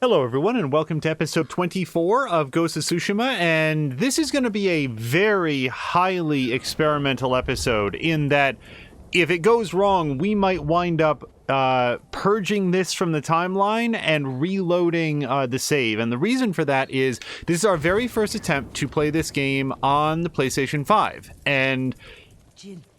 Hello, everyone, and welcome to episode 24 of Ghost of Tsushima, and this is going to be a very highly experimental episode in that if it goes wrong, we might wind up purging this from the timeline and reloading the save. And the reason for that is this is our very first attempt to play this game on the PlayStation 5, and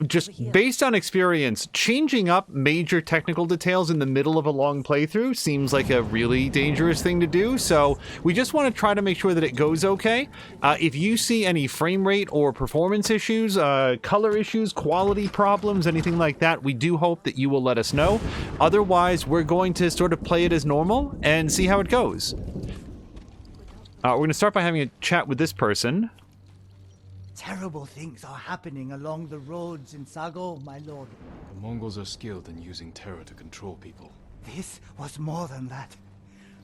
just based on experience, changing up major technical details in the middle of a long playthrough seems like a really dangerous thing to do, so we just want to try to make sure that it goes okay. If you see any frame rate or performance issues, color issues, quality problems, anything like that, we do hope that you will let us know. Otherwise, we're going to sort of play it as normal and see how it goes. We're going to start by having a chat with this person. Terrible things are happening along the roads in Sago, my lord. The Mongols are skilled in using terror to control people. This was more than that.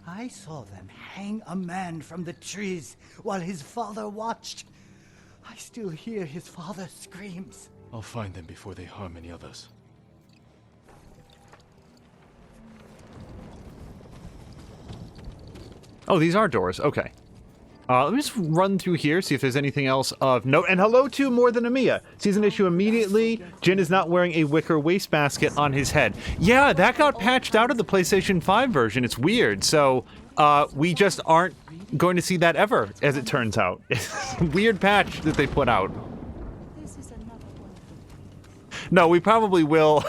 I saw them hang a man from the trees while his father watched. I still hear his father's screams. I'll find them before they harm any others. Oh, these are doors. Okay. Let me just run through here, see if there's anything else of note. And hello to More Than Amiya. Sees an issue immediately. Jin is not wearing a wicker wastebasket on his head. Yeah, that got patched out of the PlayStation 5 version. It's weird. So, we just aren't going to see that ever, as it turns out. It's a weird patch that they put out. No, we probably will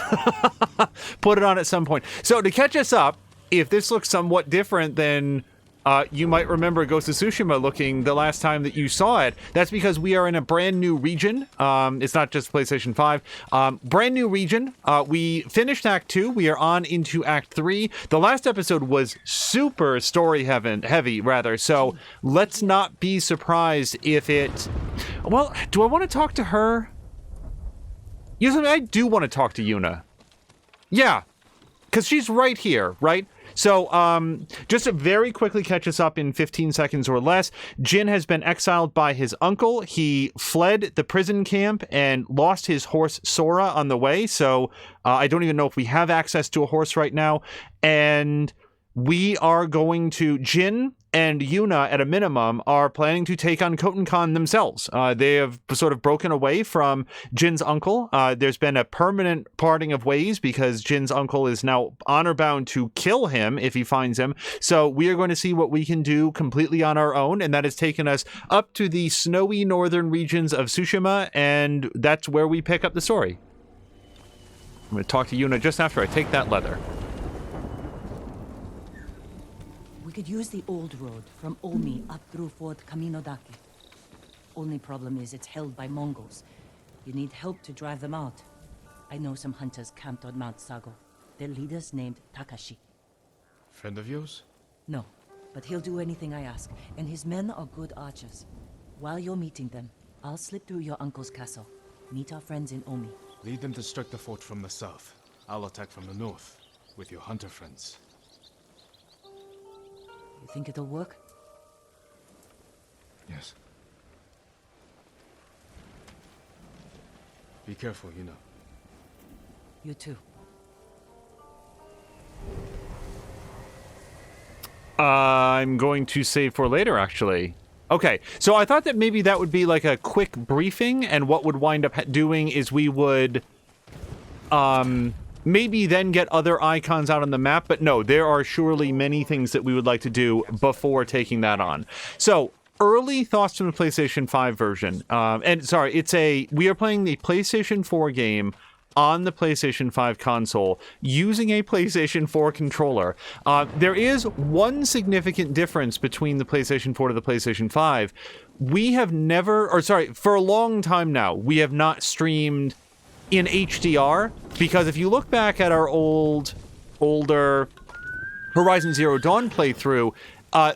put it on at some point. So, to catch us up, if this looks somewhat different than you might remember Ghost of Tsushima looking the last time that you saw it. That's because we are in a brand new region. It's not just PlayStation 5. Brand new region. We finished Act 2. We are on into Act 3. The last episode was super story heavy, rather. So let's not be surprised if it... Well, do I want to talk to her? Yes, I do want to talk to Yuna. Yeah, because she's right here, right? So, just to very quickly catch us up in 15 seconds or less, Jin has been exiled by his uncle. He fled the prison camp and lost his horse Sora on the way, so I don't even know if we have access to a horse right now. And we are going to... Jin and Yuna, at a minimum, are planning to take on Khotun Khan themselves. They have sort of broken away from Jin's uncle. There's been a permanent parting of ways because Jin's uncle is now honor-bound to kill him if he finds him. So we are going to see what we can do completely on our own, and that has taken us up to the snowy northern regions of Tsushima, and that's where we pick up the story. I'm going to talk to Yuna just after I take that leather. We could use the old road from Omi up through Fort Kaminodake. Only problem is it's held by Mongols. You need help to drive them out. I know some hunters camped on Mount Sago. Their leader's named Takashi. Friend of yours? No, but he'll do anything I ask, and his men are good archers. While you're meeting them, I'll slip through your uncle's castle. Meet our friends in Omi. Lead them to strike the fort from the south. I'll attack from the north, with your hunter friends. You think it'll work? Yes. Be careful, you know. You too. I'm going to save for later, actually. Okay, so I thought that maybe that would be like a quick briefing, and what would wind up doing is we would... maybe then get other icons out on the map, but no, there are surely many things that we would like to do before taking that on. So, early thoughts from the PlayStation 5 version. And sorry, we are playing the PlayStation 4 game on the PlayStation 5 console using a PlayStation 4 controller. There is one significant difference between the PlayStation 4 to the PlayStation 5. We have for a long time now, we have not streamed in HDR, because if you look back at our older Horizon Zero Dawn playthrough,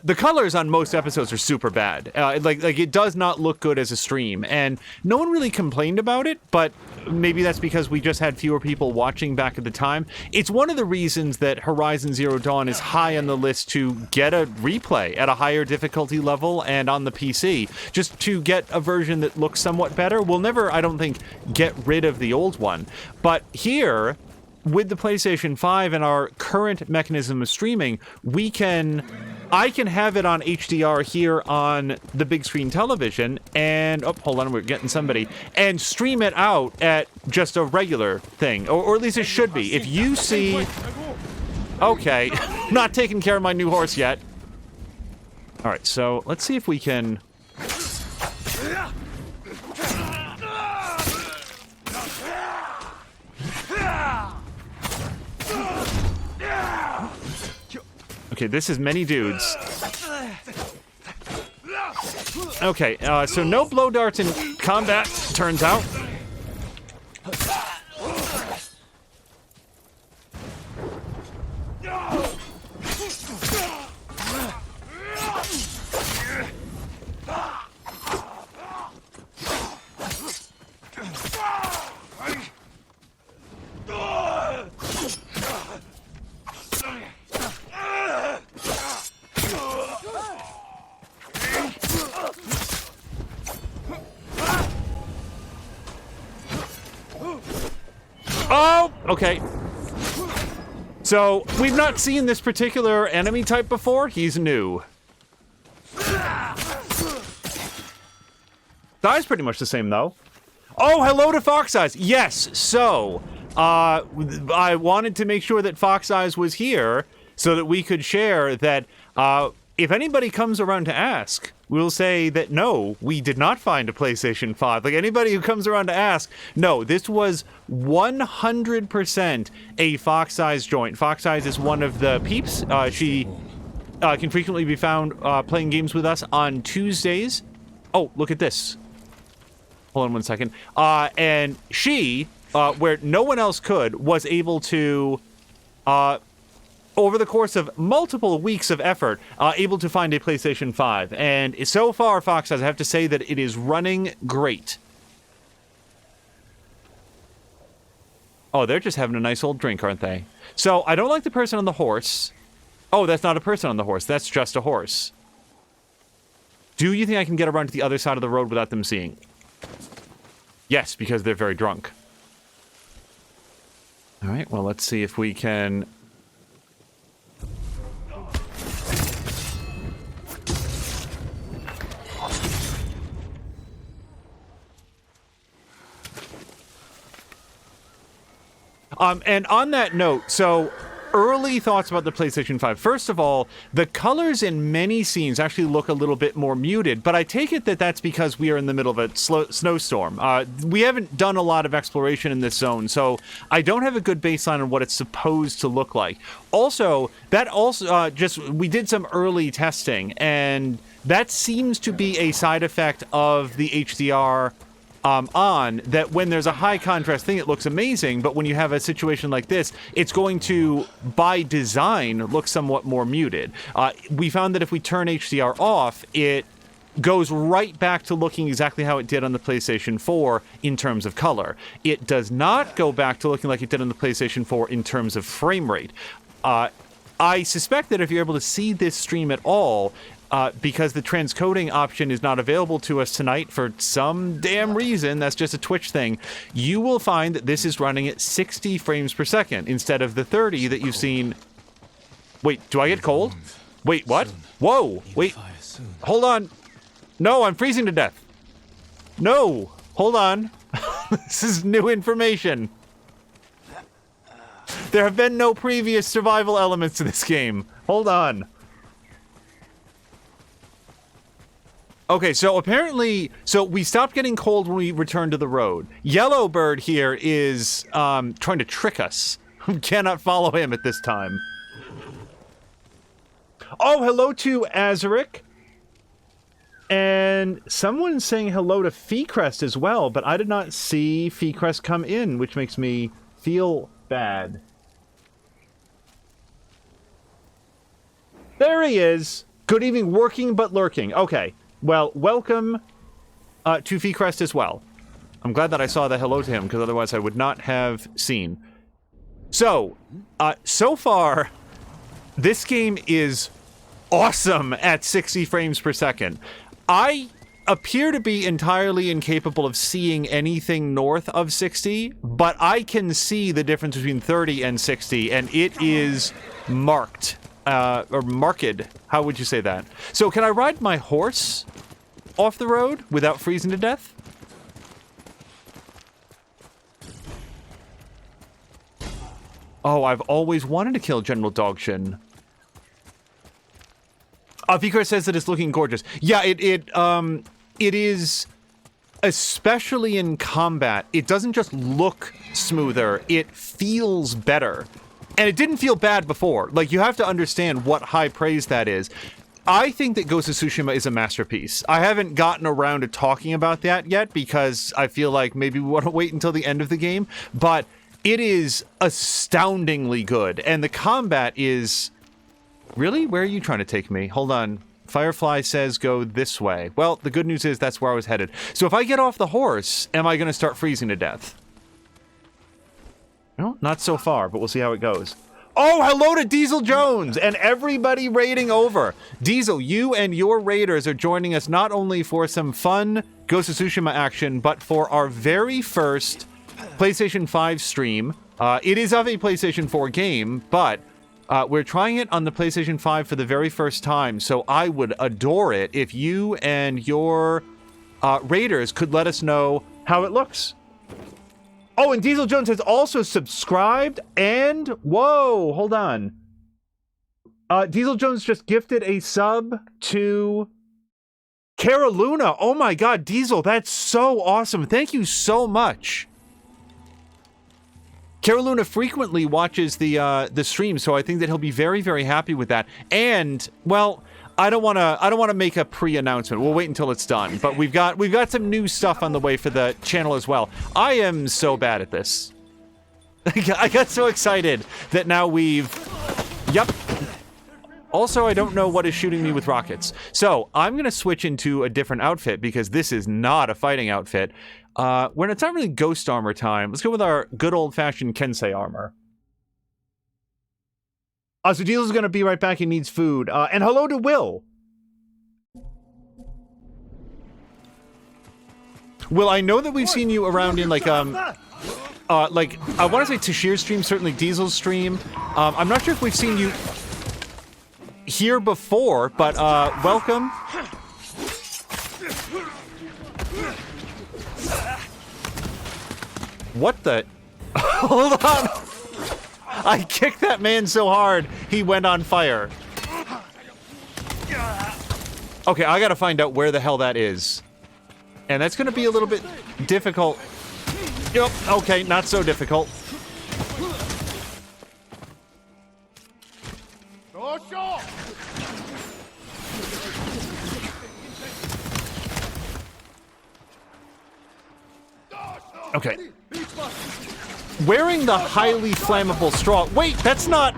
the colors on most episodes are super bad. Like it does not look good as a stream, and no one really complained about it, but maybe that's because we just had fewer people watching back at the time. It's one of the reasons that Horizon Zero Dawn is high on the list to get a replay at a higher difficulty level and on the PC, just to get a version that looks somewhat better. We'll never, I don't think, get rid of the old one, but here with the PlayStation 5 and our current mechanism of streaming, I can have it on HDR here on the big screen television and, oh, hold on, we're getting somebody, and stream it out at just a regular thing, or at least it should be. If you see, okay, not taking care of my new horse yet. All right, so let's see if we can. Okay, this is many dudes. Okay, so no blow darts in combat, turns out. Oh, okay. So, we've not seen this particular enemy type before. He's new. Size pretty much the same, though. Oh, hello to Fox Eyes. Yes, so, I wanted to make sure that Fox Eyes was here so that we could share that, if anybody comes around to ask, we'll say that no, we did not find a PlayStation 5. Like, anybody who comes around to ask, no, this was 100% a Fox Eyes joint. Fox Eyes is one of the peeps. She can frequently be found playing games with us on Tuesdays. Oh, look at this. Hold on one second. And she, where no one else could, was able to, over the course of multiple weeks of effort, able to find a PlayStation 5. And so far, Fox Eyes, I have to say that it is running great. Oh, they're just having a nice old drink, aren't they? So, I don't like the person on the horse. Oh, that's not a person on the horse. That's just a horse. Do you think I can get around to the other side of the road without them seeing? Yes, because they're very drunk. All right, well, let's see if we can... And on that note, so early thoughts about the PlayStation 5. First of all, the colors in many scenes actually look a little bit more muted, but I take it that that's because we are in the middle of a snowstorm. We haven't done a lot of exploration in this zone, so I don't have a good baseline on what it's supposed to look like. Also, we did some early testing, and that seems to be a side effect of the HDR on, that when there's a high contrast thing, it looks amazing, but when you have a situation like this, it's going to, by design, look somewhat more muted. We found that if we turn HDR off, it goes right back to looking exactly how it did on the PlayStation 4 in terms of color. It does not go back to looking like it did on the PlayStation 4 in terms of frame rate. I suspect that if you're able to see this stream at all, because the transcoding option is not available to us tonight for some damn reason, that's just a Twitch thing, you will find that this is running at 60 frames per second instead of the 30 that you've seen. Wait, do I get cold? Wait, what? Whoa, wait, hold on. No, I'm freezing to death. No, hold on. This is new information. There have been no previous survival elements to this game. Hold on. Okay, so apparently, we stopped getting cold when we returned to the road. Yellowbird here is trying to trick us. We cannot follow him at this time. Oh, hello to Azaric. And someone's saying hello to Feecrest as well, but I did not see Feecrest come in, which makes me feel bad. There he is. Good evening, working but lurking. Okay. Well, welcome to Feecrest as well. I'm glad that I saw the hello to him, because otherwise I would not have seen. So, so far, this game is awesome at 60 frames per second. I appear to be entirely incapable of seeing anything north of 60, but I can see the difference between 30 and 60, and it is marked. Or marked. How would you say that? So can I ride my horse off the road without freezing to death? Oh, I've always wanted to kill General Dogshin. Vikar says that it's looking gorgeous. Yeah, it is, especially in combat, it doesn't just look smoother, it feels better. And it didn't feel bad before. Like, you have to understand what high praise that is. I think that Ghost of Tsushima is a masterpiece. I haven't gotten around to talking about that yet because I feel like maybe we want to wait until the end of the game, but it is astoundingly good. And the combat is... Really? Where are you trying to take me? Hold on. Firefly says go this way. Well, the good news is that's where I was headed. So if I get off the horse, am I going to start freezing to death? No, not so far, but we'll see how it goes. Oh, hello to Diesel Jones and everybody raiding over. Diesel, you and your raiders are joining us not only for some fun Ghost of Tsushima action, but for our very first PlayStation 5 stream. It is of a PlayStation 4 game, but... we're trying it on the PlayStation 5 for the very first time, so I would adore it if you and your raiders could let us know how it looks. Oh, and Diesel Jones has also subscribed, and... Whoa, hold on. Diesel Jones just gifted a sub to Cara Luna. Oh my god, Diesel, that's so awesome. Thank you so much. Cara Luna frequently watches the stream, so I think that he'll be very, very happy with that. And, well, I don't want to make a pre-announcement. We'll wait until it's done. But we've got some new stuff on the way for the channel as well. I am so bad at this. I got so excited that now we've... Yep. Also, I don't know what is shooting me with rockets. So, I'm going to switch into a different outfit because this is not a fighting outfit. When it's not really ghost armor time, let's go with our good old-fashioned Kensei armor. So Diesel's gonna be right back, he needs food. And hello to Will! Will, I know that we've seen you around in, like, I want to say Tashir's stream, certainly Diesel's stream. I'm not sure if we've seen you here before, but, welcome. What the? Hold on! I kicked that man so hard, he went on fire. Okay, I gotta find out where the hell that is. And that's gonna be a little bit difficult. Yep, okay, not so difficult. Okay. Wearing the highly flammable straw. Wait, that's not...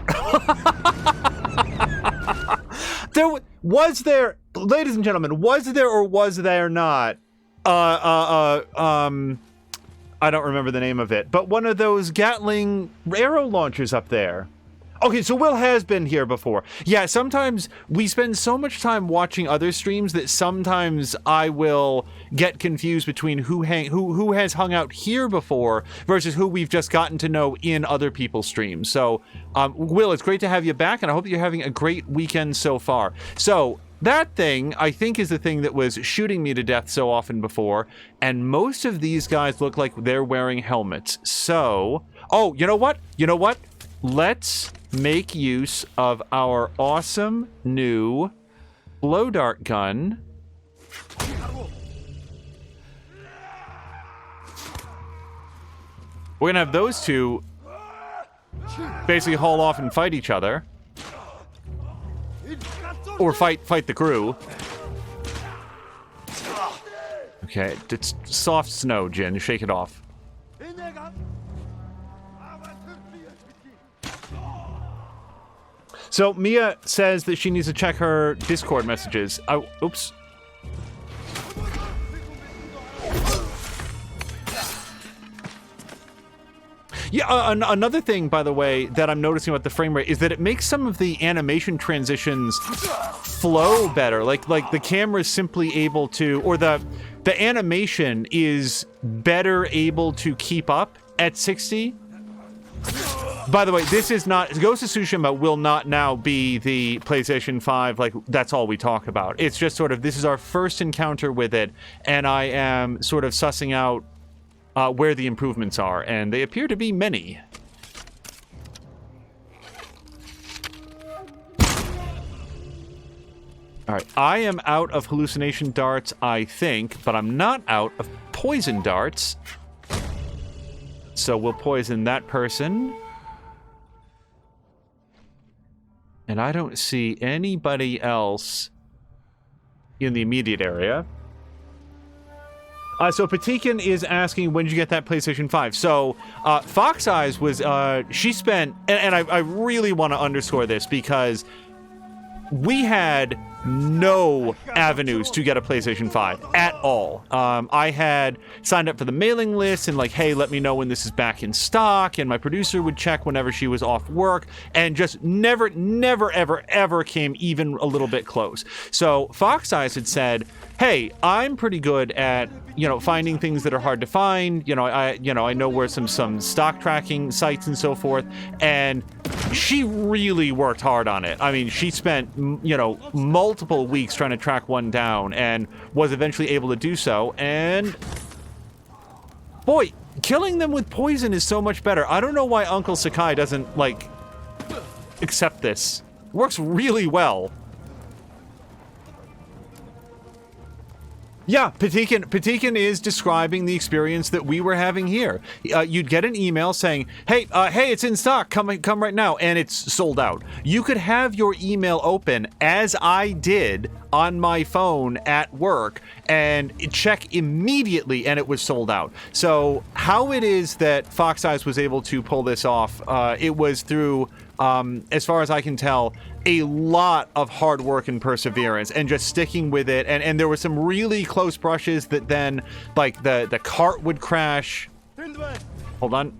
Was there... Ladies and gentlemen, was there or was there not... I don't remember the name of it, but one of those Gatling arrow launchers up there. Okay, so Will has been here before. Yeah, sometimes we spend so much time watching other streams that sometimes I will get confused between who has hung out here before versus who we've just gotten to know in other people's streams. So, Will, it's great to have you back, and I hope you're having a great weekend so far. So, that thing, I think, is the thing that was shooting me to death so often before, and most of these guys look like they're wearing helmets. So, oh, you know what? You know what? Let's make use of our awesome new blow dart gun. We're gonna have those two basically haul off and fight each other. Or fight the crew. Okay, it's soft snow, Jin. Shake it off. So Mia says that she needs to check her Discord messages. Oh, oops. Yeah, another thing, by the way, that I'm noticing about the frame rate is that it makes some of the animation transitions flow better. Like the camera is simply able to, or the animation is better able to keep up at 60. By the way, this is not, Ghost of Tsushima will not now be the PlayStation 5, like, that's all we talk about. It's just sort of, this is our first encounter with it, and I am sort of sussing out where the improvements are, and they appear to be many. Alright, I am out of hallucination darts, I think, but I'm not out of poison darts. So we'll poison that person. And I don't see anybody else in the immediate area. So Patikin is asking, when did you get that PlayStation 5? So Fox Eyes was, she spent, and I really want to underscore this because we had no avenues to get a PlayStation 5 at all. I had signed up for the mailing list and like, hey, let me know when this is back in stock, and my producer would check whenever she was off work, and just never, ever came even a little bit close. So Fox Eyes had said, hey, I'm pretty good at, finding things that are hard to find. I know where some stock tracking sites and so forth, and she really worked hard on it. I mean, she spent, multiple weeks trying to track one down and was eventually able to do so. And boy, killing them with poison is so much better. I don't know why Uncle Sakai doesn't, accept this. It works really well. Yeah, Patikin is describing the experience that we were having here. You'd get an email saying, hey, it's in stock, come right now, and it's sold out. You could have your email open, as I did on my phone at work, and check immediately, and it was sold out. So how it is that Fox Eyes was able to pull this off, it was through, as far as I can tell, a lot of hard work and perseverance and just sticking with it. And there were some really close brushes that then, the cart would crash. Hold on.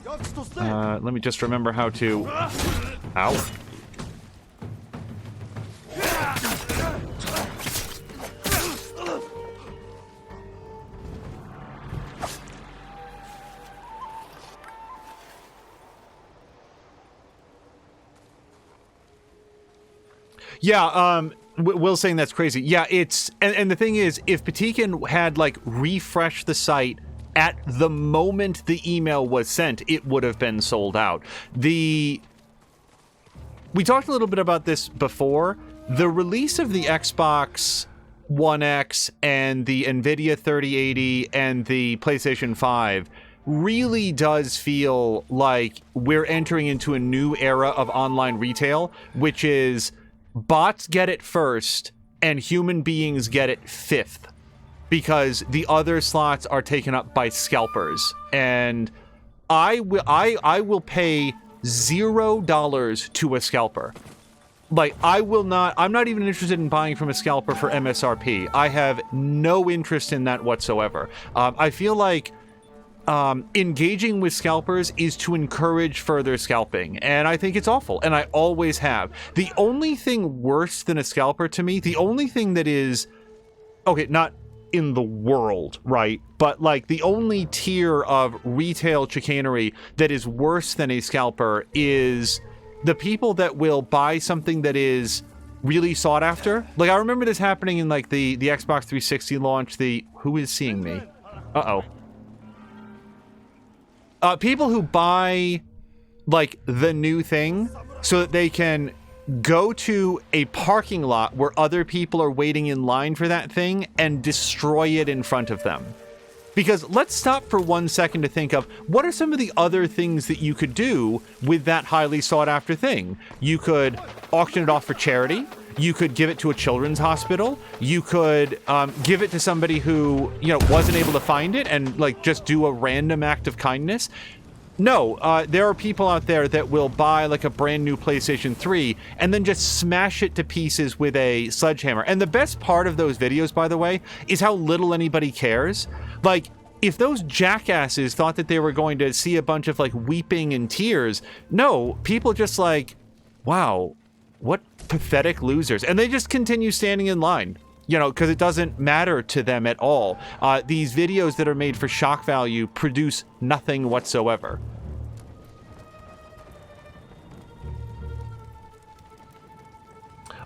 Let me just remember how to... Ow. Yeah, Will saying that's crazy. Yeah, it's... And the thing is, if Patikin had, refreshed the site at the moment the email was sent, it would have been sold out. We talked a little bit about this before. The release of the Xbox One X and the NVIDIA 3080 and the PlayStation 5 really does feel like we're entering into a new era of online retail, which is... bots get it first, and human beings get it fifth, because the other slots are taken up by scalpers. And I will pay $0 to a scalper. I'm not even interested in buying from a scalper for MSRP. I have no interest in that whatsoever. I feel like engaging with scalpers is to encourage further scalping, and I think it's awful, and I always have. The only thing worse than a scalper to me, the only thing that is, okay, not in the world, right, but the only tier of retail chicanery that is worse than a scalper is the people that will buy something that is really sought after. I remember this happening in the Xbox 360 launch, who is seeing me? Uh-oh. People who buy, the new thing so that they can go to a parking lot where other people are waiting in line for that thing and destroy it in front of them. Because let's stop for 1 second to think of, what are some of the other things that you could do with that highly sought after thing? You could auction it off for charity. You could give it to a children's hospital. You could give it to somebody who, wasn't able to find it and, just do a random act of kindness. No, there are people out there that will buy, a brand new PlayStation 3 and then just smash it to pieces with a sledgehammer. And the best part of those videos, by the way, is how little anybody cares. if those jackasses thought that they were going to see a bunch of like weeping and tears, no, people just like, wow, what pathetic losers. And they just continue standing in line, you know, because it doesn't matter to them at all. These videos that are made for shock value produce nothing whatsoever.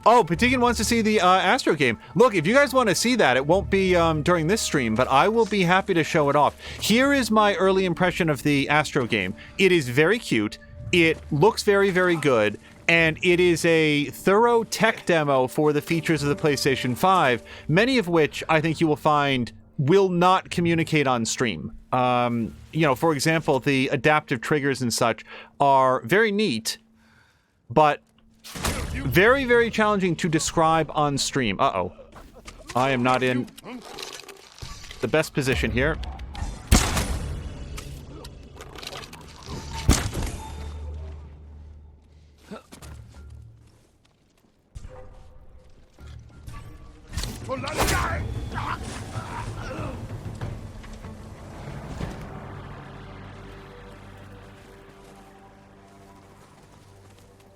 Oh, Patikin wants to see the Astro game. Look, if you guys want to see that, it won't be during this stream, but I will be happy to show it off. Here is my early impression of the Astro game. It is very cute. It looks very, very good. And it is a thorough tech demo for the features of the PlayStation 5, many of which I think you will find will not communicate on stream. You know, for example, the adaptive triggers and such are very neat, but very, very challenging to describe on stream. Uh-oh. I am not in the best position here.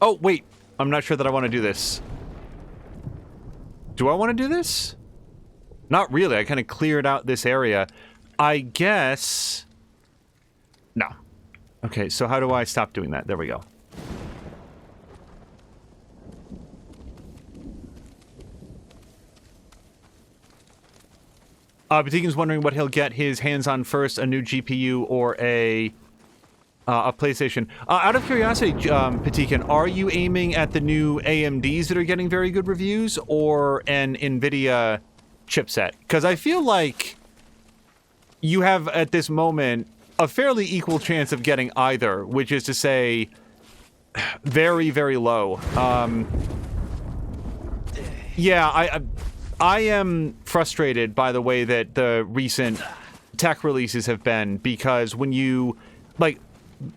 Oh, wait. I'm not sure that I want to do this. Do I want to do this? Not really. I kind of cleared out this area. I guess... No. Okay, so how do I stop doing that? There we go. Batikin's wondering what he'll get his hands on first, a new GPU or a PlayStation. Out of curiosity, Patikin, are you aiming at the new AMDs that are getting very good reviews, or an NVIDIA chipset? Because I feel like you have, at this moment, a fairly equal chance of getting either, which is to say, very, very low. Yeah, I am frustrated by the way that the recent tech releases have been, because when you, like,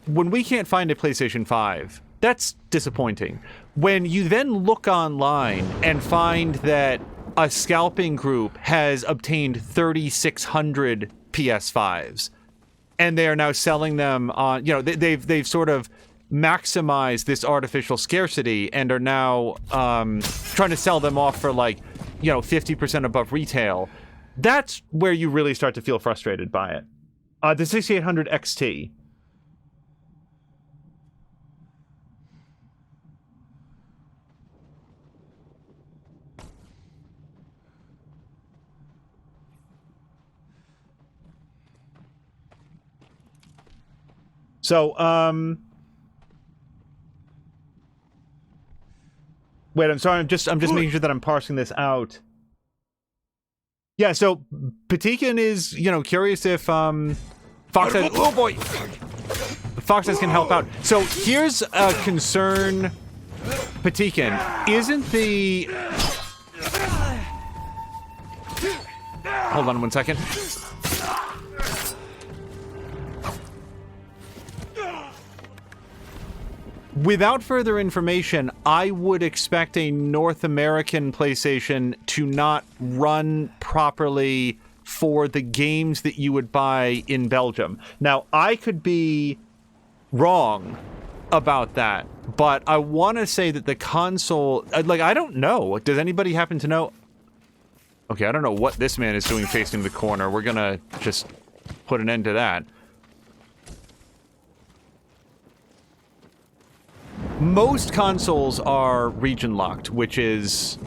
when we can't find a PlayStation 5, that's disappointing. When you then look online and find that a scalping group has obtained 3,600 PS5s, and they are now selling them on, you know, they've sort of maximized this artificial scarcity and are now trying to sell them off for, like, you know, 50% above retail. That's where you really start to feel frustrated by it. The 6800 XT. So, wait, I'm sorry, I'm just making sure that I'm parsing this out. Yeah, so Patikin is, you know, curious if Foxes, oh boy, Foxes can help out. So here's a concern, Patikin. Isn't the... Hold on 1 second. Without further information, I would expect a North American PlayStation to not run properly for the games that you would buy in Belgium. Now, I could be wrong about that, but I want to say that the console... Like, I don't know. Does anybody happen to know? Okay, I don't know what this man is doing facing the corner. We're gonna just put an end to that. Most consoles are region locked, which is...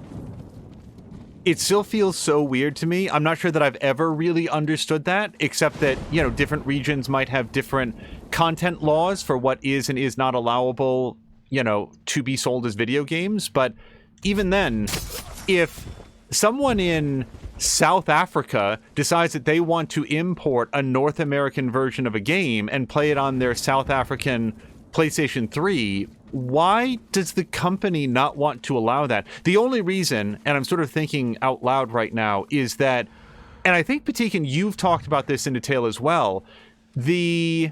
It still feels so weird to me. I'm not sure that I've ever really understood that, except that, you know, different regions might have different content laws for what is and is not allowable, you know, to be sold as video games. But even then, if someone in South Africa decides that they want to import a North American version of a game and play it on their South African PlayStation 3... why does the company not want to allow that? The only reason, and I'm sort of thinking out loud right now, is that, and I think, Patikin, you've talked about this in detail as well, the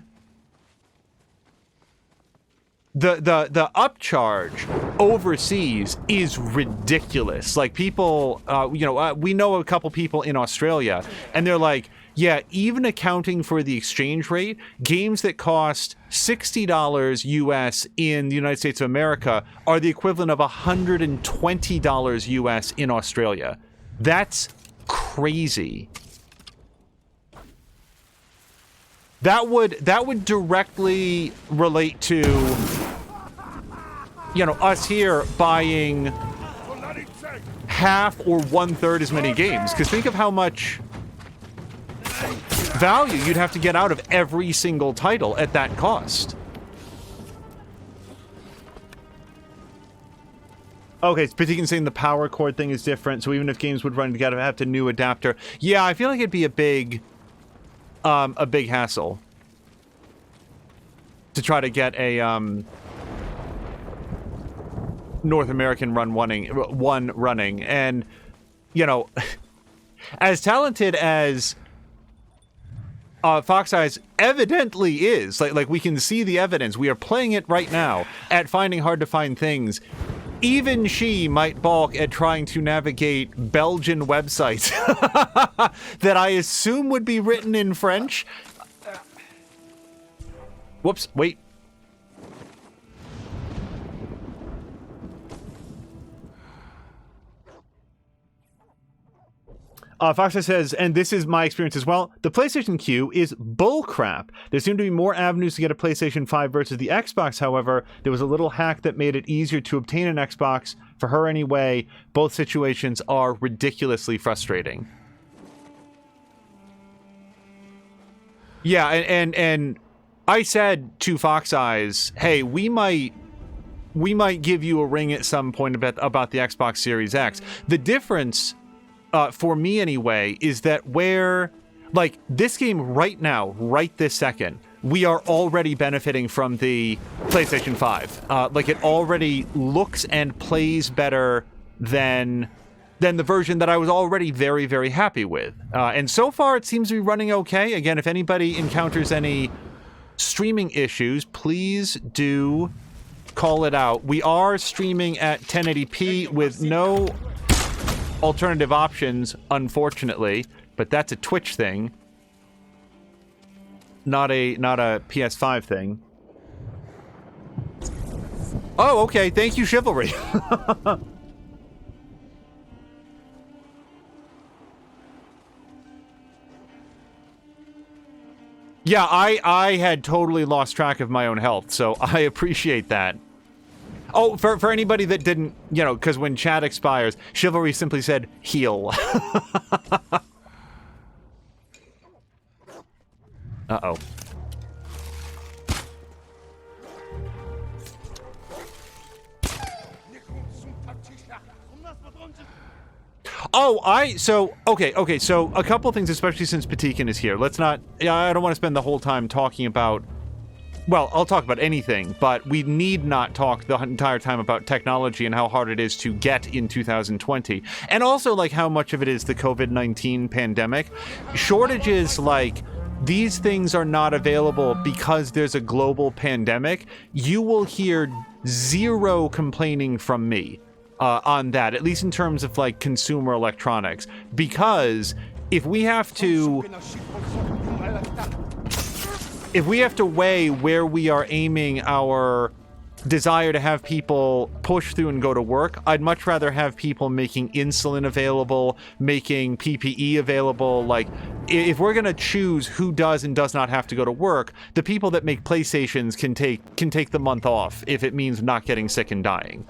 upcharge overseas is ridiculous. Like, people, you know, we know a couple people in Australia, and they're like, yeah, even accounting for the exchange rate, games that cost $60 US in the United States of America are the equivalent of $120 US in Australia. That's crazy. That would directly relate to, you know, us here buying half or 1/3 as many games. Because think of how much value you'd have to get out of every single title at that cost. Okay, so Patikin saying the power cord thing is different, so even if games would run together, have to new adapter. Yeah, I feel like it'd be a big hassle to try to get a North American one running, and you know, as talented as Fox Eyes evidently is, like we can see the evidence. We are playing it right now at finding hard to find things. Even she might balk at trying to navigate Belgian websites that I assume would be written in French. Whoops, wait. Foxa says, and this is my experience as well, the PlayStation Q is bullcrap. There seem to be more avenues to get a PlayStation 5 versus the Xbox, however. There was a little hack that made it easier to obtain an Xbox, for her anyway. Both situations are ridiculously frustrating. Yeah, and I said to Fox Eyes, hey, we might give you a ring at some point about the Xbox Series X. The difference, for me anyway, is that where, like, this game right now, right this second, we are already benefiting from the PlayStation 5. Like, it already looks and plays better than the version that I was already very, very happy with. And so far, it seems to be running okay. Again, if anybody encounters any streaming issues, please do call it out. We are streaming at 1080p with no alternative options, unfortunately, but that's a Twitch thing, not a PS5 thing. Oh, okay. Thank you, Chivalry. Yeah, I had totally lost track of my own health, so I appreciate that. Oh, for anybody that didn't, you know, because when chat expires, Chivalry simply said, heal. Uh-oh. Oh, okay, so a couple things, especially since Patikin is here. Let's not, I don't want to spend the whole time talking about, well, I'll talk about anything, but we need not talk the entire time about technology and how hard it is to get in 2020. And also, like, how much of it is the COVID-19 pandemic. Shortages, like, these things are not available because there's a global pandemic. You will hear zero complaining from me on that, at least in terms of, like, consumer electronics. Because if we have to weigh where we are aiming our desire to have people push through and go to work, I'd much rather have people making insulin available, making PPE available. Like, if we're gonna choose who does and does not have to go to work, the people that make PlayStations can take the month off if it means not getting sick and dying.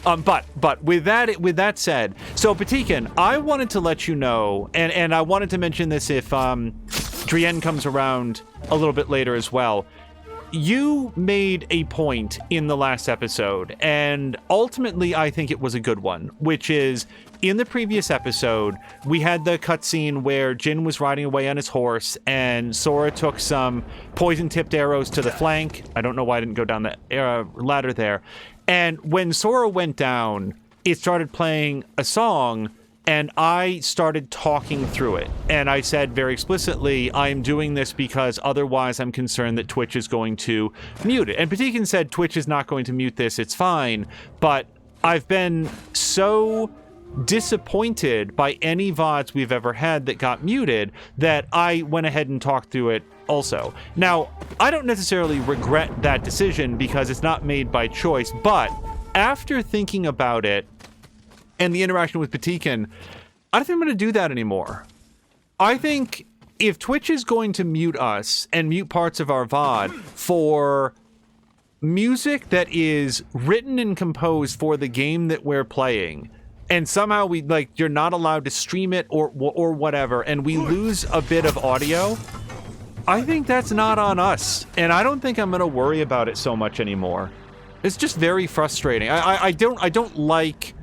But with that said, so Patikin, I wanted to let you know, and I wanted to mention this if Drienne comes around a little bit later as well. You made a point in the last episode, and ultimately I think it was a good one, which is, in the previous episode, we had the cutscene where Jin was riding away on his horse, and Sora took some poison-tipped arrows to the flank. I don't know why I didn't go down the ladder there. And when Sora went down, it started playing a song, and I started talking through it. And I said very explicitly, I'm doing this because otherwise I'm concerned that Twitch is going to mute it. And Patikin said Twitch is not going to mute this, it's fine. But I've been so disappointed by any VODs we've ever had that got muted that I went ahead and talked through it also. Now, I don't necessarily regret that decision because it's not made by choice, but after thinking about it and the interaction with Patikin, I don't think I'm going to do that anymore. I think if Twitch is going to mute us and mute parts of our VOD for music that is written and composed for the game that we're playing, and somehow you're not allowed to stream it or whatever, and we lose a bit of audio, I think that's not on us, and I don't think I'm gonna worry about it so much anymore. It's just very frustrating. I don't like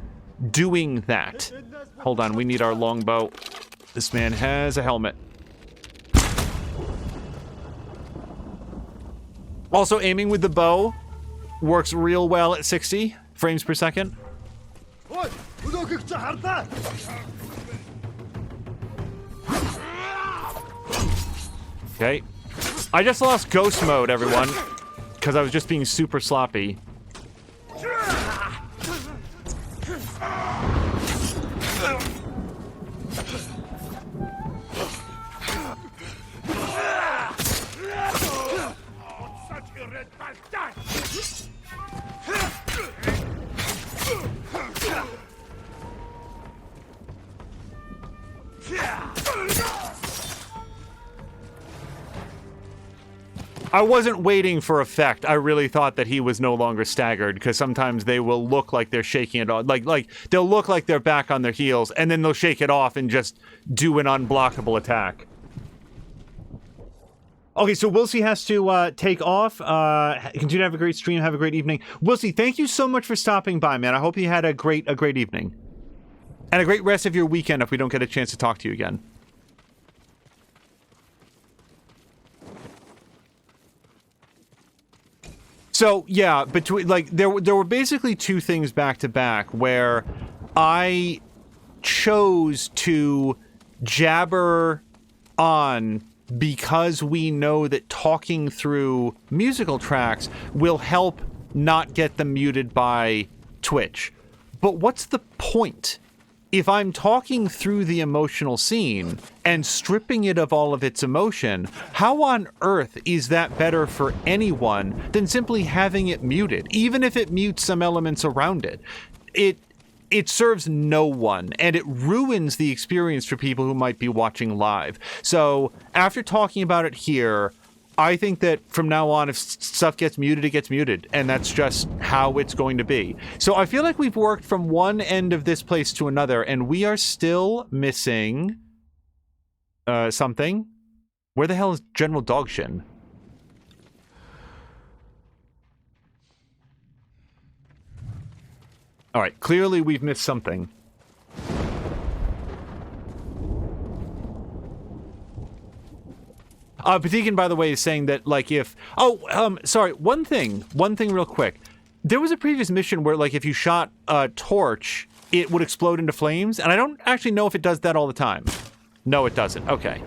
doing that. Hold on, we need our longbow. This man has a helmet. Also, aiming with the bow works real well at 60 frames per second. Okay. I just lost ghost mode, everyone, because I was just being super sloppy. I wasn't waiting for effect. I really thought that he was no longer staggered, because sometimes they will look like they're shaking it off. Like they'll look like they're back on their heels, and then they'll shake it off and just do an unblockable attack. Okay, so Wilsey has to take off. Continue to have a great stream. Have a great evening. Wilsey, thank you so much for stopping by, man. I hope you had a great evening. And a great rest of your weekend if we don't get a chance to talk to you again. So, yeah, between there were basically two things back to back where I chose to jabber on because we know that talking through musical tracks will help not get them muted by Twitch. But what's the point? If I'm talking through the emotional scene and stripping it of all of its emotion, how on earth is that better for anyone than simply having it muted, even if it mutes some elements around it? It serves no one, and it ruins the experience for people who might be watching live. So after talking about it here, I think that from now on, if stuff gets muted, it gets muted, and that's just how it's going to be. So I feel like we've worked from one end of this place to another, and we are still missing something. Where the hell is General Dogshin? All right, clearly we've missed something. Patikin, by the way, is saying that, like, if... sorry, one thing real quick. There was a previous mission where, like, if you shot a torch, it would explode into flames, and I don't actually know if it does that all the time. No, it doesn't. Okay.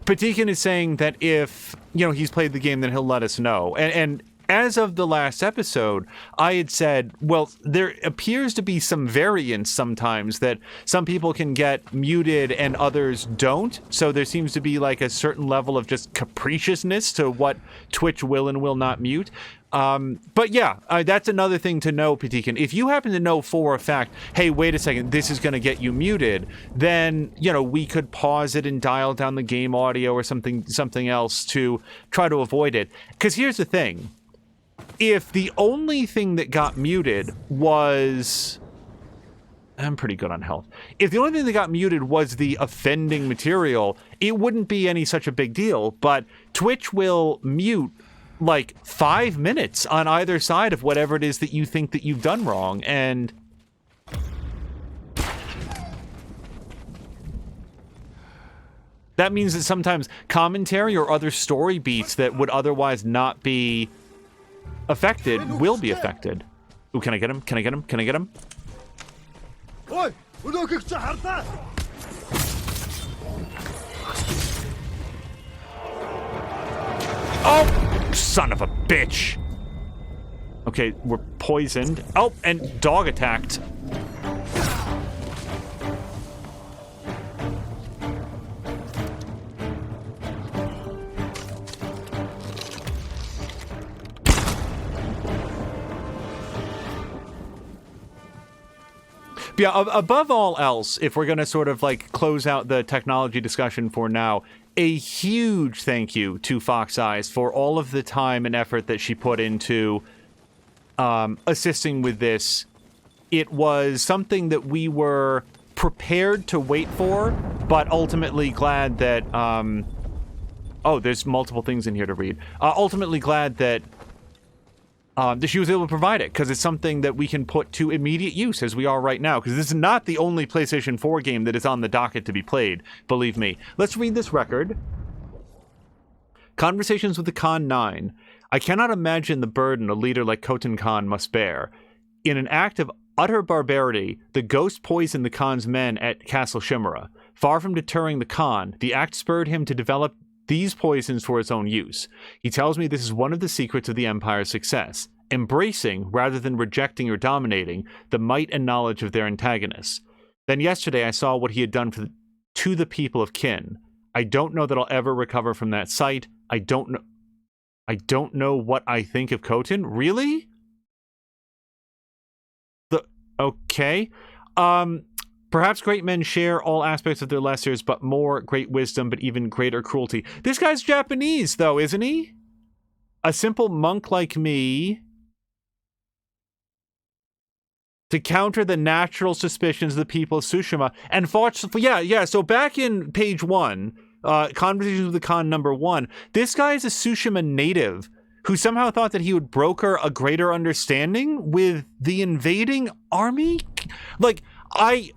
Patikin is saying that if, he's played the game, then he'll let us know. And as of the last episode, I had said, well, there appears to be some variance sometimes that some people can get muted and others don't. So there seems to be like a certain level of just capriciousness to what Twitch will and will not mute. But yeah, that's another thing to know, Patikin. If you happen to know for a fact, hey, wait a second, this is going to get you muted, then, we could pause it and dial down the game audio or something else to try to avoid it. Because here's the thing. If the only thing that got muted was... I'm pretty good on health. If the only thing that got muted was the offending material, it wouldn't be any such a big deal, but Twitch will mute like 5 minutes on either side of whatever it is that you think that you've done wrong, and... that means that sometimes commentary or other story beats that would otherwise not be affected will be affected. Ooh, can I get him? Can I get him? Can I get him? Oh, son of a bitch. Okay, we're poisoned. Oh, and dog attacked. Yeah, above all else, if we're going to sort of like close out the technology discussion for now, a huge thank you to Fox Eyes for all of the time and effort that she put into assisting with this. It was something that we were prepared to wait for, but ultimately glad that... oh, there's multiple things in here to read. Ultimately glad that she was able to provide it, because it's something that we can put to immediate use as we are right now, because this is not the only PlayStation 4 game that is on the docket to be played, believe me. Let's read this record. Conversations with the Khan 9. I cannot imagine the burden a leader like Khotan Khan must bear. In an act of utter barbarity, the ghost poisoned the Khan's men at Castle Chimera. Far from deterring the Khan, the act spurred him to develop these poisons for his own use. He tells me this is one of the secrets of the Empire's success, embracing, rather than rejecting or dominating, the might and knowledge of their antagonists. Then yesterday I saw what he had done to the people of Kin. I don't know that I'll ever recover from that sight. I don't know what I think of Khotan. Really? Okay. Perhaps great men share all aspects of their lessers, but more great wisdom, but even greater cruelty. This guy's Japanese, though, isn't he? A simple monk like me, to counter the natural suspicions of the people of Tsushima, and fought... Yeah, so back in page 1, Conversations with the Khan number 1, this guy is a Tsushima native who somehow thought that he would broker a greater understanding with the invading army? Like, I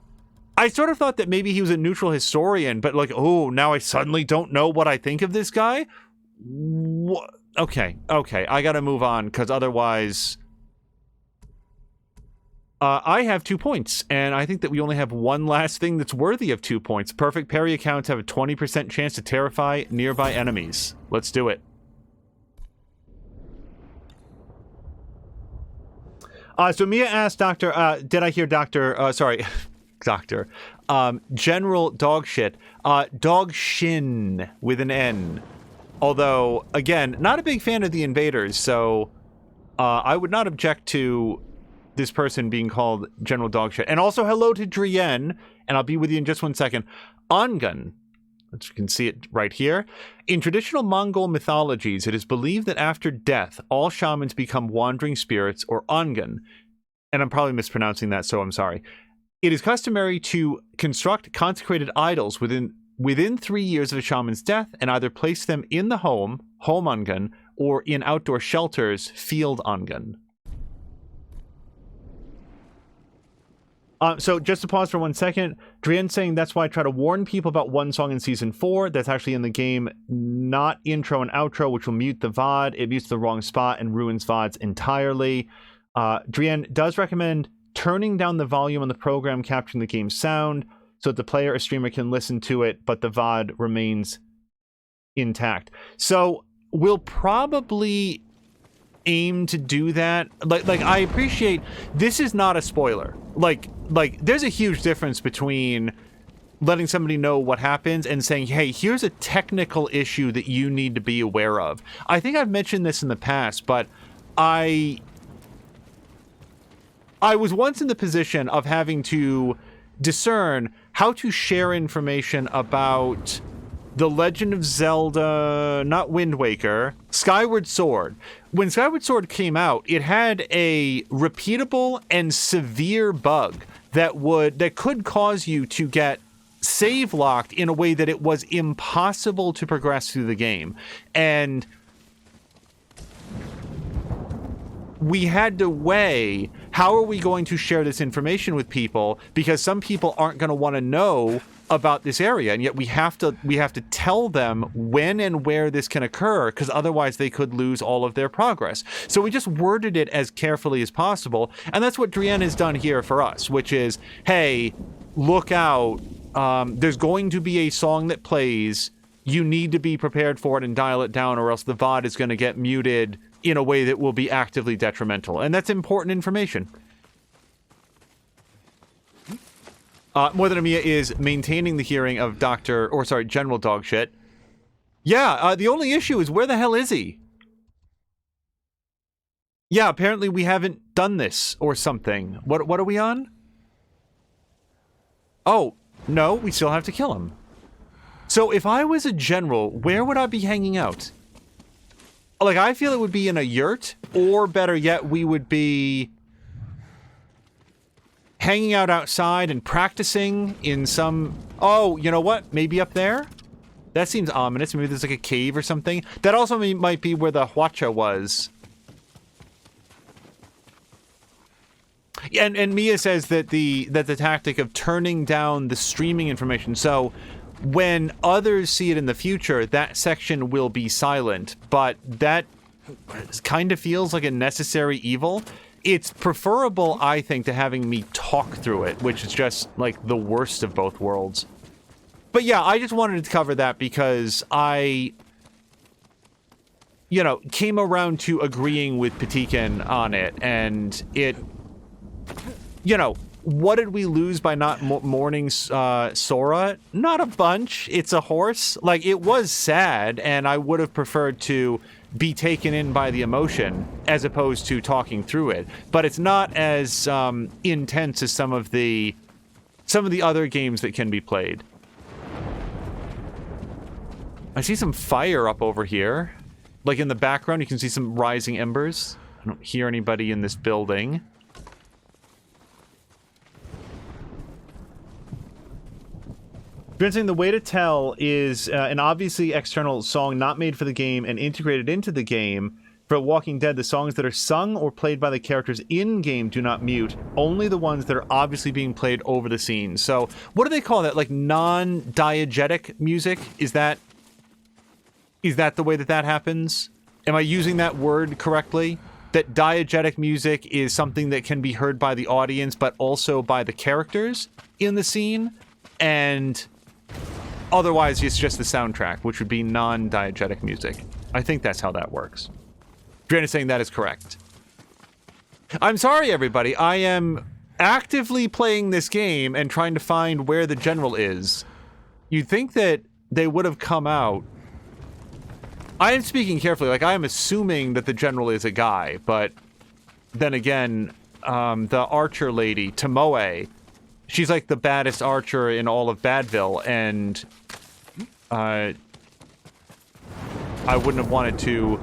sort of thought that maybe he was a neutral historian, but like, oh, now I suddenly don't know what I think of this guy? Okay, I gotta move on, because otherwise... I have 2 points, and I think that we only have one last thing that's worthy of 2 points. Perfect parry accounts have a 20% chance to terrify nearby enemies. Let's do it. So Mia asked did I hear Doctor, General Dogshit, Dogshin with an N. Although, again, not a big fan of the invaders, so I would not object to this person being called General Dogshit. And also hello to Drienne, and I'll be with you in just 1 second. Angun, which you can see it right here. In traditional Mongol mythologies, it is believed that after death, all shamans become wandering spirits, or Angun. And I'm probably mispronouncing that, so I'm sorry. It is customary to construct consecrated idols within 3 years of a shaman's death and either place them in the home Angun, or in outdoor shelters, field Angun. So just to pause for 1 second, Drienne saying that's why I try to warn people about one song in Season 4 that's actually in the game, not intro and outro, which will mute the VOD. It mutes the wrong spot and ruins VODs entirely. Drienne does recommend turning down the volume on the program capturing the game's sound so that the player or streamer can listen to it, but the VOD remains intact. So we'll probably aim to do that. Like I appreciate this is not a spoiler. Like there's a huge difference between letting somebody know what happens and saying, hey, here's a technical issue that you need to be aware of. I think I've mentioned this in the past, but I was once in the position of having to discern how to share information about The Legend of Zelda, not Wind Waker, Skyward Sword. When Skyward Sword came out, it had a repeatable and severe bug that could cause you to get save locked in a way that it was impossible to progress through the game. And we had to weigh, how are we going to share this information with people? Because some people aren't going to want to know about this area, and yet we have to tell them when and where this can occur, because otherwise they could lose all of their progress. So we just worded it as carefully as possible, and that's what Drienne has done here for us, which is, hey, look out, there's going to be a song that plays, you need to be prepared for it and dial it down, or else the VOD is going to get muted in a way that will be actively detrimental. And that's important information. More Than a Mia is maintaining the hearing of General Dogshit. Yeah, the only issue is where the hell is he? Yeah, apparently we haven't done this or something. What are we on? Oh, no, we still have to kill him. So if I was a general, where would I be hanging out? Like, I feel it would be in a yurt, or better yet, we would be hanging out outside and practicing in some... Oh, you know what? Maybe up there? That seems ominous. Maybe there's like a cave or something. That also might be where the Hwacha was. And Mia says that the tactic of turning down the streaming information, so when others see it in the future, that section will be silent, but that kind of feels like a necessary evil. It's preferable, I think, to having me talk through it, which is just like the worst of both worlds. But yeah, I just wanted to cover that because I, came around to agreeing with Patikin on it, and it... what did we lose by not mourning Sora? Not a bunch. It's a horse. Like, it was sad, and I would have preferred to be taken in by the emotion as opposed to talking through it. But it's not as intense as some of the other games that can be played. I see some fire up over here. Like, in the background, you can see some rising embers. I don't hear anybody in this building. The way to tell is an obviously external song not made for the game and integrated into the game. For Walking Dead, the songs that are sung or played by the characters in-game do not mute. Only the ones that are obviously being played over the scene. So, what do they call that? Like, non-diegetic music? Is that the way that happens? Am I using that word correctly? That diegetic music is something that can be heard by the audience, but also by the characters in the scene? And... otherwise, it's just the soundtrack, which would be non-diegetic music. I think that's how that works. Drain is saying that is correct. I'm sorry, everybody. I am actively playing this game and trying to find where the general is. You'd think that they would have come out. I am speaking carefully. Like, I am assuming that the general is a guy, but then again, the archer lady, Tomoe, she's like the baddest archer in all of Badville, and I wouldn't have wanted to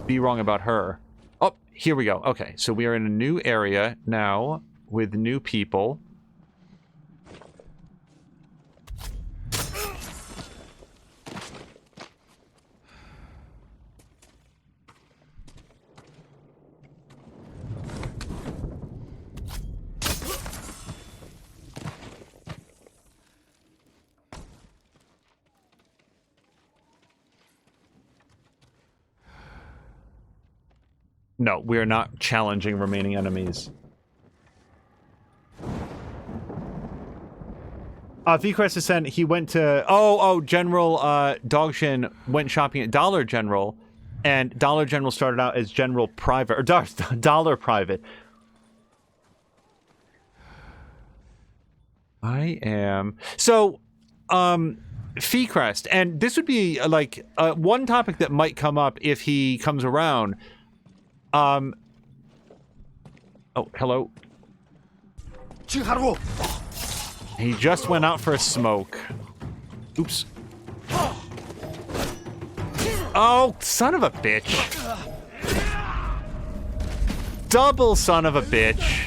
be wrong about her. Oh, here we go. Okay, so we are in a new area now with new people. No, we are not challenging remaining enemies. Vcrest Ascent, he went to... General Dogshin went shopping at Dollar General, and Dollar General started out as General Private, or Dollar Private. I am... So, Vcrest, and this would be, like, one topic that might come up if he comes around... Oh, hello. He just went out for a smoke. Oops. Oh, son of a bitch. Double son of a bitch.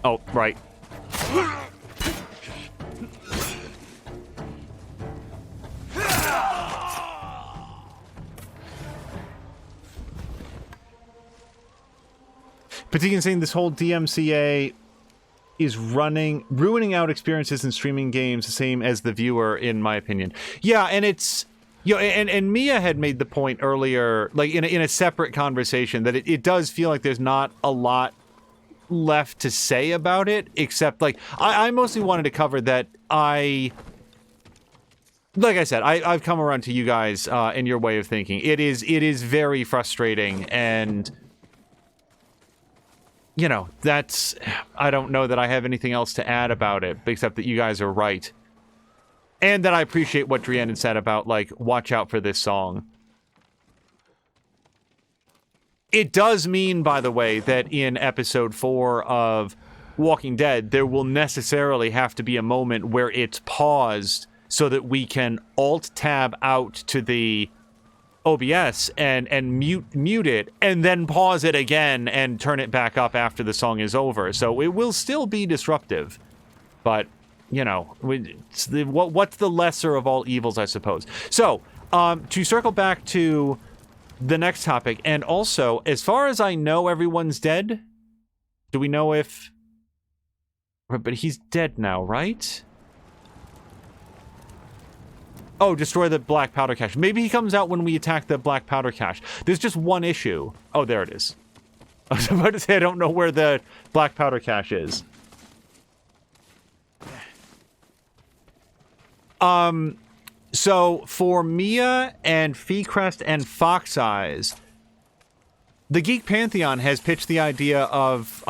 Oh, right. Patikin saying this whole DMCA is ruining out experiences in streaming games the same as the viewer, in my opinion. Yeah, and it's... and Mia had made the point earlier, like in a separate conversation, that it does feel like there's not a lot left to say about it, except, like, I mostly wanted to cover that like I said, I've come around to you guys in your way of thinking. It is very frustrating, and you know, I don't know that I have anything else to add about it, except that you guys are right. And that I appreciate what Driannon said about, like, watch out for this song. It does mean, by the way, that in episode 4 of Walking Dead, there will necessarily have to be a moment where it's paused so that we can Alt-Tab out to the OBS and mute it, and then pause it again and turn it back up after the song is over. So it will still be disruptive, but you know, what's the lesser of all evils, I suppose. So to circle back to the next topic, and also, as far as I know, everyone's dead. Do we know if? But he's dead now, right? Oh, destroy the black powder cache. Maybe he comes out when we attack the black powder cache. There's just one issue. Oh, there it is. I was about to say I don't know where the black powder cache is. So for Mia and Feecrest and Fox Eyes, the Geek Pantheon has pitched the idea of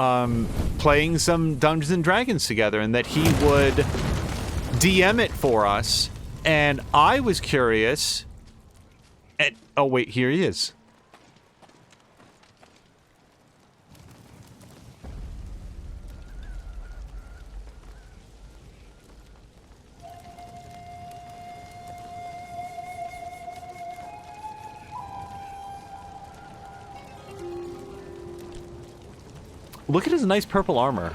playing some Dungeons and Dragons together, and that he would DM it for us. And I was curious. Oh wait, here he is. Look at his nice purple armor.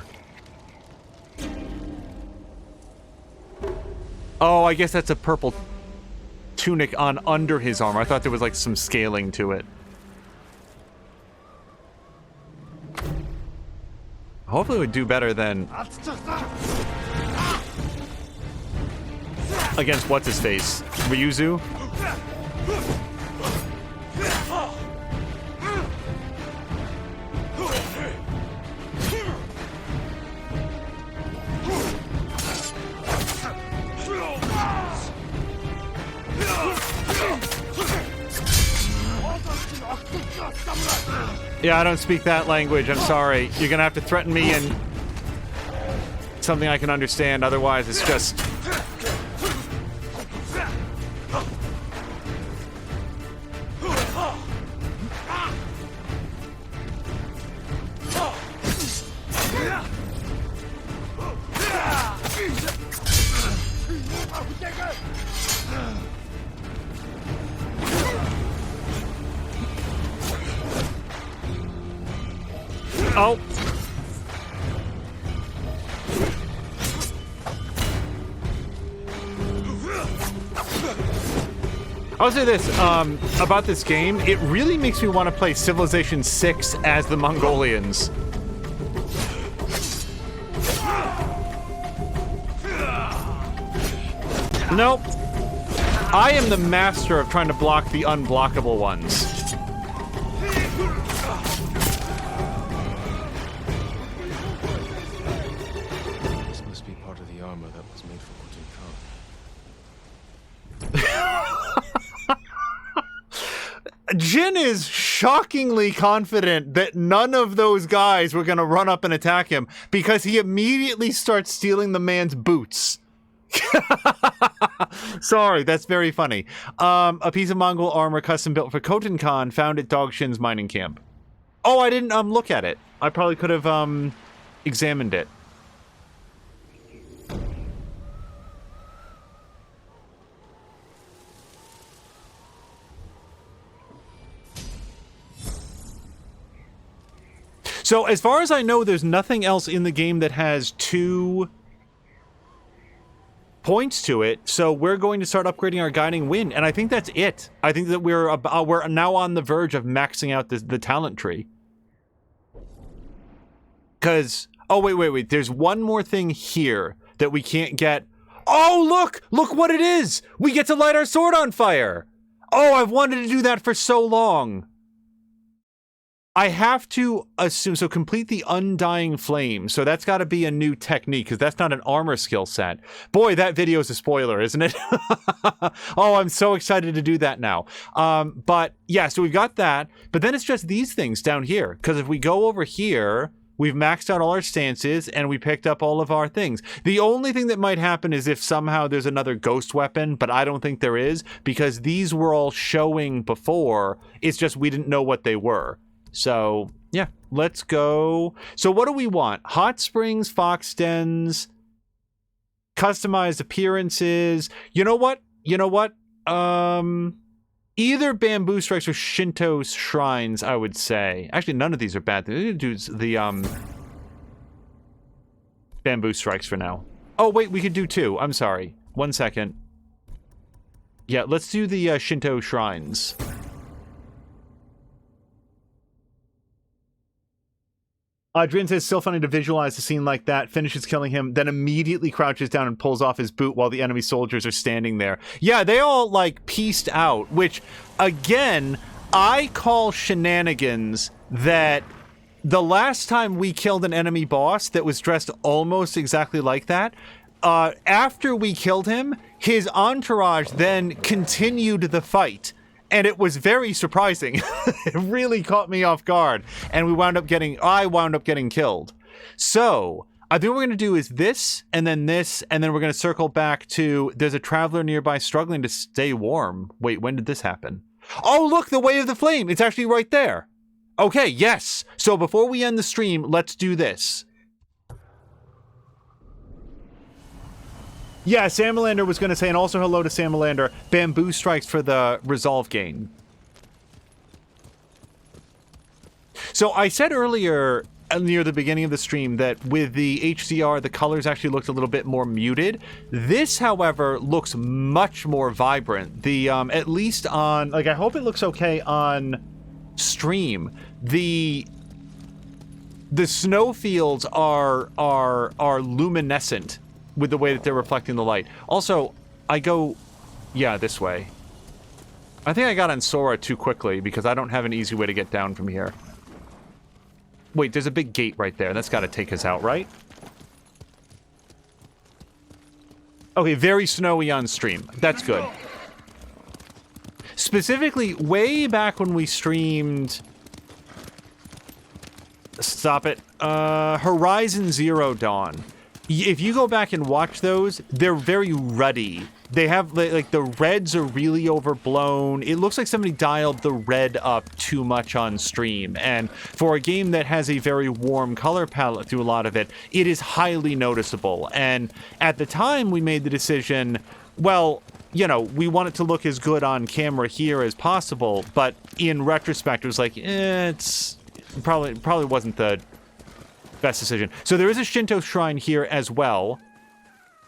Oh, I guess that's a purple tunic on under his armor. I thought there was like some scaling to it. Hopefully it would do better than against what's his face? Ryuzu? Yeah, I don't speak that language. I'm sorry. You're gonna have to threaten me in something I can understand. Otherwise, it's just... Oh. I'll say this, about this game, it really makes me want to play Civilization 6 as the Mongolians. Nope. I am the master of trying to block the unblockable ones. Jin is shockingly confident that none of those guys were going to run up and attack him because he immediately starts stealing the man's boots. Sorry, that's very funny. A piece of Mongol armor custom built for Khotan Khan found at Dogshin's mining camp. Oh, I didn't look at it. I probably could have examined it. So, as far as I know, there's nothing else in the game that has 2 points to it, so we're going to start upgrading our Guiding Wind, and I think that's it. I think that we're now on the verge of maxing out the talent tree. Because, oh, wait, there's one more thing here that we can't get. Oh, look what it is! We get to light our sword on fire! Oh, I've wanted to do that for so long. I have to assume, so complete the Undying Flame. So that's got to be a new technique, because that's not an armor skill set. Boy, that video is a spoiler, isn't it? Oh, I'm so excited to do that now. But yeah, so we've got that. But then it's just these things down here. Because if we go over here, we've maxed out all our stances, and we picked up all of our things. The only thing that might happen is if somehow there's another ghost weapon, but I don't think there is, because these were all showing before. It's just we didn't know what they were. So, yeah, let's go. So what do we want? Hot springs, fox dens, customized appearances. You know what? Either bamboo strikes or Shinto shrines, I would say. Actually, none of these are bad. They're gonna do the bamboo strikes for now. Oh, wait, we could do 2. I'm sorry. 1 second. Yeah, let's do the Shinto shrines. Drin says, still funny to visualize a scene like that, finishes killing him, then immediately crouches down and pulls off his boot while the enemy soldiers are standing there. Yeah, they all, like, pieced out, which, again, I call shenanigans that the last time we killed an enemy boss that was dressed almost exactly like that, after we killed him, his entourage then continued the fight. And it was very surprising. It really caught me off guard. And I wound up getting killed. So, I think what we're going to do is this, and then we're going to circle back to, there's a traveler nearby struggling to stay warm. Wait, when did this happen? Oh, look, the Way of the Flame. It's actually right there. Okay, yes. So before we end the stream, let's do this. Yeah, Samalander was going to say, and also hello to Samalander, bamboo strikes for the resolve gain. So I said earlier, near the beginning of the stream, that with the HDR, the colors actually looked a little bit more muted. This, however, looks much more vibrant. The, at least on, like, I hope it looks okay on stream. The snowfields are luminescent with the way that they're reflecting the light. Also, I go, yeah, this way. I think I got on Sora too quickly because I don't have an easy way to get down from here. Wait, there's a big gate right there. That's got to take us out, right? Okay, very snowy on stream. That's good. Specifically, way back when we streamed... Stop it. Horizon Zero Dawn. If you go back and watch those, they're very ruddy. They have, like, the reds are really overblown. It looks like somebody dialed the red up too much on stream. And for a game that has a very warm color palette through a lot of it, it is highly noticeable. And at the time, we made the decision, well, you know, we want it to look as good on camera here as possible. But in retrospect, it was like, it's probably wasn't the best decision. So there is a Shinto shrine here as well.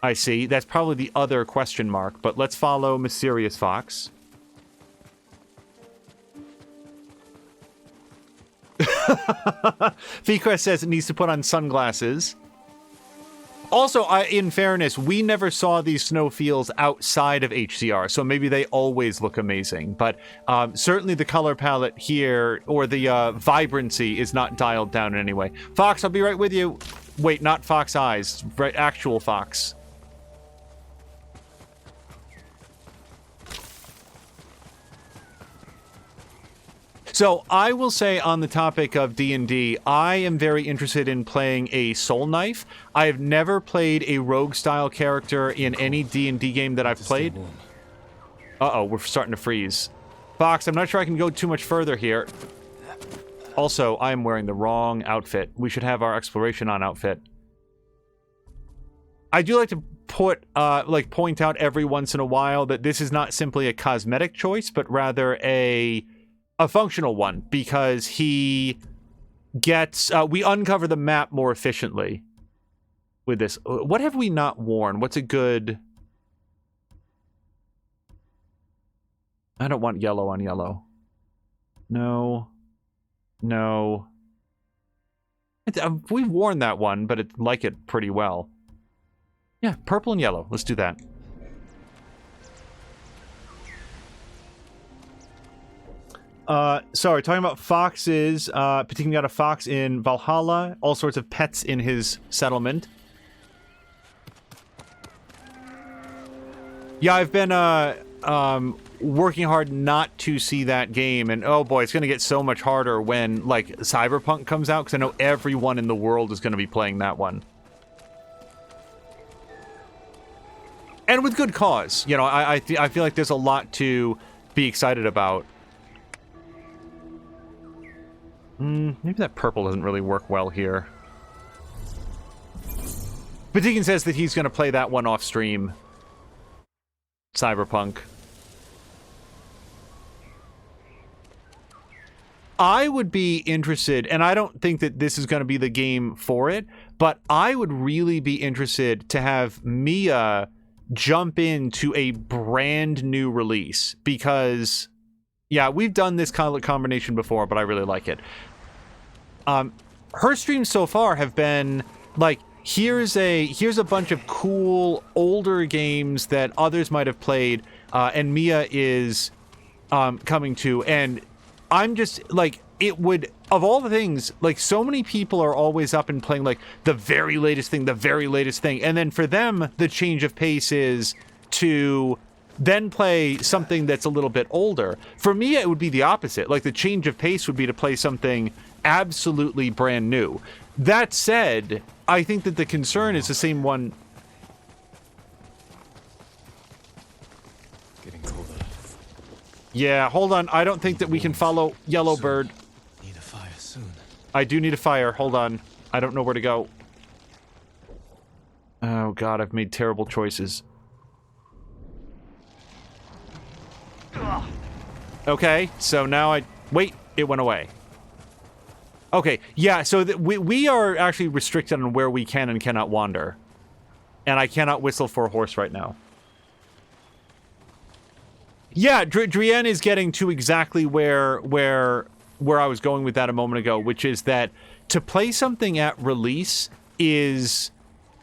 I see. That's probably the other question mark, but let's follow Mysterious Fox. Feecrest says it needs to put on sunglasses. Also, in fairness, we never saw these snowfields outside of HDR, so maybe they always look amazing. But certainly the color palette here, or the vibrancy, is not dialed down in any way. Fox, I'll be right with you. Wait, not Fox Eyes. Right, actual Fox. So I will say on the topic of D&D, I am very interested in playing a soul knife. I have never played a rogue-style character in any D&D game that I've played. Uh-oh, we're starting to freeze. Fox, I'm not sure I can go too much further here. Also, I am wearing the wrong outfit. We should have our exploration on outfit. I do like to point out every once in a while that this is not simply a cosmetic choice, but rather a functional one, because he gets... we uncover the map more efficiently with this. What have we not worn? What's a good... I don't want yellow on yellow. No. No. We've worn that one, but I like it pretty well. Yeah, purple and yellow. Let's do that. Sorry, talking about foxes. Patikin got a fox in Valhalla. All sorts of pets in his settlement. Yeah, I've been working hard not to see that game, and oh boy, it's going to get so much harder when like Cyberpunk comes out, because I know everyone in the world is going to be playing that one. And with good cause. You know, I feel like there's a lot to be excited about. Maybe that purple doesn't really work well here. But Deacon says that he's going to play that one off stream. Cyberpunk. I would be interested, and I don't think that this is going to be the game for it, but I would really be interested to have Mia jump into a brand new release, because yeah, we've done this kind of combination before, but I really like it. Her streams so far have been like, here's a bunch of cool older games that others might have played, and Mia is coming to, and I'm just like, it would, of all the things, like, so many people are always up and playing like the very latest thing, and then for them the change of pace is to then play something that's a little bit older. For me, it would be the opposite. Like, the change of pace would be to play something absolutely brand new. That said, I think that the concern is the same one. Getting colder. Yeah, hold on. I don't think that we can follow Yellowbird. Need a fire soon. I do need a fire. Hold on. I don't know where to go. Oh god, I've made terrible choices. Okay, so now wait, it went away. Okay, yeah, so we are actually restricted on where we can and cannot wander. And I cannot whistle for a horse right now. Yeah, Drienne is getting to exactly where I was going with that a moment ago, which is that to play something at release is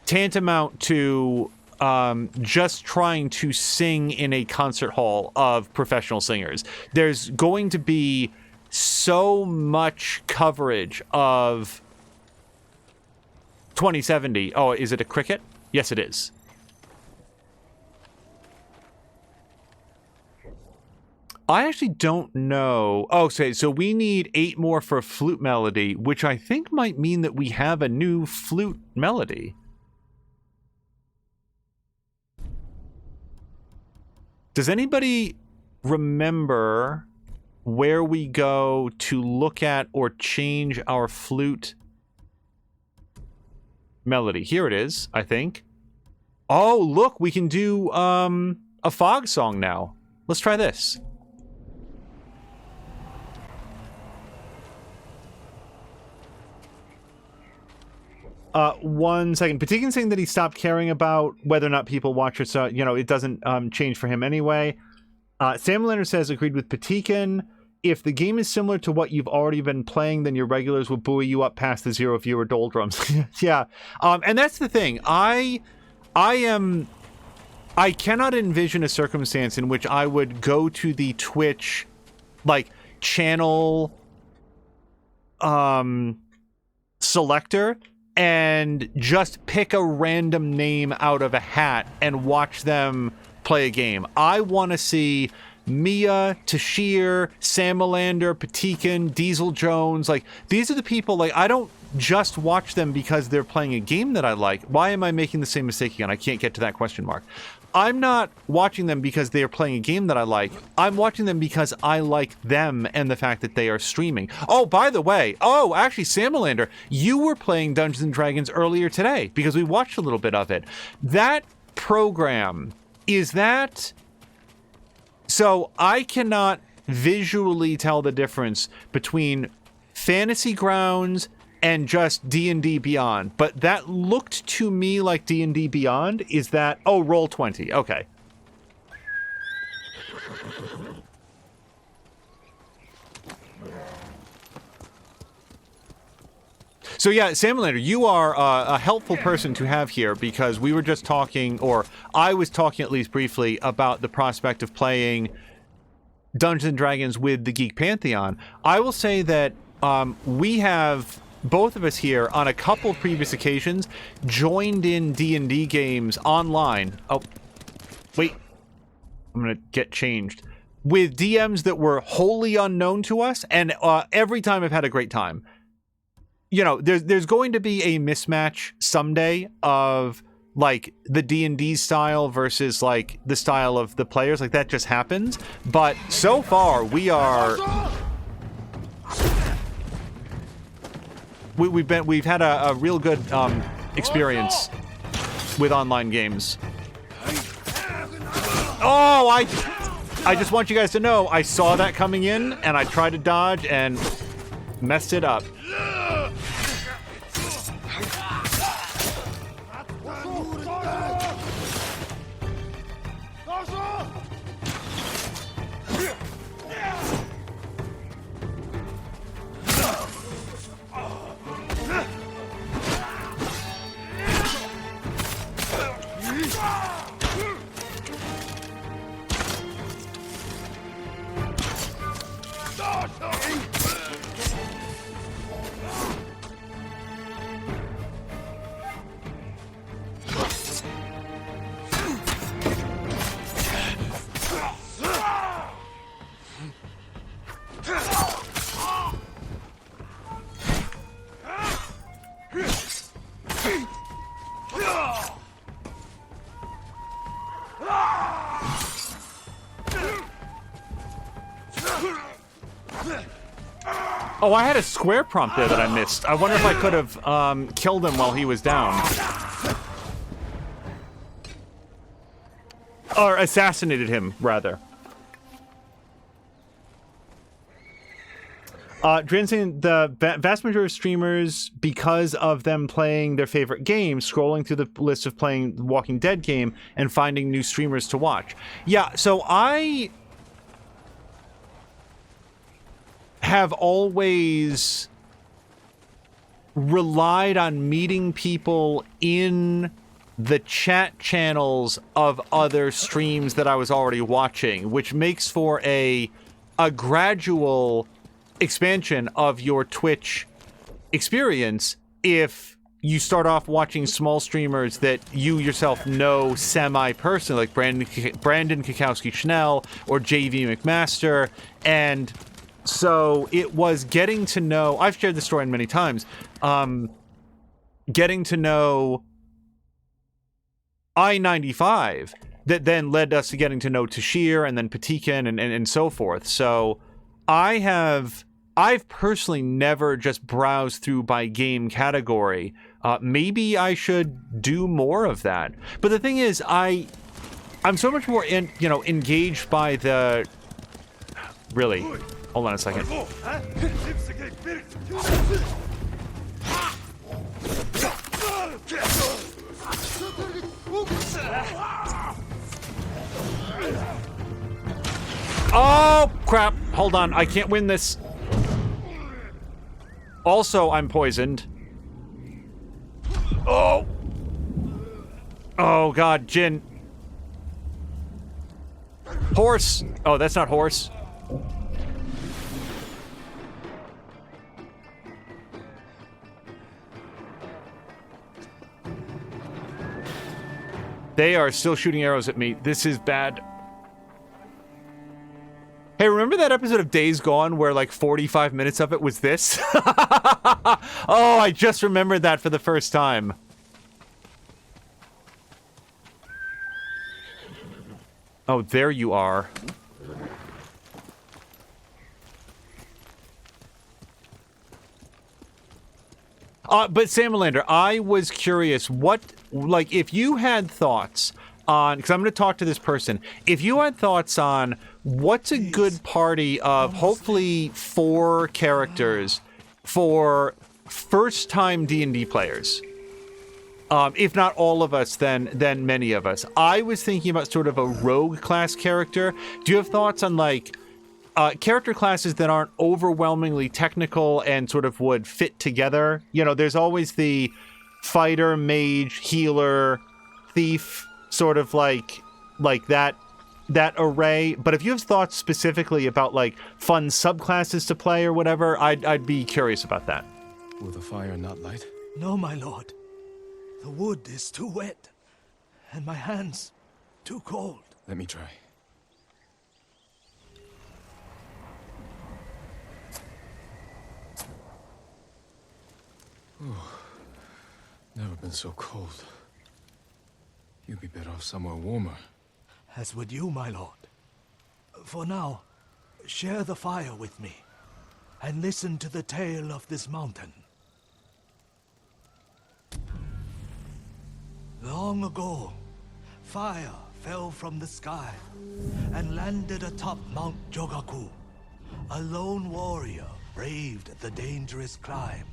tantamount to just trying to sing in a concert hall of professional singers. There's going to be so much coverage of 2070. Oh, is it a cricket? Yes, it is. I actually don't know. Oh, okay, so we need 8 more for a flute melody, which I think might mean that we have a new flute melody. Does anybody remember where we go to look at or change our flute melody? Here it is, I think. Oh, look, we can do a fog song now. Let's try this. One second. Patikin's saying that he stopped caring about whether or not people watch it, so, you know, it doesn't change for him anyway. Sam Leonard says, agreed with Patikin. If the game is similar to what you've already been playing, then your regulars will buoy you up past the 0 viewer doldrums. Yeah. And that's the thing. I cannot envision a circumstance in which I would go to the Twitch, like, channel selector and just pick a random name out of a hat and watch them play a game. I want to see Mia, Tashir, Samalander, Patikin, Diesel Jones. Like, these are the people, like, I don't just watch them because they're playing a game that I like. Why am I making the same mistake again? I can't get to that question mark. I'm not watching them because they are playing a game that I like. I'm watching them because I like them and the fact that they are streaming. Oh, by the way, actually, Samalander, you were playing Dungeons & Dragons earlier today because we watched a little bit of it. That program, is that... So I cannot visually tell the difference between Fantasy Grounds and just D&D Beyond, but that looked to me like D&D Beyond. Is that... Oh, Roll20. Okay. So yeah, Samalander, you are a helpful person to have here because we were just talking, or I was talking at least briefly, about the prospect of playing Dungeons and Dragons with the Geek Pantheon. I will say that we have, both of us here, on a couple of previous occasions, joined in D&D games online. Oh, wait. I'm going to get changed. With DMs that were wholly unknown to us, and every time I've had a great time. You know, there's going to be a mismatch someday of, like, the D&D style versus, like, the style of the players. Like, that just happens. But so far, we are... We've had a real good experience with online games. Oh, I just want you guys to know, I saw that coming in, and I tried to dodge and messed it up. Oh, I had a square prompt there that I missed. I wonder if I could have killed him while he was down. Or assassinated him, rather. Saying the vast majority of streamers, because of them playing their favorite game, scrolling through the list of playing the Walking Dead game and finding new streamers to watch. Yeah, so I have always relied on meeting people in the chat channels of other streams that I was already watching, which makes for a gradual expansion of your Twitch experience if you start off watching small streamers that you yourself know semi-personally, like Brandon Kakowski-Schnell or JV McMaster. And so it was getting to know, I've shared this story many times, getting to know I-95 that then led us to getting to know Tashir and then Patikin and so forth. So I've personally never just browsed through by game category. Maybe I should do more of that. But the thing is, I'm so much more engaged by the... Really? Hold on a second. Oh, crap. Hold on. I can't win this. Also, I'm poisoned. Oh. Oh, God. Jin. Horse. Oh, that's not horse. They are still shooting arrows at me. This is bad. Hey, remember that episode of Days Gone where like 45 minutes of it was this? Oh, I just remembered that for the first time. Oh, there you are. But Sam Melander, I was curious, if you had thoughts on, because I'm going to talk to this person, if you had thoughts on what's a good party of hopefully 4 characters for first-time D&D players, if not all of us, then many of us. I was thinking about sort of a rogue class character. Do you have thoughts on character classes that aren't overwhelmingly technical and sort of would fit together? You know, there's always the fighter, mage, healer, thief, sort of like that that array, but if you have thoughts specifically about like fun subclasses to play or whatever, I'd be curious about that. Will the fire not light? No, my lord. The wood is too wet, and my hands too cold. Let me try. Never been so cold. You'd be better off somewhere warmer. As would you, my lord. For now, share the fire with me, and listen to the tale of this mountain. Long ago, fire fell from the sky and landed atop Mount Jogaku. A lone warrior braved the dangerous climb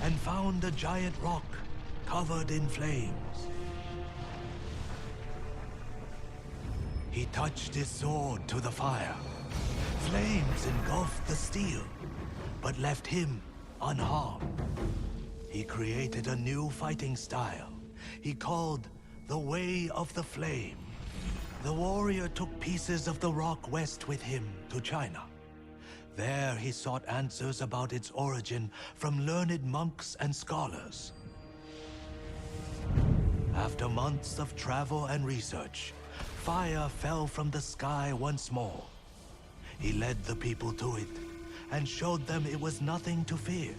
and found a giant rock covered in flames. He touched his sword to the fire. Flames engulfed the steel, but left him unharmed. He created a new fighting style he called the Way of the Flame. The warrior took pieces of the rock west with him to China. There he sought answers about its origin from learned monks and scholars. After months of travel and research, fire fell from the sky once more. He led the people to it and showed them it was nothing to fear.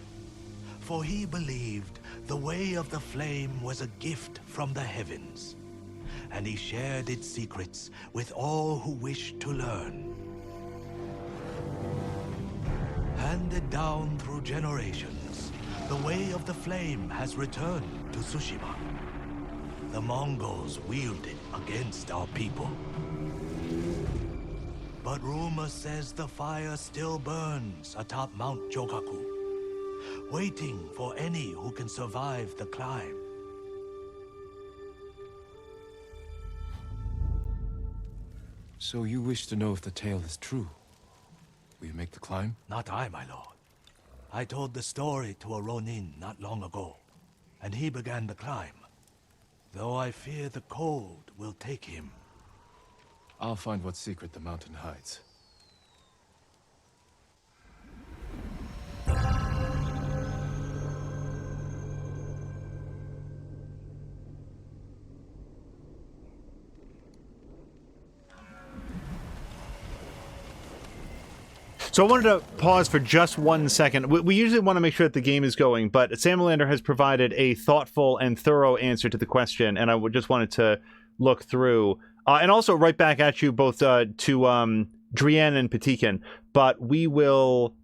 For he believed the Way of the Flame was a gift from the heavens, and he shared its secrets with all who wished to learn. Handed down through generations, the Way of the Flame has returned to Tsushima. The Mongols wield it against our people. But rumor says the fire still burns atop Mount Jogaku, waiting for any who can survive the climb. So you wish to know if the tale is true? Will you make the climb? Not I, my lord. I told the story to a Ronin not long ago, and he began the climb. Though I fear the cold will take him. I'll find what secret the mountain hides. So I wanted to pause for just 1 second. We usually want to make sure that the game is going, but Samalander has provided a thoughtful and thorough answer to the question, and I just wanted to look through. And also right back at you both to Drienne and Patikin, but we will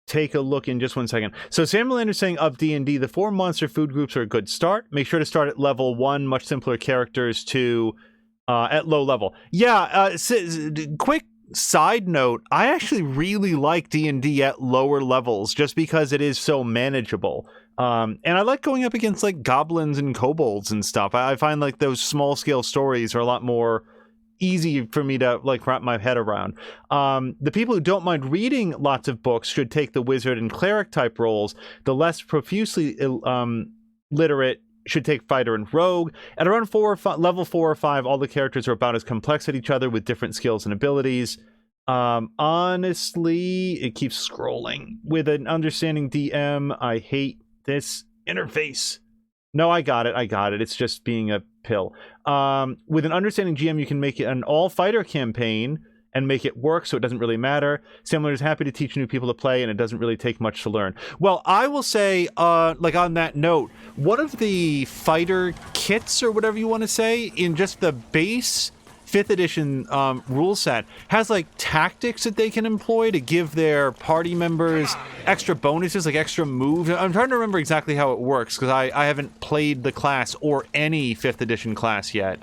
take a look in just 1 second. So Samalander's saying of D&D, the 4 monster food groups are a good start. Make sure to start at level 1, much simpler characters to at low level. Yeah, quick side note, I actually really like D&D at lower levels just because it is so manageable. And I like going up against like goblins and kobolds and stuff. I find like those small scale stories are a lot more easy for me to like wrap my head around. The people who don't mind reading lots of books should take the wizard and cleric type roles. The less profusely literate should take fighter and rogue. At around level 4 or 5, all the characters are about as complex as each other with different skills and abilities. Honestly, it keeps scrolling. With an understanding DM, I hate this interface. No, I got it. It's just being a pill. With an understanding GM, you can make it an all-fighter campaign and make it work, so it doesn't really matter. Similar is happy to teach new people to play, and it doesn't really take much to learn. Well, I will say, like on that note, one of the fighter kits, or whatever you want to say, in just the base 5th edition rule set, has like tactics that they can employ to give their party members extra bonuses, like extra moves. I'm trying to remember exactly how it works, because I haven't played the class or any 5th edition class yet.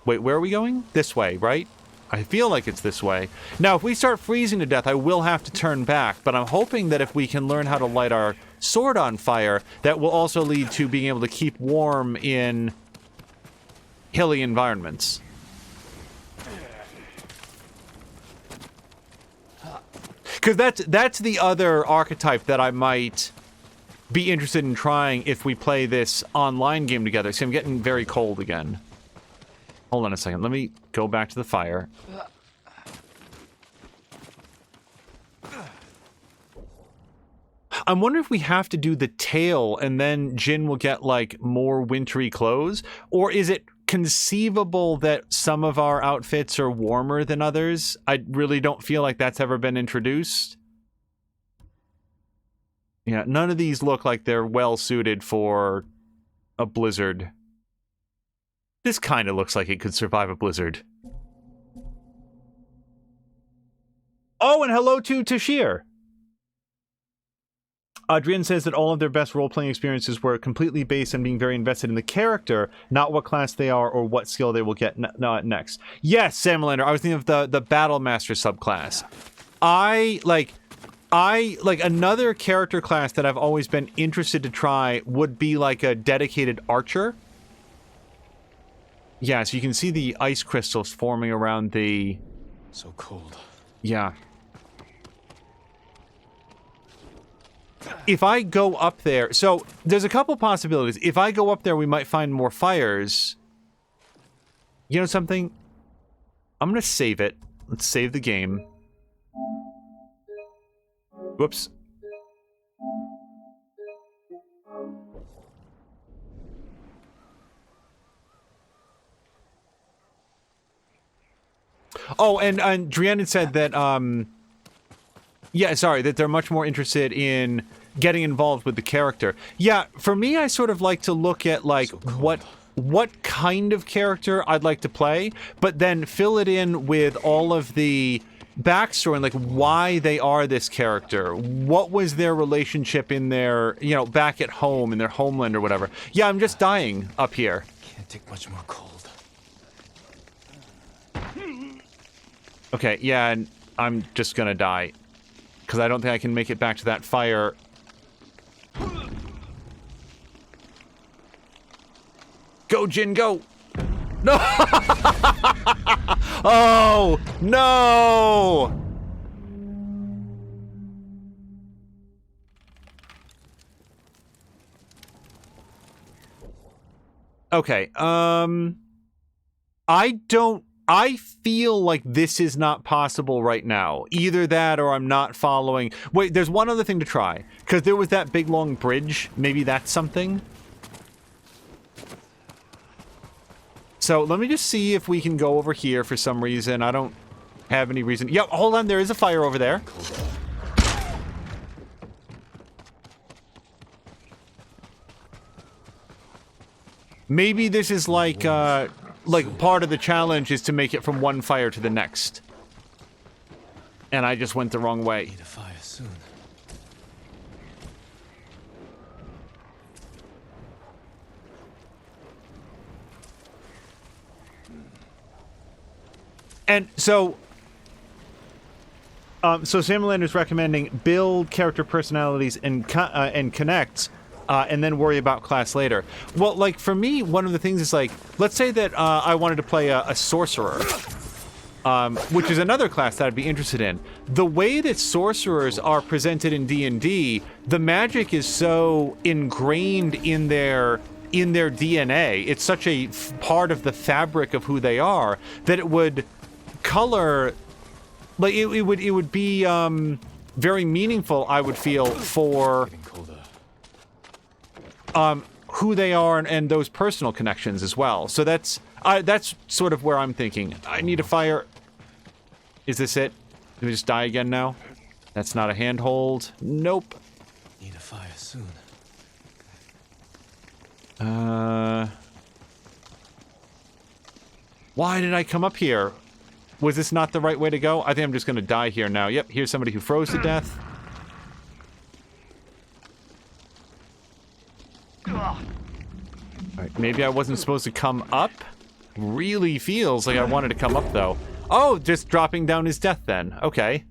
Wait, where are we going? This way, right? I feel like it's this way. Now, if we start freezing to death, I will have to turn back, but I'm hoping that if we can learn how to light our sword on fire, that will also lead to being able to keep warm in hilly environments. Because that's the other archetype that I might be interested in trying if we play this online game together. See, I'm getting very cold again. Hold on a second. Let me go back to the fire. I'm wondering if we have to do the tail and then Jin will get, like, more wintry clothes? Or is it conceivable that some of our outfits are warmer than others? I really don't feel like that's ever been introduced. Yeah, none of these look like they're well suited for a blizzard. This kind of looks like it could survive a blizzard. Oh, and hello to Tashir. Adrian says that all of their best role-playing experiences were completely based on being very invested in the character, not what class they are or what skill they will get next. Yes, Sam Lander, I was thinking of the Battle Master subclass. I like another character class that I've always been interested to try would be like a dedicated archer. Yeah, so you can see the ice crystals forming around the... So cold. Yeah. If I go up there... So, there's a couple possibilities. If I go up there, we might find more fires. You know something? I'm gonna save it. Let's save the game. Whoops. Oh, and Drian said that, yeah, sorry, that they're much more interested in getting involved with the character. Yeah, for me, I sort of like to look at, like, what kind of character I'd like to play, but then fill it in with all of the backstory and, like, why they are this character. What was their relationship in their, you know, back at home, in their homeland or whatever. Yeah, I'm just dying up here. Can't take much more cold. Okay, yeah, and I'm just gonna die. Because I don't think I can make it back to that fire. Go, Jin, go! No! Oh, no! Okay, I feel like this is not possible right now. Either that or I'm not following... Wait, there's one other thing to try. Because there was that big, long bridge. Maybe that's something. So let me just see if we can go over here for some reason. I don't have any reason... Yep, hold on. There is a fire over there. Maybe this is like part of the challenge is to make it from one fire to the next. And I just went the wrong way. Need a fire soon. And so Sam Lander's recommending build character personalities and connect, and then worry about class later. Well, like, for me, one of the things is, like, let's say that I wanted to play a sorcerer, which is another class that I'd be interested in. The way that sorcerers are presented in D&D, the magic is so ingrained in their DNA. It's such a part of the fabric of who they are that it would color, like, it would be very meaningful, I would feel, for who they are and those personal connections as well. So that's sort of where I'm thinking. I need a fire. Is this it? Do we just die again now? That's not a handhold. Nope. Need a fire soon. Why did I come up here? Was this not the right way to go? I think I'm just gonna die here now. Yep, here's somebody who froze to death. Alright, maybe I wasn't supposed to come up? Really feels like I wanted to come up, though. Oh, just dropping down his death, then. Okay.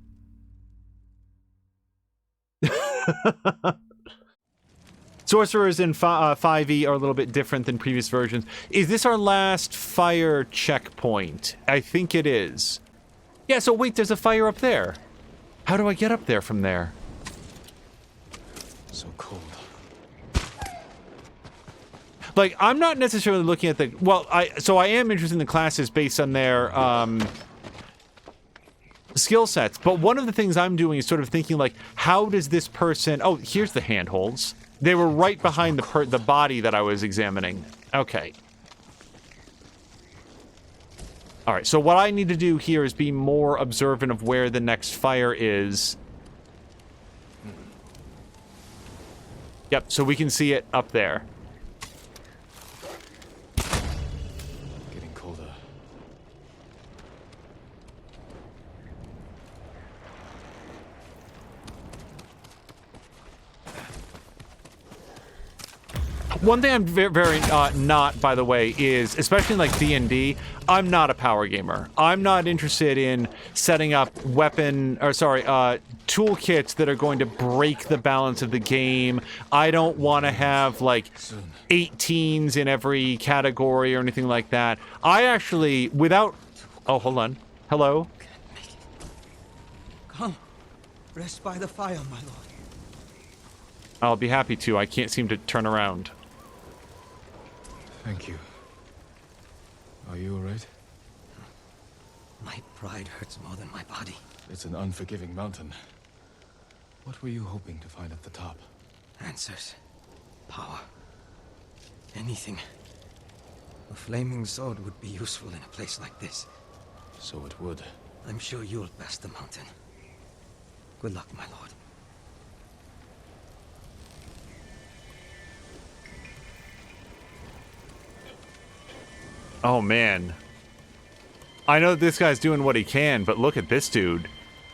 Sorcerers in 5e are a little bit different than previous versions. Is this our last fire checkpoint? I think it is. Yeah, so wait, there's a fire up there. How do I get up there from there? So cold. Like, I'm not necessarily looking at the... Well, I am interested in the classes based on their, skill sets. But one of the things I'm doing is sort of thinking, like, how does this person... Oh, here's the handholds. They were right behind the body that I was examining. Okay. Alright, so what I need to do here is be more observant of where the next fire is. Yep, so we can see it up there. Getting colder. One thing I'm very not, by the way, is, especially in like D&D, I'm not a power gamer. I'm not interested in setting up toolkits that are going to break the balance of the game. I don't want to have like 18s in every category or anything like that. I actually, without... Oh, hold on. Hello? Come, rest by the fire, my lord. I'll be happy to. I can't seem to turn around. Thank you. Are you alright? My pride hurts more than my body. It's an unforgiving mountain. What were you hoping to find at the top? Answers. Power. Anything. A flaming sword would be useful in a place like this. So it would. I'm sure you'll pass the mountain. Good luck, my lord. Oh, man. I know this guy's doing what he can, but look at this dude.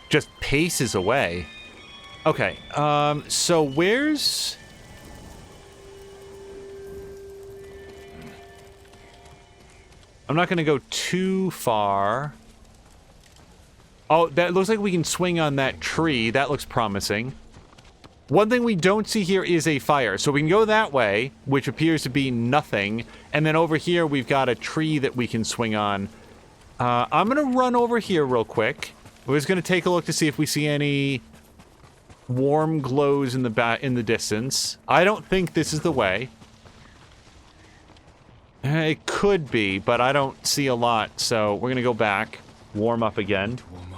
Just paces away. Okay, so where's... I'm not gonna go too far. Oh, that looks like we can swing on that tree. That looks promising. One thing we don't see here is a fire. So we can go that way, which appears to be nothing. And then over here, we've got a tree that we can swing on. I'm going to run over here real quick. We're just going to take a look to see if we see any warm glows in the distance. I don't think this is the way. It could be, but I don't see a lot. So we're going to go back, warm up again. Warm up.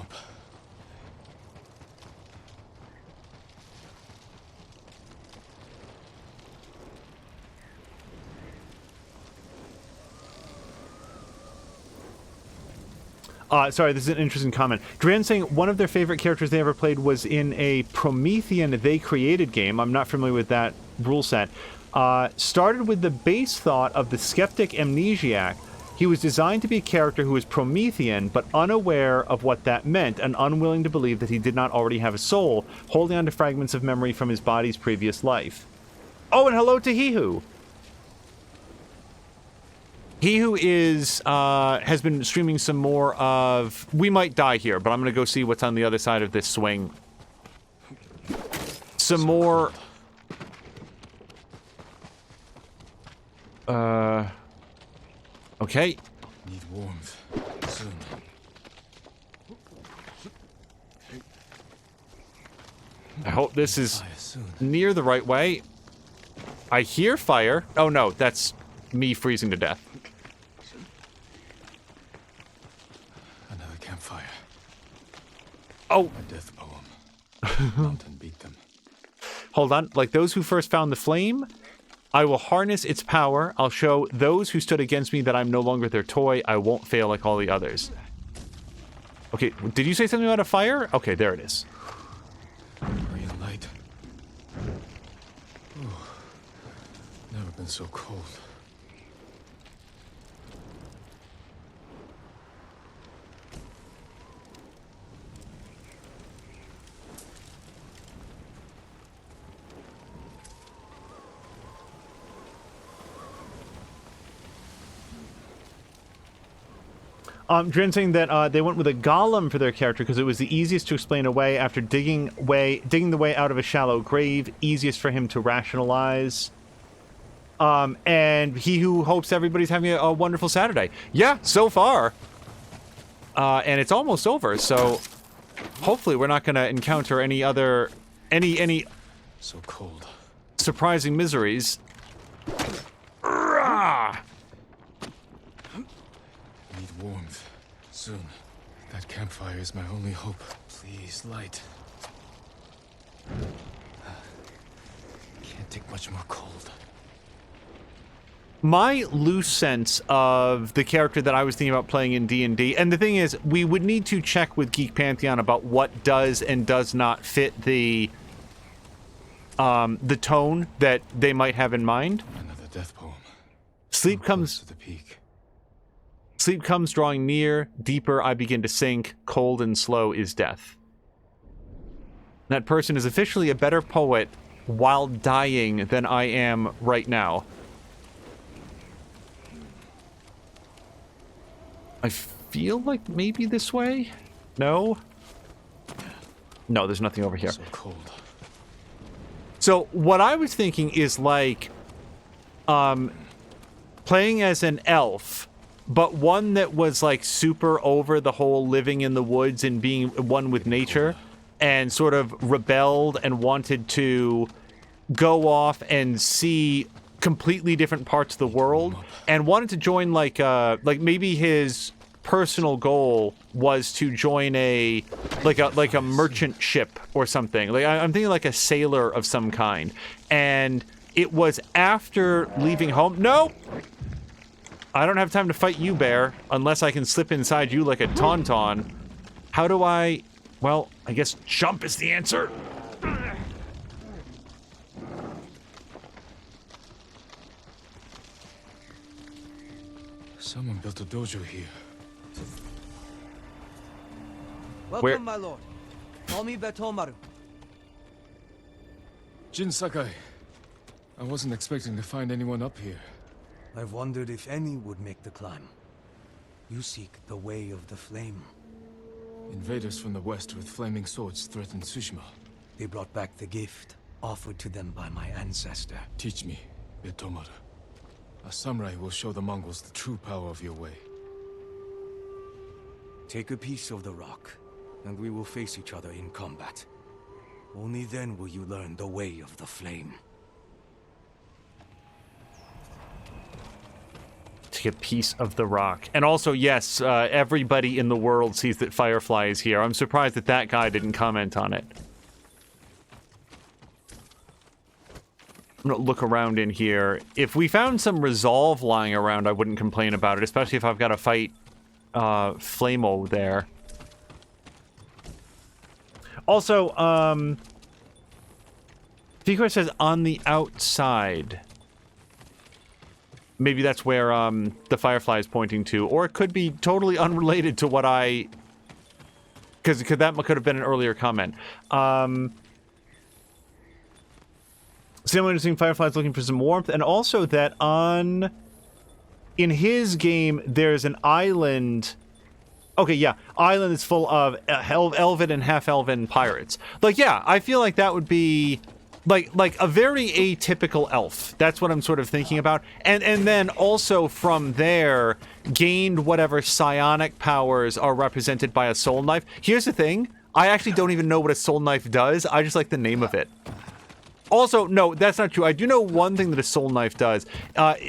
Sorry, this is an interesting comment. Dran saying one of their favorite characters they ever played was in a Promethean They Created game. I'm not familiar with that rule set. Started with the base thought of the skeptic amnesiac. He was designed to be a character who was Promethean, but unaware of what that meant, and unwilling to believe that he did not already have a soul, holding on to fragments of memory from his body's previous life. Oh, and hello to He-Who. He Who is, has been streaming some more of... We might die here, but I'm gonna go see what's on the other side of this swing. Some more... Okay. Need warmth. Soon. I hope this is Fire soon. near the right way. I hear fire. Oh no, that's me freezing to death. Another campfire. Oh, A death poem. Mountain beat them. hold on. Like those who first found the flame, I will harness its power. I'll show those who stood against me that I'm no longer their toy. I won't fail like all the others. Okay, did you say something about a fire? Okay, there it is. Green light. Ooh. Never been so cold. Dren saying that they went with a golem for their character because it was the easiest to explain away after digging the way out of a shallow grave, easiest for him to rationalize. And he who hopes everybody's having a wonderful Saturday. Yeah, so far. And it's almost over, so hopefully we're not going to encounter any other any So cold. surprising miseries. Soon. That campfire is my only hope. Please, light. Can't take much more cold. My loose sense of the character that I was thinking about playing in D&D, and the thing is, we would need to check with Geek Pantheon about what does and does not fit the tone that they might have in mind. Another death poem. Sleep comes to the peak. Sleep comes drawing near, deeper I begin to sink, cold and slow is death. That person is officially a better poet while dying than I am right now. I feel like maybe this way? No? No, there's nothing over here. So cold. So what I was thinking is like playing as an elf, but one that was like super over the whole living in the woods and being one with nature, and sort of rebelled and wanted to go off and see completely different parts of the world, and wanted to join like maybe his personal goal was to join a merchant ship or something. Like I'm thinking like a sailor of some kind. And it was after leaving home. No, I don't have time to fight you, bear, unless I can slip inside you like a tauntaun. How do I? Well, I guess jump is the answer. Someone built a dojo here. Welcome, Where- my lord. Call me Betomaru. Jin Sakai. I wasn't expecting to find anyone up here. I've wondered if any would make the climb. You seek the way of the flame. Invaders from the west with flaming swords threatened Tsushima. They brought back the gift offered to them by my ancestor. Teach me, Betomaru. A samurai will show the Mongols the true power of your way. Take a piece of the rock, and we will face each other in combat. Only then will you learn the way of the flame. Take a piece of the rock. And also, yes, everybody in the world sees that Firefly is here. I'm surprised that that guy didn't comment on it. I'm gonna look around in here. If we found some resolve lying around, I wouldn't complain about it, especially if I've got to fight Flamo there. Also, Fikor says on the outside. Maybe that's where the Firefly is pointing to, or it could be totally unrelated to what I... Because that could have been an earlier comment. Similar to seeing Fireflies looking for some warmth, and also that in his game, there's an island... Okay, yeah, island is full of elven and half-elven pirates. Like, yeah, I feel like that would be... Like a very atypical elf. That's what I'm sort of thinking about. And then also from there, gained whatever psionic powers are represented by a soul knife. Here's the thing. I actually don't even know what a soul knife does. I just like the name of it. Also, no, that's not true. I do know one thing that a soul knife does.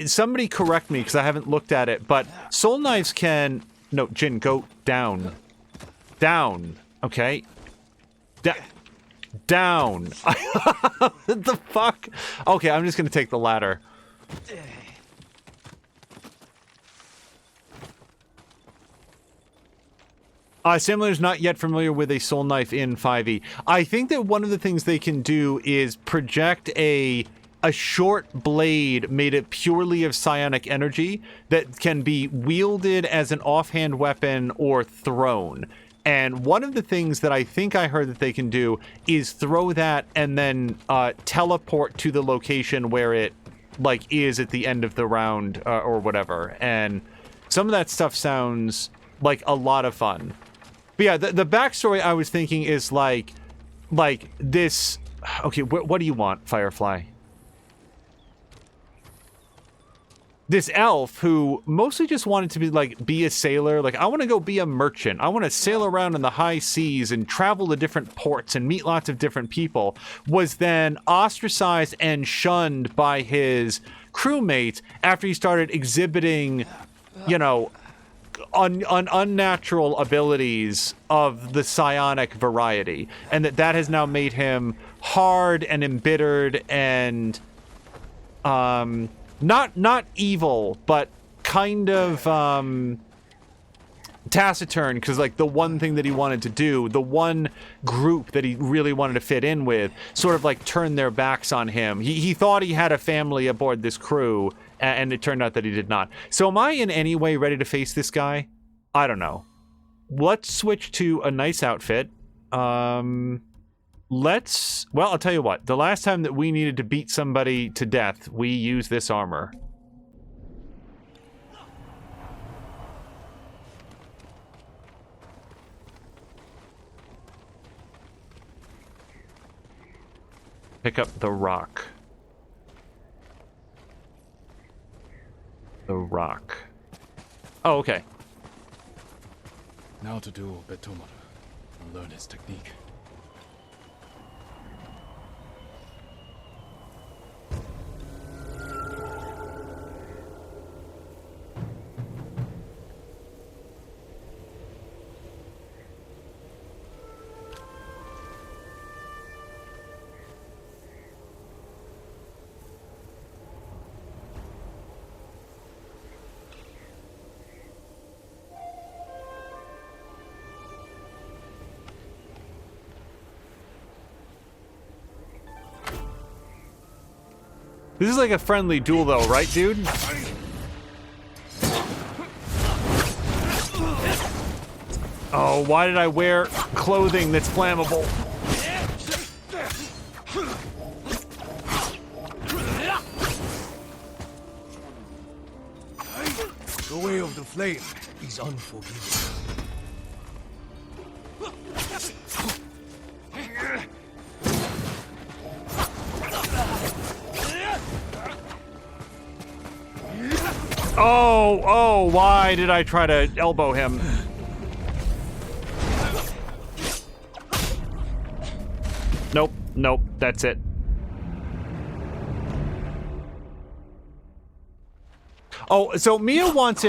Somebody correct me because I haven't looked at it, but soul knives can... No, Jin, go down. Down. Okay. Down. What the fuck? Okay, I'm just gonna take the ladder. Simulator's not yet familiar with a soul knife in 5e. I think that one of the things they can do is project a short blade made it purely of psionic energy that can be wielded as an offhand weapon or thrown. And one of the things that I think I heard that they can do is throw that and then teleport to the location where it like is at the end of the round or whatever. And some of that stuff sounds like a lot of fun. But yeah, the backstory I was thinking is like this. Okay, what do you want, Firefly? This elf who mostly just wanted to be a sailor. Like, I want to go be a merchant. I want to sail around in the high seas and travel to different ports and meet lots of different people, was then ostracized and shunned by his crewmates after he started exhibiting, you know, unnatural abilities of the psionic variety, and that has now made him hard and embittered and not evil, but kind of taciturn, because like the one thing that he wanted to do, the one group that he really wanted to fit in with, sort of like turned their backs on him. He thought he had a family aboard this crew, and it turned out that he did not. So am I in any way ready to face this guy? I don't know. Let's switch to a nice outfit. Well, I'll tell you what. The last time that we needed to beat somebody to death, we used this armor. Pick up the rock. The rock. Oh, okay. Now to duel Betomaru and learn his technique. This is like a friendly duel though, right, dude? Oh, why did I wear clothing that's flammable? The way of the flame is unforgiving. Oh, why did I try to elbow him? Nope, that's it. Oh, so Mia wants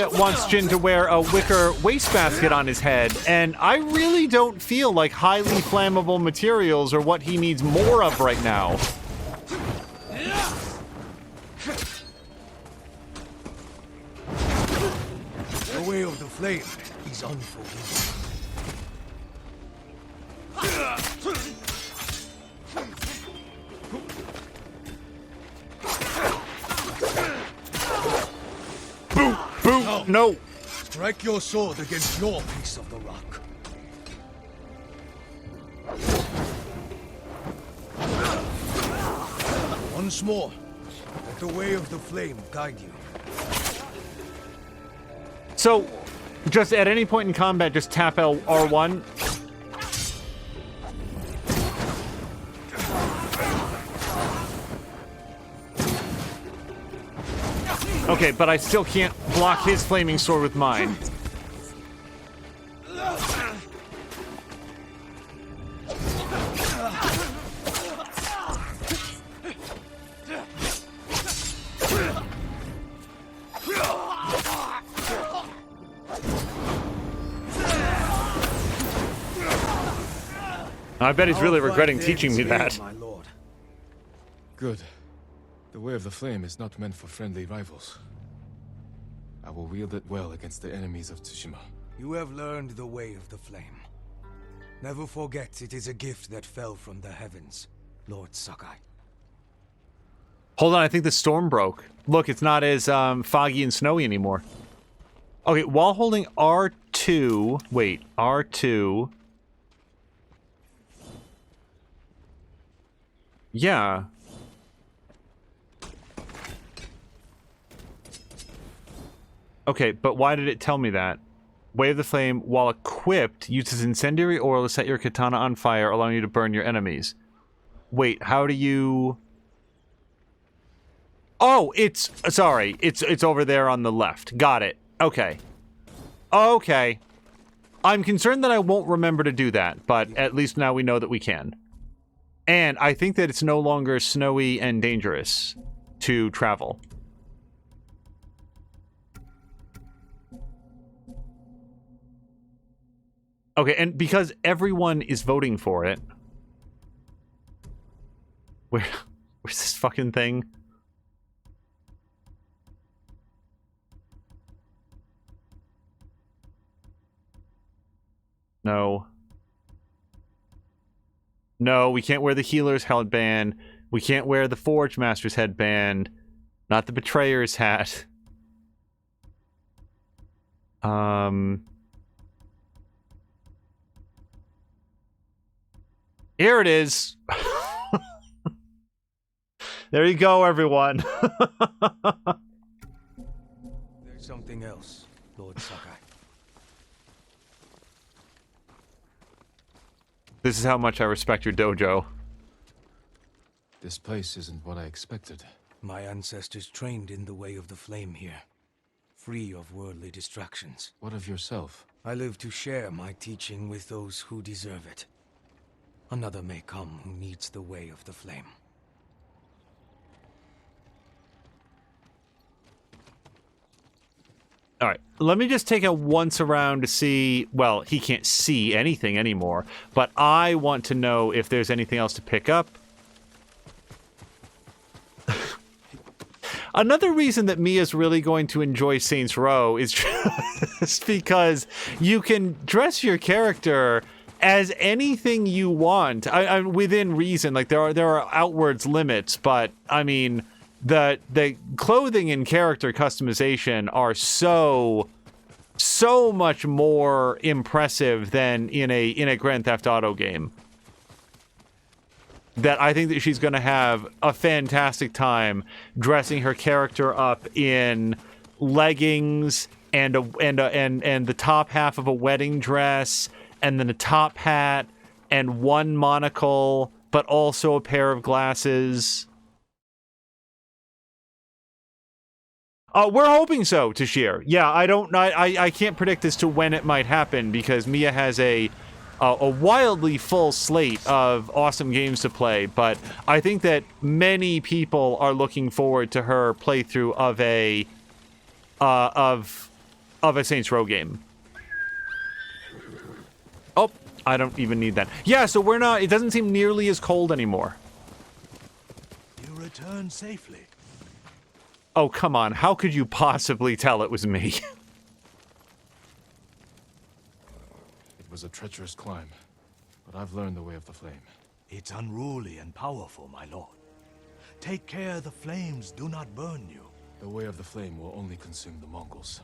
Jin to wear a wicker wastebasket on his head, and I really don't feel like highly flammable materials are what he needs more of right now. The way of the flame is unforgiving. Boom! No! Strike your sword against your piece of the rock. Once more, let the way of the flame guide you. So, just at any point in combat, just tap R1. Okay, but I still can't block his flaming sword with mine. I bet he's really regretting teaching me that. My lord. Good. The way of the flame is not meant for friendly rivals. I will wield it well against the enemies of Tsushima. You have learned the way of the flame. Never forget it is a gift that fell from the heavens, Lord Sakai. Hold on, I think the storm broke. Look, it's not as foggy and snowy anymore. Okay, while holding R2... Wait, R2... Yeah. Okay, but why did it tell me that? Way of the Flame, while equipped, uses incendiary oil to set your katana on fire, allowing you to burn your enemies. Wait, how do you... Oh, it's... Sorry, it's over there on the left. Got it. Okay. Okay. I'm concerned that I won't remember to do that, but at least now we know that we can. And I think that it's no longer snowy and dangerous to travel. Okay, and because everyone is voting for it... Where's this fucking thing? No. No, we can't wear the healer's headband. We can't wear the Forge Master's headband. Not the Betrayer's hat. Here it is. There you go, everyone. There's something else, Lord Sakai. This is how much I respect your dojo. This place isn't what I expected. My ancestors trained in the way of the flame here, free of worldly distractions. What of yourself? I live to share my teaching with those who deserve it. Another may come who needs the way of the flame. All right, let me just take a once around to see... Well, he can't see anything anymore, but I want to know if there's anything else to pick up. Another reason that Mia's really going to enjoy Saints Row is just because you can dress your character as anything you want. I within reason. Like, there are outwards limits, but, I mean... The clothing and character customization are so much more impressive than in a Grand Theft Auto game. That I think that she's going to have a fantastic time dressing her character up in leggings and the top half of a wedding dress, and then a top hat and one monocle, but also a pair of glasses. We're hoping so, Tashir. Yeah, I can't predict as to when it might happen because Mia has a wildly full slate of awesome games to play, but I think that many people are looking forward to her playthrough of a Saints Row game. Oh, I don't even need that. Yeah, so it doesn't seem nearly as cold anymore. You return safely. Oh, come on. How could you possibly tell it was me? It was a treacherous climb, but I've learned the way of the flame. It's unruly and powerful, my lord. Take care the flames do not burn you. The way of the flame will only consume the Mongols.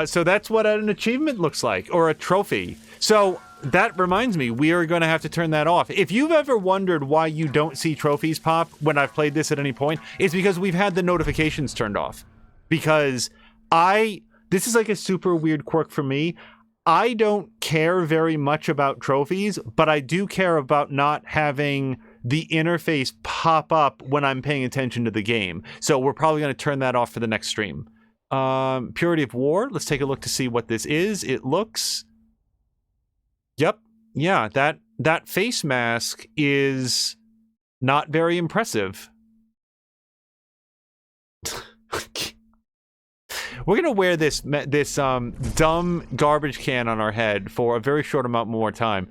So that's what an achievement looks like, or a trophy. So that reminds me, we are going to have to turn that off. If you've ever wondered why you don't see trophies pop when I've played this at any point, it's because we've had the notifications turned off. Because this is like a super weird quirk for me. I don't care very much about trophies, but I do care about not having the interface pop up when I'm paying attention to the game. So we're probably going to turn that off for the next stream. Purity of War. Let's take a look to see what this is. It looks... Yep. Yeah, that face mask is not very impressive. We're gonna wear this dumb garbage can on our head for a very short amount more time.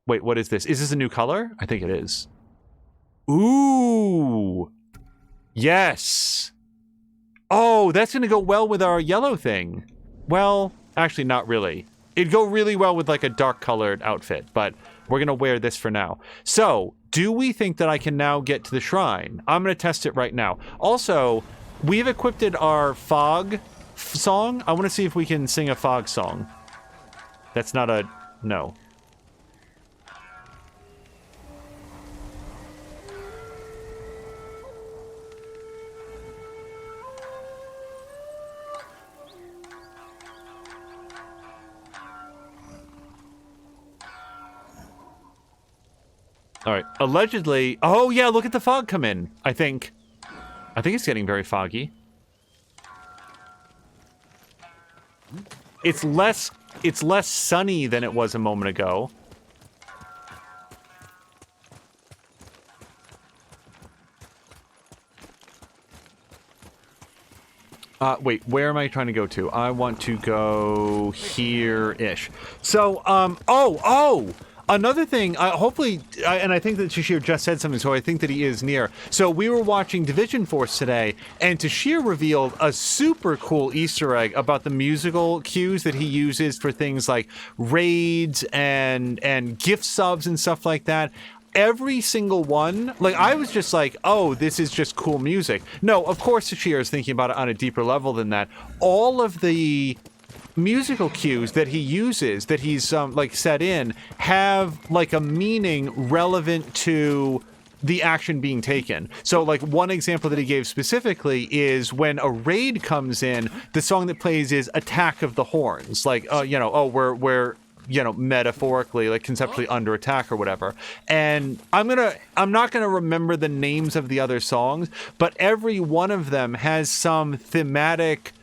Wait, what is this? Is this a new color? I think it is. Ooh. Yes. Oh, that's gonna go well with our yellow thing. Well, actually, not really. It'd go really well with like a dark colored outfit, but we're gonna wear this for now. So, do we think that I can now get to the shrine? I'm gonna test it right now. Also, we've equipped our fog song. I want to see if we can sing a fog song. That's not a... no. All right. Allegedly... oh, yeah, look at the fog come in, I think. I think it's getting very foggy. It's less sunny than it was a moment ago. Wait, where am I trying to go to? I want to go here-ish. So, another thing, hopefully, and I think that Tashir just said something, so I think that he is near. So we were watching Division Force today, and Tashir revealed a super cool Easter egg about the musical cues that he uses for things like raids and gift subs and stuff like that. Every single one, like, I was just like, oh, this is just cool music. No, of course Tashir is thinking about it on a deeper level than that. All of the musical cues that he uses, that he's, like, set in, have, like, a meaning relevant to the action being taken. So, like, one example that he gave specifically is when a raid comes in, the song that plays is Attack of the Horns. Like, we're metaphorically, like conceptually under attack or whatever. And I'm not gonna remember the names of the other songs, but every one of them has some thematic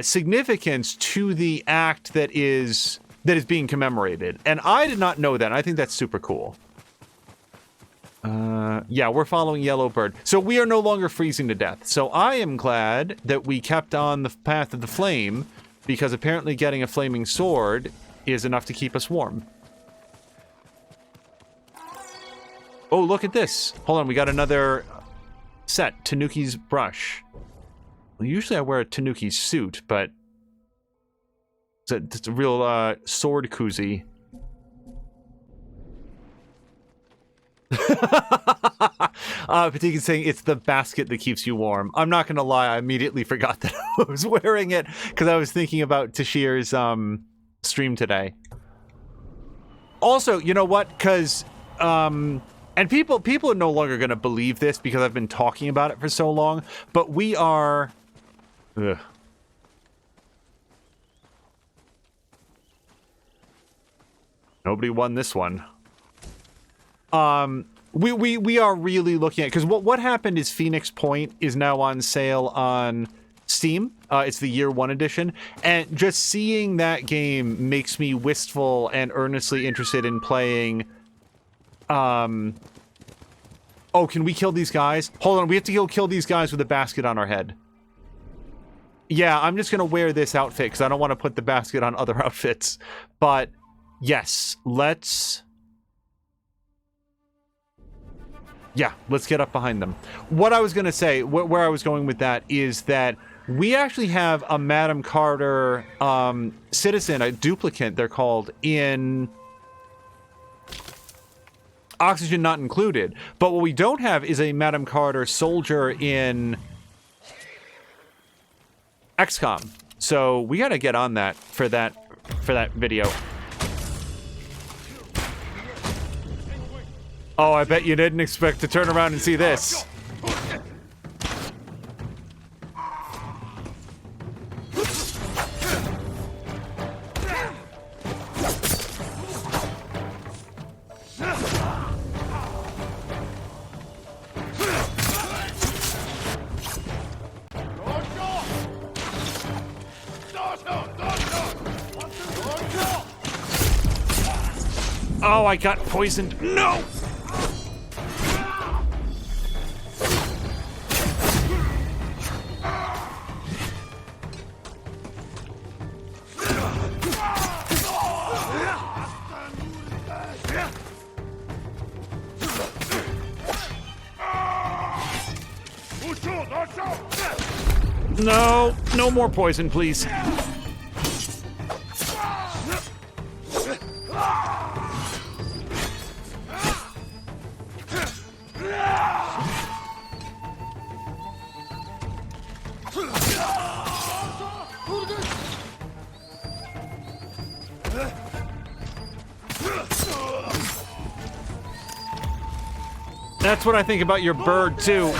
significance to the act that is being commemorated. And I did not know that. I think that's super cool. Yeah, we're following Yellowbird. So we are no longer freezing to death. So I am glad that we kept on the path of the flame, because apparently getting a flaming sword is enough to keep us warm. Oh, look at this. Hold on, we got another set. Tanuki's brush. Well, usually I wear a Tanuki suit, but it's a real sword koozie. Patik is saying it's the basket that keeps you warm. I'm not gonna lie, I immediately forgot that I was wearing it because I was thinking about Tashir's stream today. Also, you know what? Because and people are no longer gonna believe this because I've been talking about it for so long, but we are nobody won this one. We are really looking at, because what happened is Phoenix Point is now on sale on Steam. It's the year 1 edition, and just seeing that game makes me wistful and earnestly interested in playing. Oh, can we kill these guys? Hold on, we have to kill these guys with a basket on our head. Yeah, I'm just gonna wear this outfit because I don't want to put the basket on other outfits. But yes, let's get up behind them. What I was going to say, where I was going with that, is that we actually have a Madam Carter citizen, a duplicate, they're called, in Oxygen Not Included. But what we don't have is a Madam Carter soldier in XCOM. So we got to get on that for that video. Oh, I bet you didn't expect to turn around and see this. Oh, I got poisoned. No! No, no more poison, please. That's what I think about your bird, too.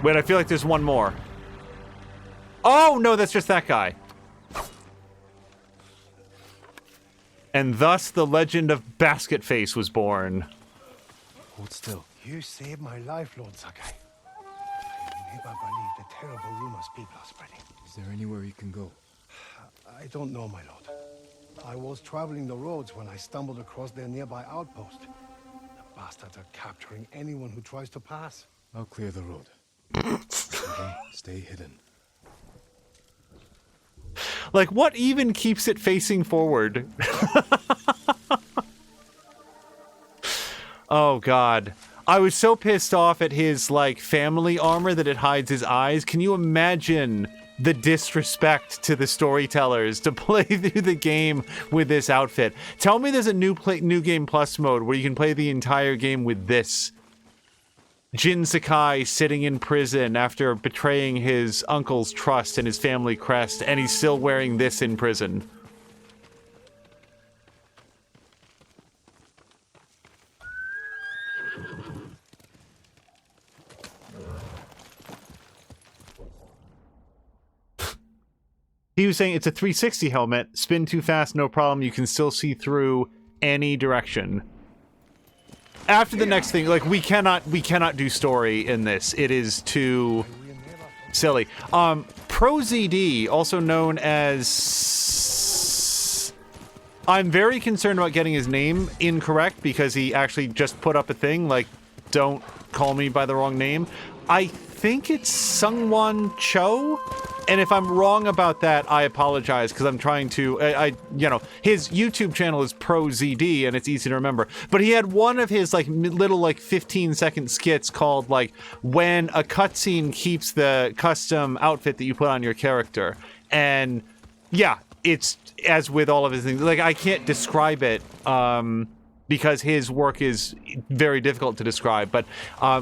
Wait, I feel like there's one more. Oh, no, that's just that guy. And thus the legend of Basket Face was born. Hold still. You saved my life, Lord Sakai. neighbor believe the terrible rumors people are spreading. Is there anywhere he can go? I don't know, my lord. I was traveling the roads when I stumbled across their nearby outpost. The bastards are capturing anyone who tries to pass. I'll clear the road. Stay hidden. Like, what even keeps it facing forward? Oh, God. I was so pissed off at his, like, family armor that it hides his eyes. Can you imagine the disrespect to the storytellers to play through the game with this outfit? Tell me there's a new game plus mode where you can play the entire game with this. Jin Sakai sitting in prison after betraying his uncle's trust and his family crest, and he's still wearing this in prison. He was saying it's a 360 helmet, spin too fast, no problem, you can still see through any direction. After the next thing, like, we cannot do story in this. It is too silly. ProZD, also known as... I'm very concerned about getting his name incorrect because he actually just put up a thing, like, don't call me by the wrong name. I think it's Sungwon Cho? And if I'm wrong about that, I apologize, because I'm trying to, you know, his YouTube channel is ProZD, and it's easy to remember. But he had one of his, like, little, like, 15-second skits called, like, when a cutscene keeps the custom outfit that you put on your character. And, yeah, it's, as with all of his things, like, I can't describe it, because his work is very difficult to describe. But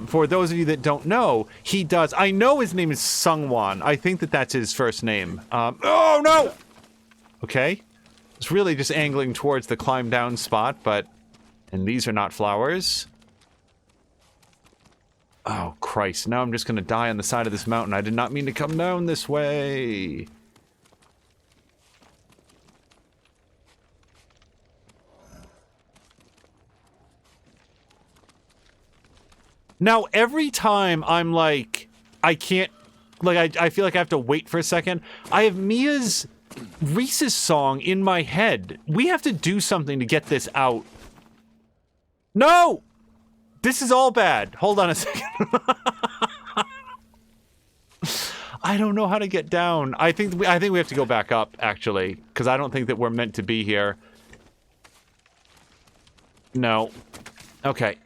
for those of you that don't know, he does... I know his name is Sungwon. I think that that's his first name. Oh, no! Okay. It's really just angling towards the climb down spot, but... And these are not flowers. Oh, Christ. Now I'm just going to die on the side of this mountain. I did not mean to come down this way. Now, every time I'm like, I can't, like, I feel like I have to wait for a second, I have Mia's Reese's song in my head. We have to do something to get this out. No! This is all bad. Hold on a second. I don't know how to get down. I think we have to go back up, actually, because I don't think that we're meant to be here. No. Okay.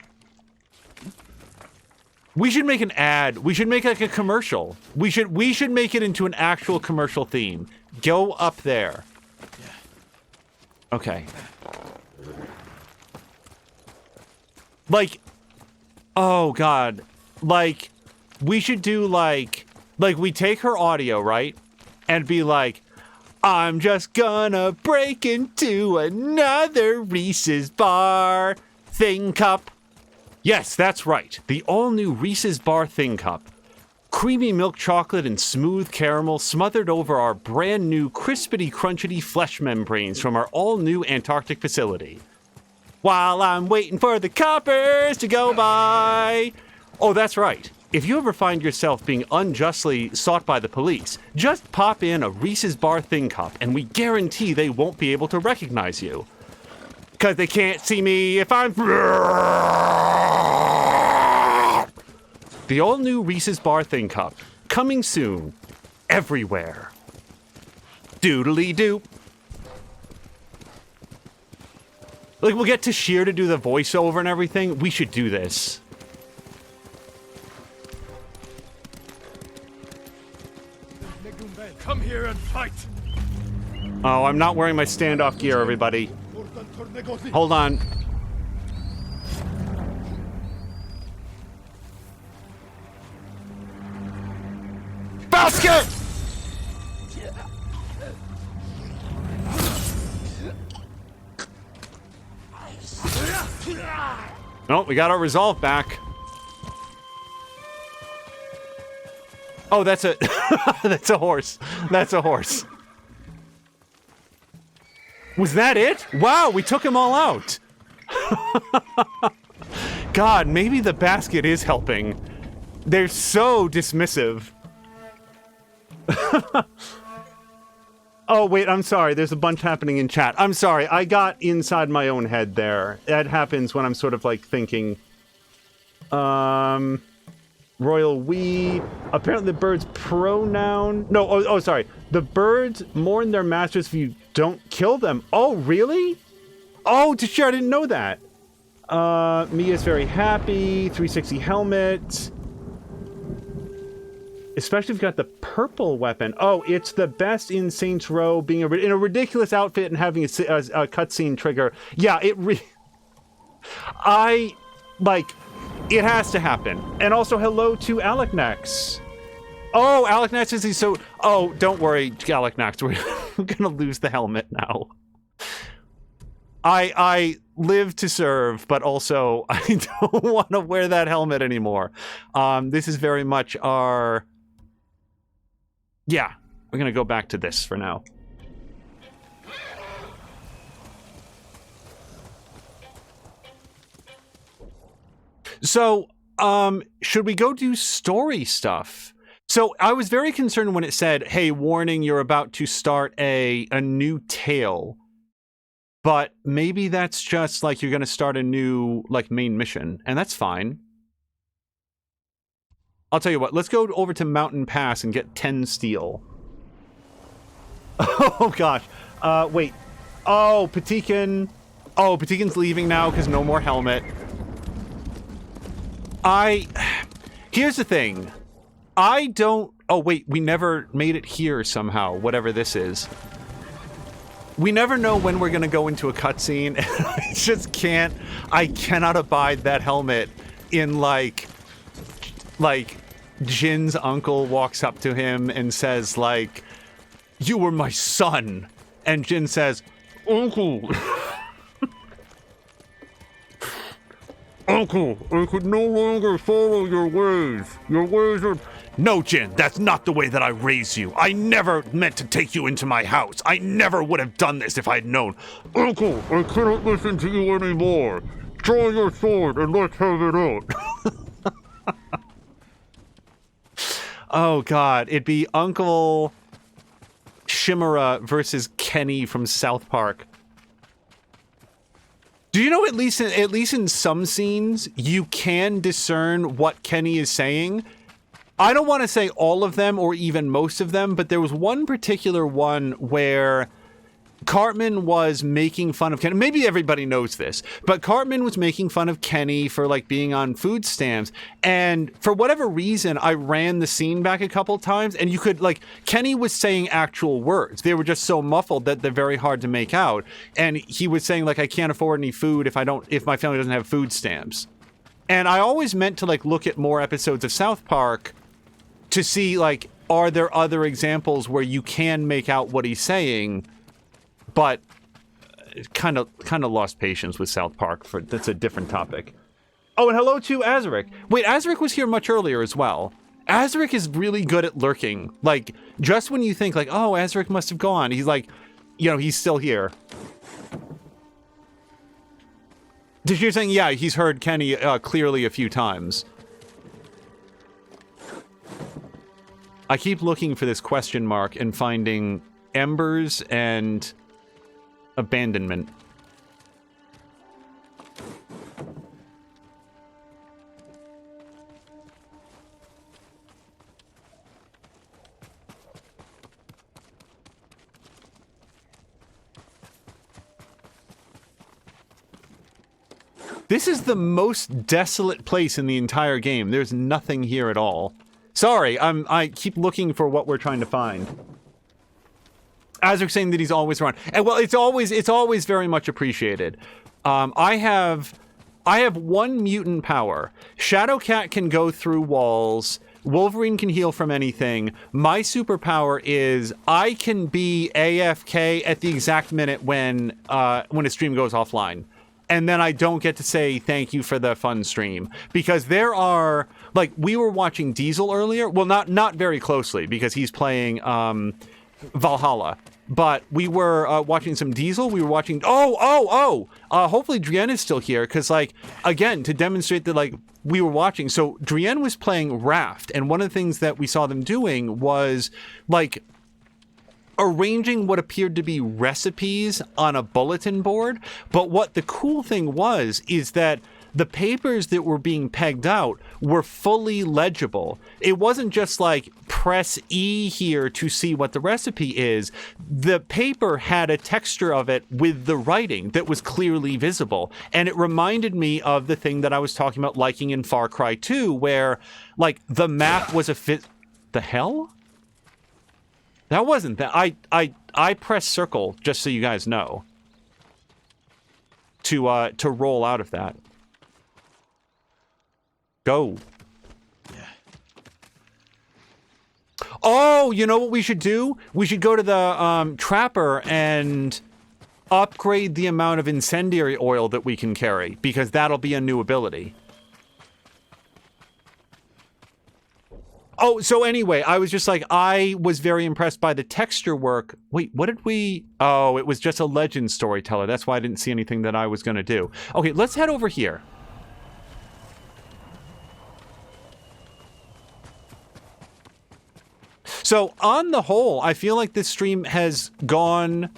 We should make an ad. We should make like a commercial. We should make it into an actual commercial theme. Go up there. Okay. Like, oh God. Like, we should do like we take her audio, right? And be like, I'm just gonna break into another Reese's Bar Thing Cup. Yes, that's right. The all-new Reese's Bar Thing Cup. Creamy milk chocolate and smooth caramel smothered over our brand-new crispity-crunchity flesh membranes from our all-new Antarctic facility. While I'm waiting for the coppers to go by. Oh, that's right. If you ever find yourself being unjustly sought by the police, just pop in a Reese's Bar Thing Cup, and we guarantee they won't be able to recognize you. Because they can't see me if I'm... The all-new Reese's Bar Thing Cup. Coming soon. Everywhere. Doodly-doo. Like, we'll get Tashir to do the voiceover and everything. We should do this. Come here and fight! Oh, I'm not wearing my standoff gear, everybody. Hold on. Basket! Oh, we got our resolve back. Oh, that's a that's a horse. That's a horse. Was that it? Wow, we took them all out. God, maybe the basket is helping. They're so dismissive. Oh, wait, I'm sorry. There's a bunch happening in chat. I'm sorry. I got inside my own head there. That happens when I'm sort of like thinking. Royal we. Apparently the birds pronoun. No, oh, sorry. The birds mourn their masters if you don't kill them. Oh, really? Oh, Tashir, I didn't know that. Mia's very happy. 360 helmet. Especially if you've got the purple weapon. Oh, it's the best in Saints Row, being in a ridiculous outfit and having a cutscene trigger. Yeah, it it has to happen. And also, hello to Aleknax. Oh, Aleknax is so... Oh, don't worry, Aleknax. We're gonna lose the helmet now. I live to serve, but also I don't want to wear that helmet anymore. This is very much our... Yeah, we're gonna go back to this for now. So, should we go do story stuff? So I was very concerned when it said, hey, warning, you're about to start a new tale. But maybe that's just like you're going to start a new like main mission, and that's fine. I'll tell you what, let's go over to Mountain Pass and get 10 steel. Oh gosh. Wait. Oh, Patikin. Oh, Patikin's leaving now because no more helmet. Here's the thing. I don't... Oh, wait, we never made it here somehow, whatever this is. We never know when we're gonna go into a cutscene, and I just can't... I cannot abide that helmet in, like, Jin's uncle walks up to him and says, like, you were my son. And Jin says, Uncle... Uncle, I could no longer follow your ways. Your ways are... No, Jin, that's not the way that I raised you. I never meant to take you into my house. I never would have done this if I'd known. Uncle, I cannot listen to you anymore. Draw your sword and let's have it out. Oh, God. It'd be Uncle Shimura versus Kenny from South Park. Do you know at least in some scenes, you can discern what Kenny is saying? I don't want to say all of them or even most of them, but there was one particular one where Cartman was making fun of Kenny. Maybe everybody knows this, but Cartman was making fun of Kenny for like being on food stamps. And for whatever reason, I ran the scene back a couple times and you could like, Kenny was saying actual words. They were just so muffled that they're very hard to make out. And he was saying like, I can't afford any food if my family doesn't have food stamps. And I always meant to like look at more episodes of South Park to see like, are there other examples where you can make out what he's saying? But kind of lost patience with South Park. That's a different topic. Oh, and hello to Azaric. Wait, Azaric was here much earlier as well. Azaric is really good at lurking. Like, just when you think, like, oh, Azaric must have gone, he's like, you know, he's still here. You're saying, yeah, he's heard Kenny clearly a few times. I keep looking for this question mark and finding embers and... abandonment. This is the most desolate place in the entire game. There's nothing here at all. Sorry, I keep looking for what we're trying to find. Azric saying that he's always around. And well, it's always very much appreciated. I have one mutant power. Shadowcat can go through walls. Wolverine can heal from anything. My superpower is I can be AFK at the exact minute when a stream goes offline. And then I don't get to say thank you for the fun stream. Because there are, like, we were watching Diesel earlier. Well, not very closely, because he's playing Valhalla. but we were watching some Diesel. We were watching. Hopefully Drienne is still here because, like, again, to demonstrate that, like, we were watching. So Drienne was playing Raft, and one of the things that we saw them doing was, like, arranging what appeared to be recipes on a bulletin board. But what the cool thing was is that the papers that were being pegged out were fully legible. It wasn't just like press E here to see what the recipe is. The paper had a texture of it with the writing that was clearly visible. And it reminded me of the thing that I was talking about liking in Far Cry 2, where like the map was the hell? That wasn't that. I pressed circle just so you guys know to roll out of that. Go. Yeah. Oh, you know what we should do? We should go to the trapper and upgrade the amount of incendiary oil that we can carry, because that'll be a new ability. Oh, so anyway, I was just like, I was very impressed by the texture work. Wait, what did we... Oh, it was just a legend storyteller. That's why I didn't see anything that I was going to do. Okay, let's head over here. So, on the whole, I feel like this stream has gone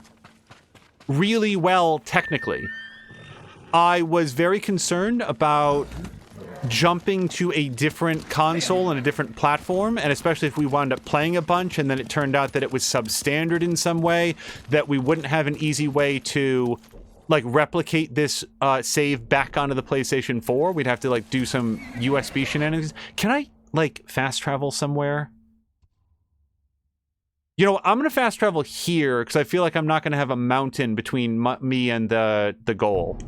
really well technically. I was very concerned about jumping to a different console and a different platform, and especially if we wound up playing a bunch and then it turned out that it was substandard in some way, that we wouldn't have an easy way to like replicate this save back onto the PlayStation 4. We'd have to like do some USB shenanigans. Can I like fast travel somewhere? You know, I'm going to fast travel here because I feel like I'm not going to have a mountain between me and the goal.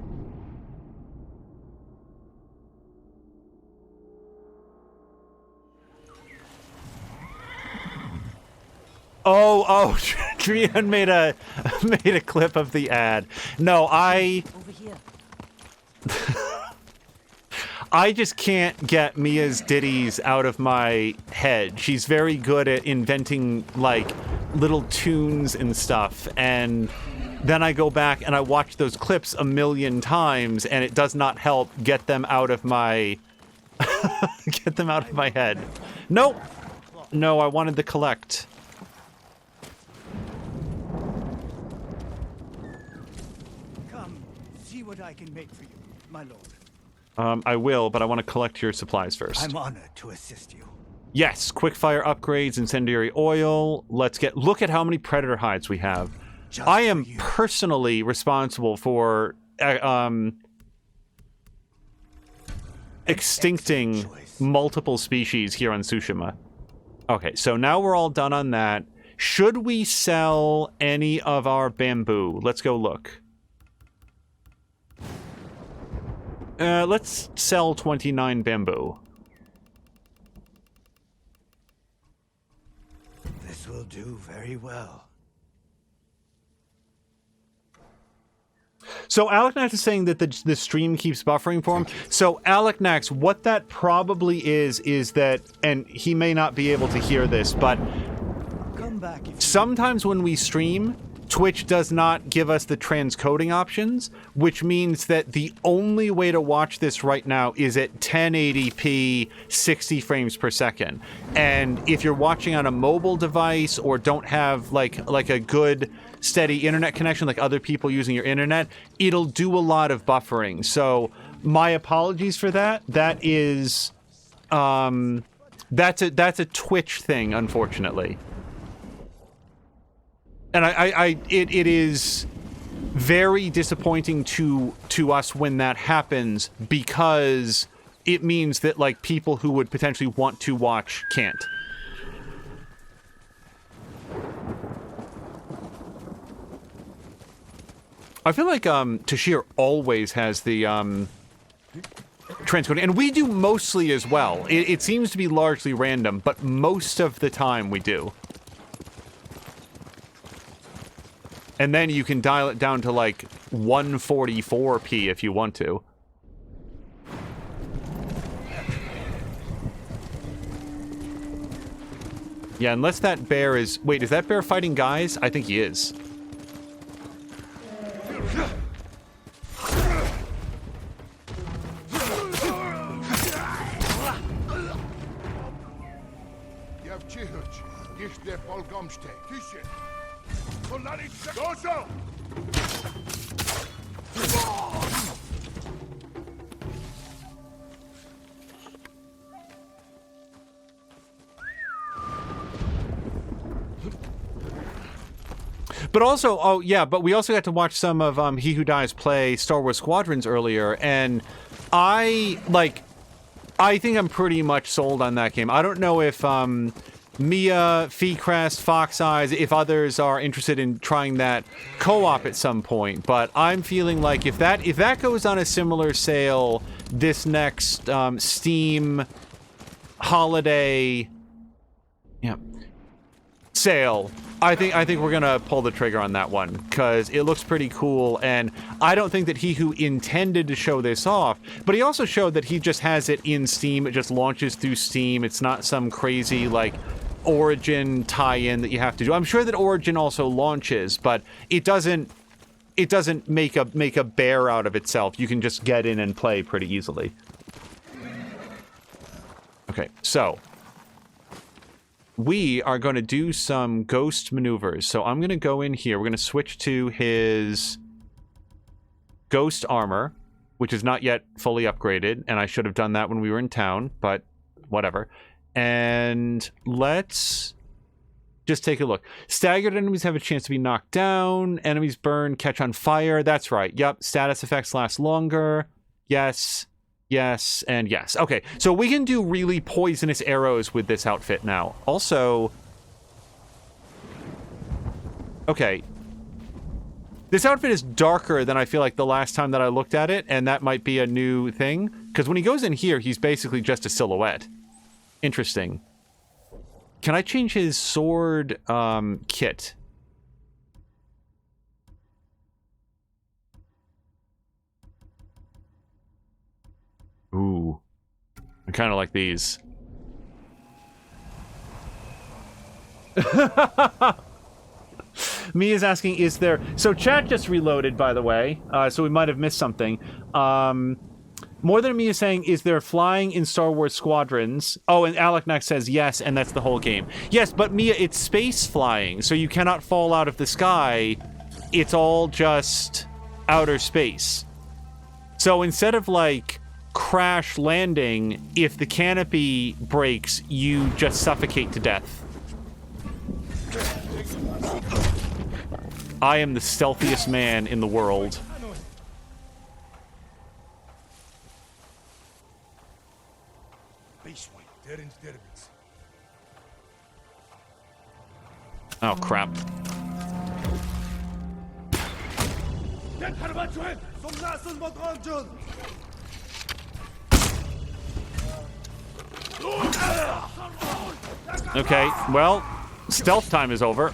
Oh, Drienne made a clip of the ad. No, over here. I just can't get Mia's ditties out of my head. She's very good at inventing, like, little tunes and stuff, and then I go back and I watch those clips a million times, and it does not help get them out of my... get them out of my head. Nope! No, I wanted to collect. Come, see what I can make for you, my lord. I will, but I want to collect your supplies first. I'm honored to assist you. Yes, quickfire upgrades, incendiary oil. Let's look at how many predator hides we have. I am personally responsible for extincting multiple species here on Tsushima. Okay, so now we're all done on that. Should we sell any of our bamboo? Let's go look. Let's sell 29 bamboo. This will do very well. So Aleknax is saying that the stream keeps buffering for him. So Aleknax, what that probably is that, and he may not be able to hear this, but Come back sometimes when we stream, Twitch does not give us the transcoding options, which means that the only way to watch this right now is at 1080p, 60 frames per second. And if you're watching on a mobile device or don't have like a good steady internet connection like other people using your internet, it'll do a lot of buffering. So my apologies for that. That is that's a Twitch thing, unfortunately. And it is very disappointing to us when that happens, because it means that like people who would potentially want to watch can't. I feel like Tashir always has the transcoding, and we do mostly as well. It seems to be largely random, but most of the time we do. And then you can dial it down to like 144p if you want to. Yeah, unless that bear is... Wait, is that bear fighting guys? I think he is. But also, oh yeah, but we also got to watch some of He Who Dies play Star Wars Squadrons earlier, and I think I'm pretty much sold on that game. I don't know if Mia, Feecrest, Fox Eyes, if others are interested in trying that co-op at some point, but I'm feeling like if that goes on a similar sale this next Steam holiday sale, I think we're gonna pull the trigger on that one because it looks pretty cool, and I don't think that He Who intended to show this off, but he also showed that he just has it in Steam. It just launches through Steam. It's not some crazy like Origin tie-in that you have to do. I'm sure that Origin also launches, but it doesn't make a bear out of itself. You can just get in and play pretty easily. Okay, so we are going to do some ghost maneuvers. So I'm going to go in here. We're going to switch to his ghost armor, which is not yet fully upgraded, and I should have done that when we were in town, but whatever. And let's just take a look. Staggered enemies have a chance to be knocked down. Enemies burn, catch on fire. That's right. Yep. Status effects last longer. Yes. Yes, and yes. Okay, so we can do really poisonous arrows with this outfit now. Also, okay, this outfit is darker than I feel like the last time that I looked at it, and that might be a new thing, because when he goes in here, he's basically just a silhouette. Interesting. Can I change his sword kit? Ooh. I kind of like these. Me is asking, is there... So chat just reloaded, by the way, so we might have missed something. More Than Me is saying, is there flying in Star Wars Squadrons? Oh, and Alec Next says yes, and that's the whole game. Yes, but Mia, it's space flying, so you cannot fall out of the sky. It's all just outer space. So instead of, like, crash landing, if the canopy breaks, you just suffocate to death. I am the stealthiest man in the world. Oh, crap. Okay, well, stealth time is over.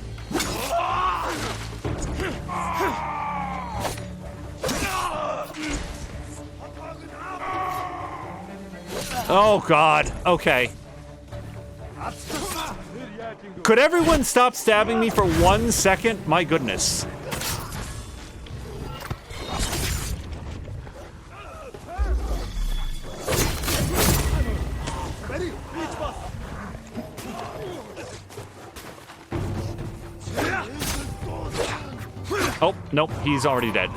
Oh, God. Okay. Could everyone stop stabbing me for 1 second? My goodness. Oh, nope, he's already dead.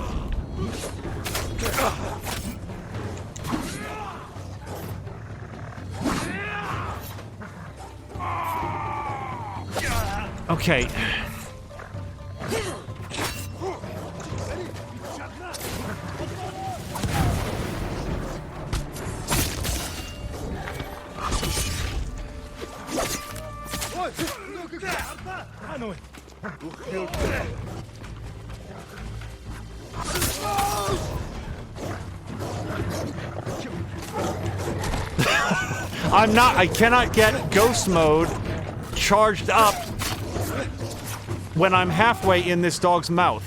Okay. I cannot get ghost mode charged up when I'm halfway in this dog's mouth.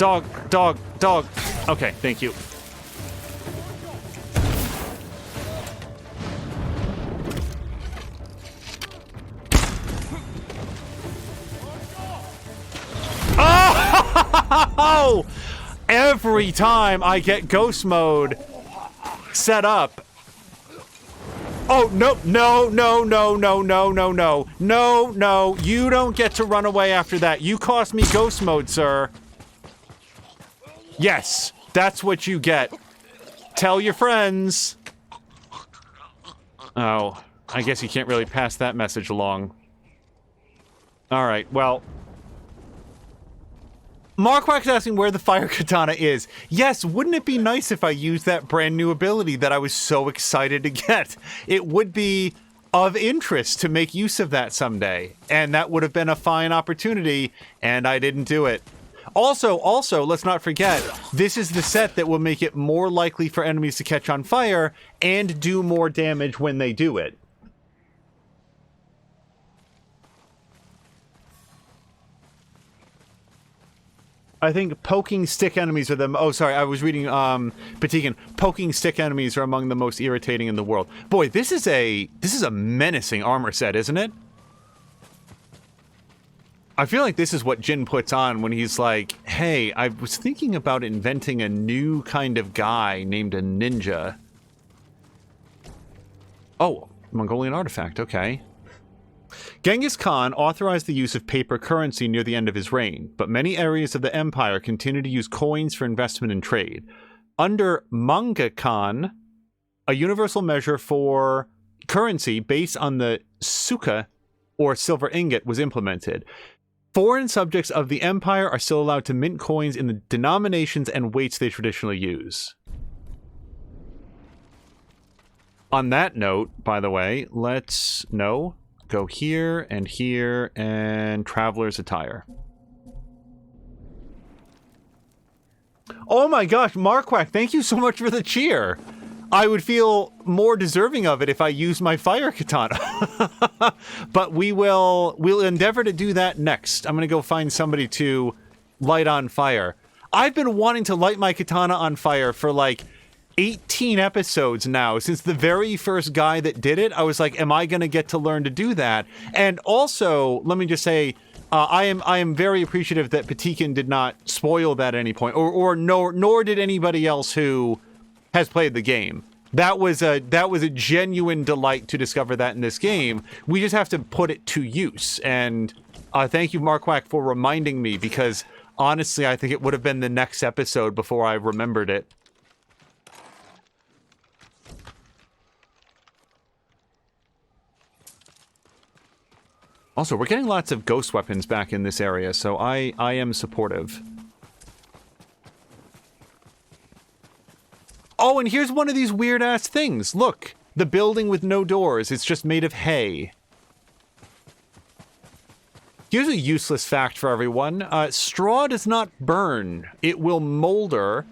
Dog, dog, dog. Okay, thank you. Oh! Every time I get ghost mode set up. Oh, no, no, no, no, no, no, no, no. No, no, you don't get to run away after that. You cost me ghost mode, sir. Yes, that's what you get. Tell your friends. Oh, I guess you can't really pass that message along. All right, well... Marquak's asking where the fire katana is. Yes, wouldn't it be nice if I used that brand new ability that I was so excited to get? It would be of interest to make use of that someday, and that would have been a fine opportunity, and I didn't do it. Also, let's not forget, this is the set that will make it more likely for enemies to catch on fire and do more damage when they do it. I think poking stick enemies are the... Oh, sorry, I was reading, Patikin. Poking stick enemies are among the most irritating in the world. Boy, this is a menacing armor set, isn't it? I feel like this is what Jin puts on when he's like, hey, I was thinking about inventing a new kind of guy named a ninja. Oh, Mongolian artifact, okay. Genghis Khan authorized the use of paper currency near the end of his reign, but many areas of the empire continue to use coins for investment and trade. Under Manga Khan, a universal measure for currency based on the suka, or silver ingot, was implemented. Foreign subjects of the empire are still allowed to mint coins in the denominations and weights they traditionally use. On that note, by the way, let's... No. Go here, and Traveler's Attire. Oh my gosh, Marquak, thank you so much for the cheer! I would feel more deserving of it if I used my fire katana. But we'll endeavor to do that next. I'm gonna go find somebody to light on fire. I've been wanting to light my katana on fire for like 18 episodes now. Since the very first guy that did it, I was like, am I gonna get to learn to do that? And also, let me just say, I am very appreciative that Patikin did not spoil that at any point, nor did anybody else who has played the game. That was a genuine delight to discover that in this game. We just have to put it to use. And thank you, Marquak, for reminding me, because honestly, I think it would have been the next episode before I remembered it. Also, we're getting lots of ghost weapons back in this area, so I am supportive. Oh, and here's one of these weird-ass things. Look, the building with no doors. It's just made of hay. Here's a useless fact for everyone. Straw does not burn. It will molder,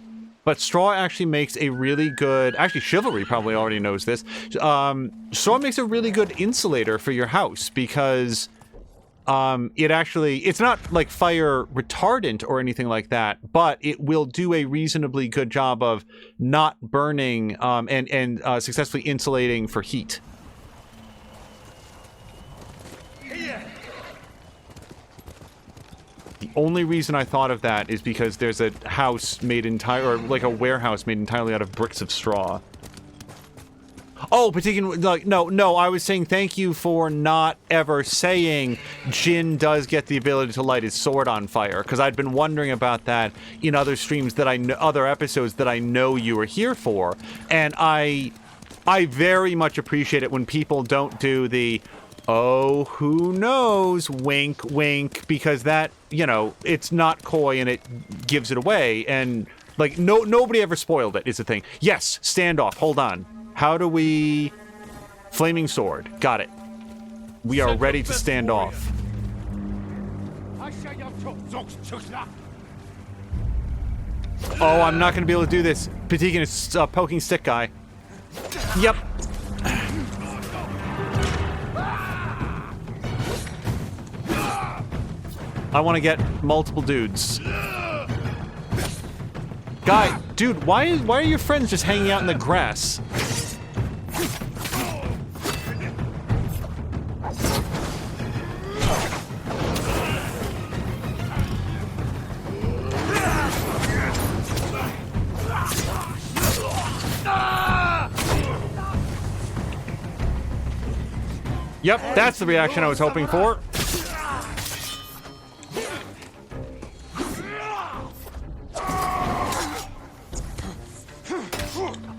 but straw actually makes a really good... Actually, Chivalry probably already knows this. Straw makes a really good insulator for your house, because it's not like fire retardant or anything like that, but it will do a reasonably good job of not burning and successfully insulating for heat. The only reason I thought of that is because there's a house made or like a warehouse made entirely out of bricks of straw. Oh, particularly, like, no, I was saying thank you for not ever saying Jin does get the ability to light his sword on fire, because I'd been wondering about that in other streams that other episodes that I know you were here for, and I very much appreciate it when people don't do the, oh, who knows, wink, wink, because that, it's not coy and it gives it away, and, like, nobody ever spoiled it, is the thing. Yes, standoff, hold on. How do we... Flaming sword. Got it. We are ready to stand off. Oh, I'm not going to be able to do this. Patikin is poking stick guy. Yep. I want to get multiple dudes. Guy, dude, why are your friends just hanging out in the grass? Yep, that's the reaction I was hoping for.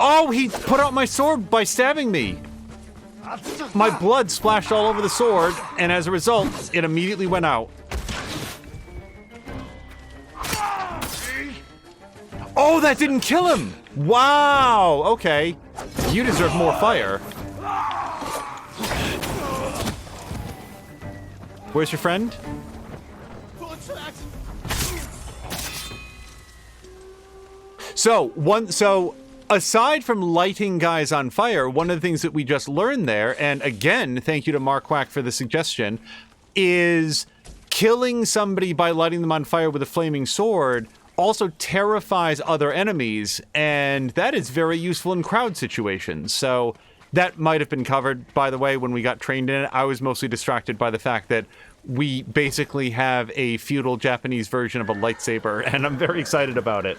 Oh, he put out my sword by stabbing me. My blood splashed all over the sword, and as a result, it immediately went out. Oh, that didn't kill him! Wow, okay. You deserve more fire. Where's your friend? So aside from lighting guys on fire, one of the things that we just learned there, and again, thank you to Mark Quack for the suggestion, is killing somebody by lighting them on fire with a flaming sword also terrifies other enemies, and that is very useful in crowd situations. So that might have been covered, by the way, when we got trained in it. I was mostly distracted by the fact that we basically have a feudal Japanese version of a lightsaber, and I'm very excited about it.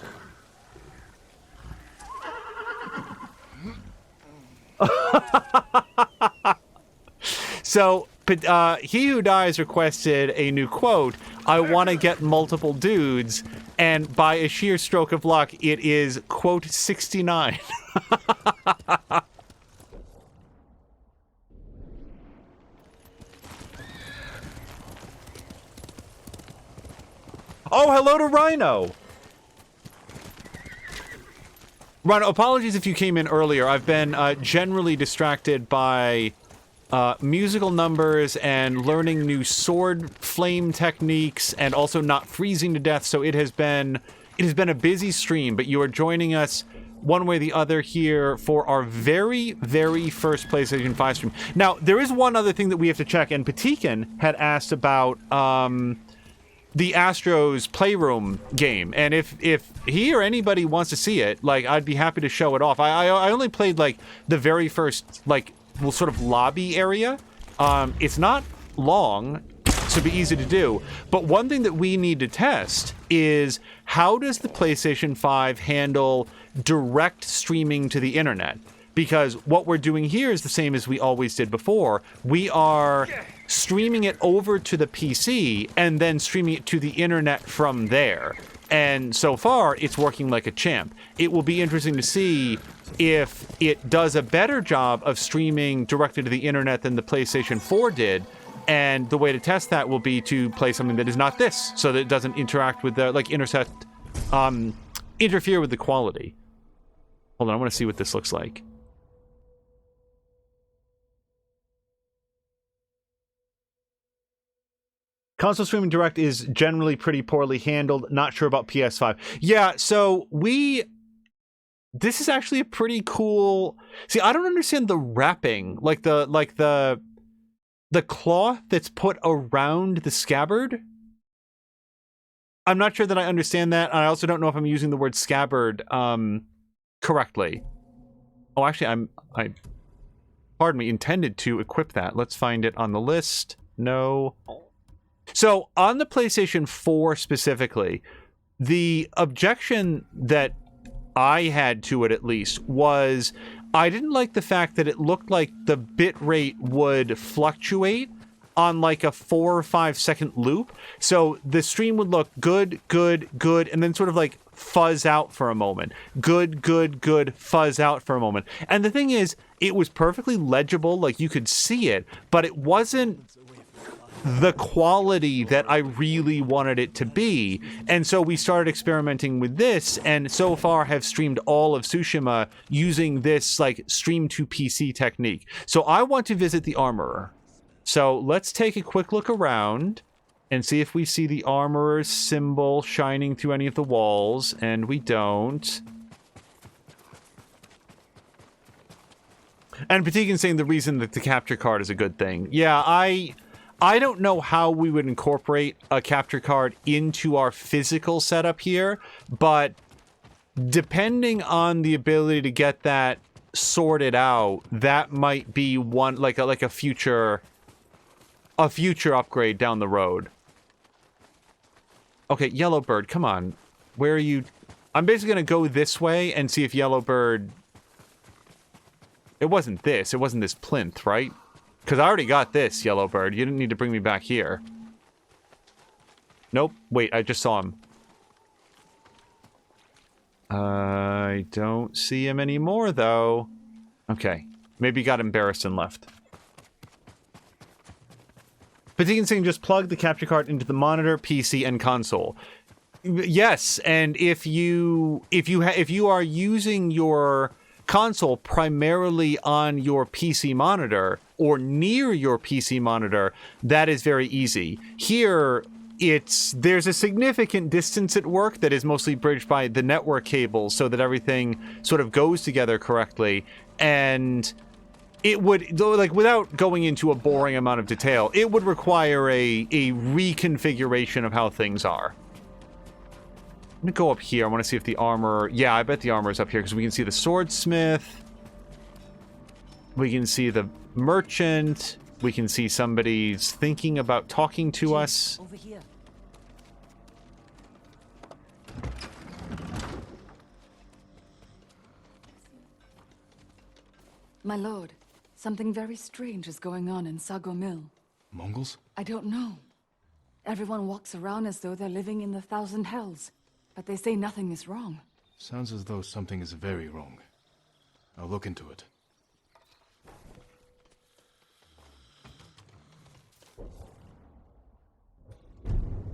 So, He Who Dies requested a new quote, "I want to get multiple dudes," and by a sheer stroke of luck, it is quote 69. Oh, hello to Rhino! Rhino, apologies if you came in earlier. I've been generally distracted by musical numbers and learning new sword flame techniques, and also not freezing to death. So it has been a busy stream. But you are joining us one way or the other here for our very, very first PlayStation 5 stream. Now there is one other thing that we have to check, and Patikan had asked about the Astros Playroom game, and if he or anybody wants to see it, like, I'd be happy to show it off. I only played like the very first, like, well, sort of lobby area. It's not long, so it'd be easy to do. But one thing that we need to test is, how does the PlayStation 5 handle direct streaming to the internet? Because what we're doing here is the same as we always did before. We are streaming it over to the PC and then streaming it to the internet from there. And so far, it's working like a champ. It will be interesting to see if it does a better job of streaming directly to the internet than the PlayStation 4 did. And the way to test that will be to play something that is not this, so that it doesn't interact with the, like, interfere with the quality. Hold on, I want to see what this looks like. Console streaming direct is generally pretty poorly handled. Not sure about PS5. Yeah, so this is actually a pretty cool. See, I don't understand the wrapping, like the cloth that's put around the scabbard. I'm not sure that I understand that. I also don't know if I'm using the word scabbard correctly. Oh, actually, pardon me, intended to equip that. Let's find it on the list. No. So on the PlayStation 4 specifically, the objection that I had to it, at least, was I didn't like the fact that it looked like the bit rate would fluctuate on like a 4 or 5 second loop. So the stream would look good, good, good, and then sort of like fuzz out for a moment. Good, good, good, fuzz out for a moment. And the thing is, it was perfectly legible, like you could see it, but it wasn't the quality that I really wanted it to be. And so we started experimenting with this, and so far have streamed all of Tsushima using this like stream to PC technique. So I want to visit the Armorer. So let's take a quick look around and see if we see the Armorer's symbol shining through any of the walls, and we don't. And Patikan's saying the reason that the capture card is a good thing. Yeah, I don't know how we would incorporate a capture card into our physical setup here, but depending on the ability to get that sorted out, that might be one like a future upgrade down the road. Okay, Yellowbird, come on. Where are you? I'm basically gonna go this way and see if Yellowbird. It wasn't this plinth, right? Because I already got this, Yellowbird. You didn't need to bring me back here. Nope. Wait, I just saw him. I don't see him anymore, though. Okay. Maybe he got embarrassed and left. Fatigue saying just plug the capture card into the monitor, PC, and console. Yes, and if you are using your console primarily on your PC monitor or near your PC monitor, that is very easy. Here, there's a significant distance at work that is mostly bridged by the network cables so that everything sort of goes together correctly, and it would, like, without going into a boring amount of detail, it would require a reconfiguration of how things are. I'm gonna go up here. I want to see if the armor... Yeah, I bet the armor is up here because we can see the swordsmith. We can see the merchant. We can see somebody's thinking about talking to us. Over here. My lord, something very strange is going on in Sago Mill. Mongols? I don't know. Everyone walks around as though they're living in the Thousand Hells, but they say nothing is wrong. Sounds as though something is very wrong. I'll look into it.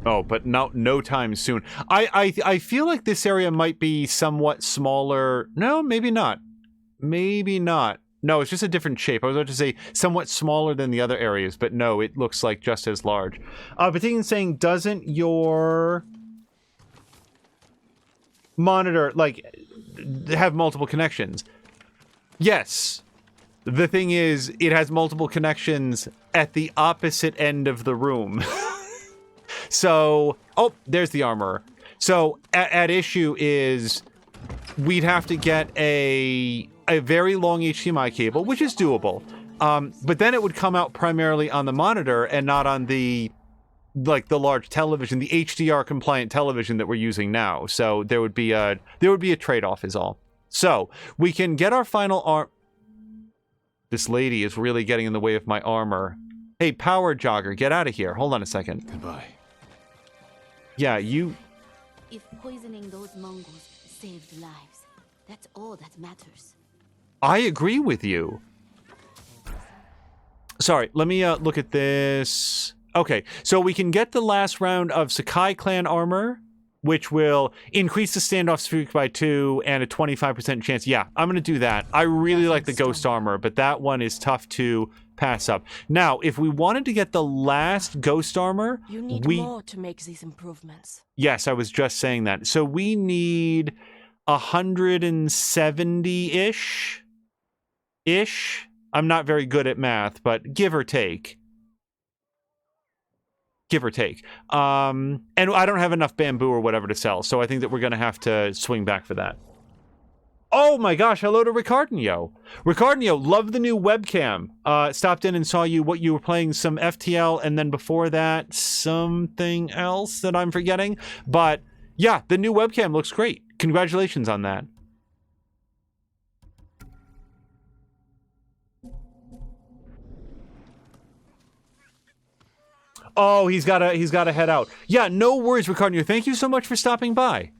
Oh, but no time soon. I feel like this area might be somewhat smaller. No, maybe not. Maybe not. No, it's just a different shape. I was about to say somewhat smaller than the other areas, but no, it looks like just as large. Batin's saying, doesn't your monitor, like, have multiple connections? Yes. The thing is, it has multiple connections at the opposite end of the room. So, oh, there's the armorer. So, at issue is we'd have to get a very long HDMI cable, which is doable. But then it would come out primarily on the monitor and not on the, like, the large television, the HDR compliant television that we're using now. So there would be a trade-off is all. So we can get our final arm. This lady is really getting in the way of my armor. Hey, power jogger, get out of here. Hold on a second. Goodbye. Yeah, you... If poisoning those Mongols saved lives, that's all that matters. I agree with you. Sorry, let me look at this. Okay, so we can get the last round of Sakai clan armor, which will increase the standoff streak by 2 and a 25% chance. Yeah, I'm going to do that. I really like the ghost armor, but that one is tough to pass up. Now, if we wanted to get the last ghost armor, you need more to make these improvements. Yes, I was just saying that. So we need 170-ish. I'm not very good at math, but give or take. Give or take. And I don't have enough bamboo or whatever to sell, so I think that we're going to have to swing back for that. Oh my gosh, hello to Ricardinho. Ricardinho, love the new webcam. Stopped in and saw you were playing some FTL, and then before that, something else that I'm forgetting. But yeah, the new webcam looks great. Congratulations on that. Oh, he's got to head out. Yeah, no worries, Ricardinho. Thank you so much for stopping by.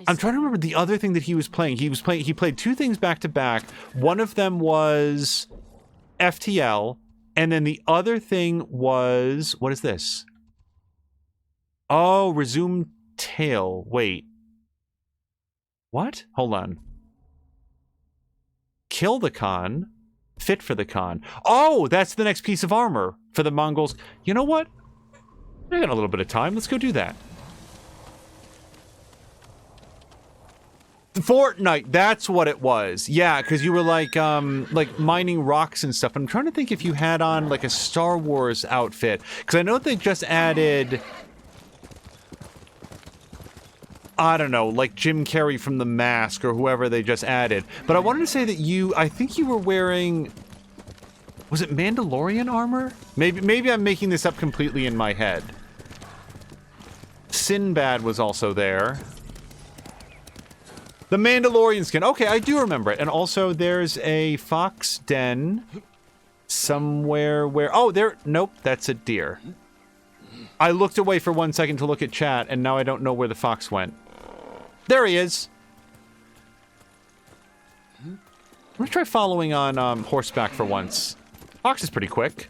I'm trying to remember the other thing that he was playing. He played 2 things back to back. One of them was FTL, and then the other thing was, what is this? Oh, Resume Tale. Wait. What? Hold on. Kill the Khan. Fit for the Khan. Oh, that's the next piece of armor for the Mongols. You know what? I got a little bit of time. Let's go do that. Fortnite, that's what it was. Yeah, because you were like mining rocks and stuff. I'm trying to think if you had on like a Star Wars outfit, because I know they just added I don't know, like Jim Carrey from The Mask or whoever they just added. But I wanted to say that I think you were wearing, was it Mandalorian armor? Maybe I'm making this up completely in my head. Sinbad was also there. The Mandalorian skin. Okay, I do remember it. And also there's a fox den somewhere where, oh, nope, that's a deer. I looked away for 1 second to look at chat, and now I don't know where the fox went. There he is. I'm gonna try following on horseback for once. Fox is pretty quick.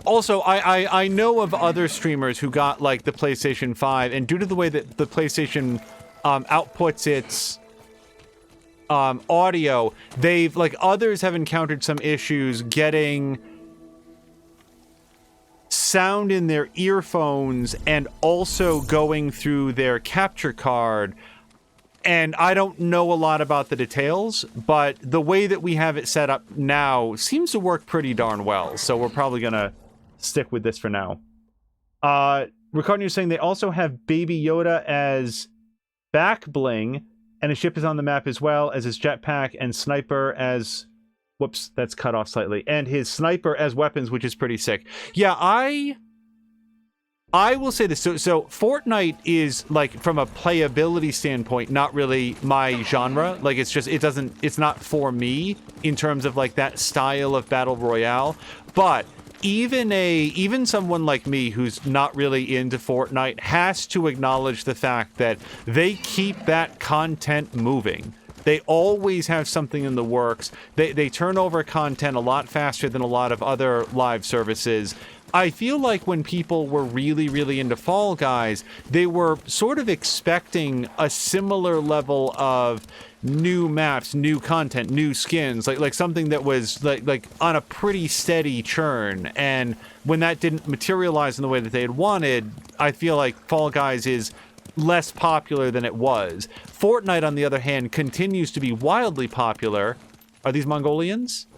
Also, I know of other streamers who got, like, the PlayStation 5, and due to the way that the PlayStation outputs its audio, others have encountered some issues getting sound in their earphones and also going through their capture card. And I don't know a lot about the details, but the way that we have it set up now seems to work pretty darn well. So we're probably gonna stick with this for now. Ricardo is saying they also have Baby Yoda as back bling, and his ship is on the map as well as his jetpack and sniper as... Whoops, that's cut off slightly. And his sniper as weapons, which is pretty sick. Yeah, I will say this. So Fortnite is, like, from a playability standpoint, not really my genre. Like, it's not for me in terms of, like, that style of battle royale. But even someone like me who's not really into Fortnite has to acknowledge the fact that they keep that content moving. They always have something in the works. They turn over content a lot faster than a lot of other live services. I feel like when people were really, really into Fall Guys, they were sort of expecting a similar level of new maps, new content, new skins, like something that was like on a pretty steady churn. And when that didn't materialize in the way that they had wanted, I feel like Fall Guys is less popular than it was. Fortnite, on the other hand, continues to be wildly popular. Are these Mongolians?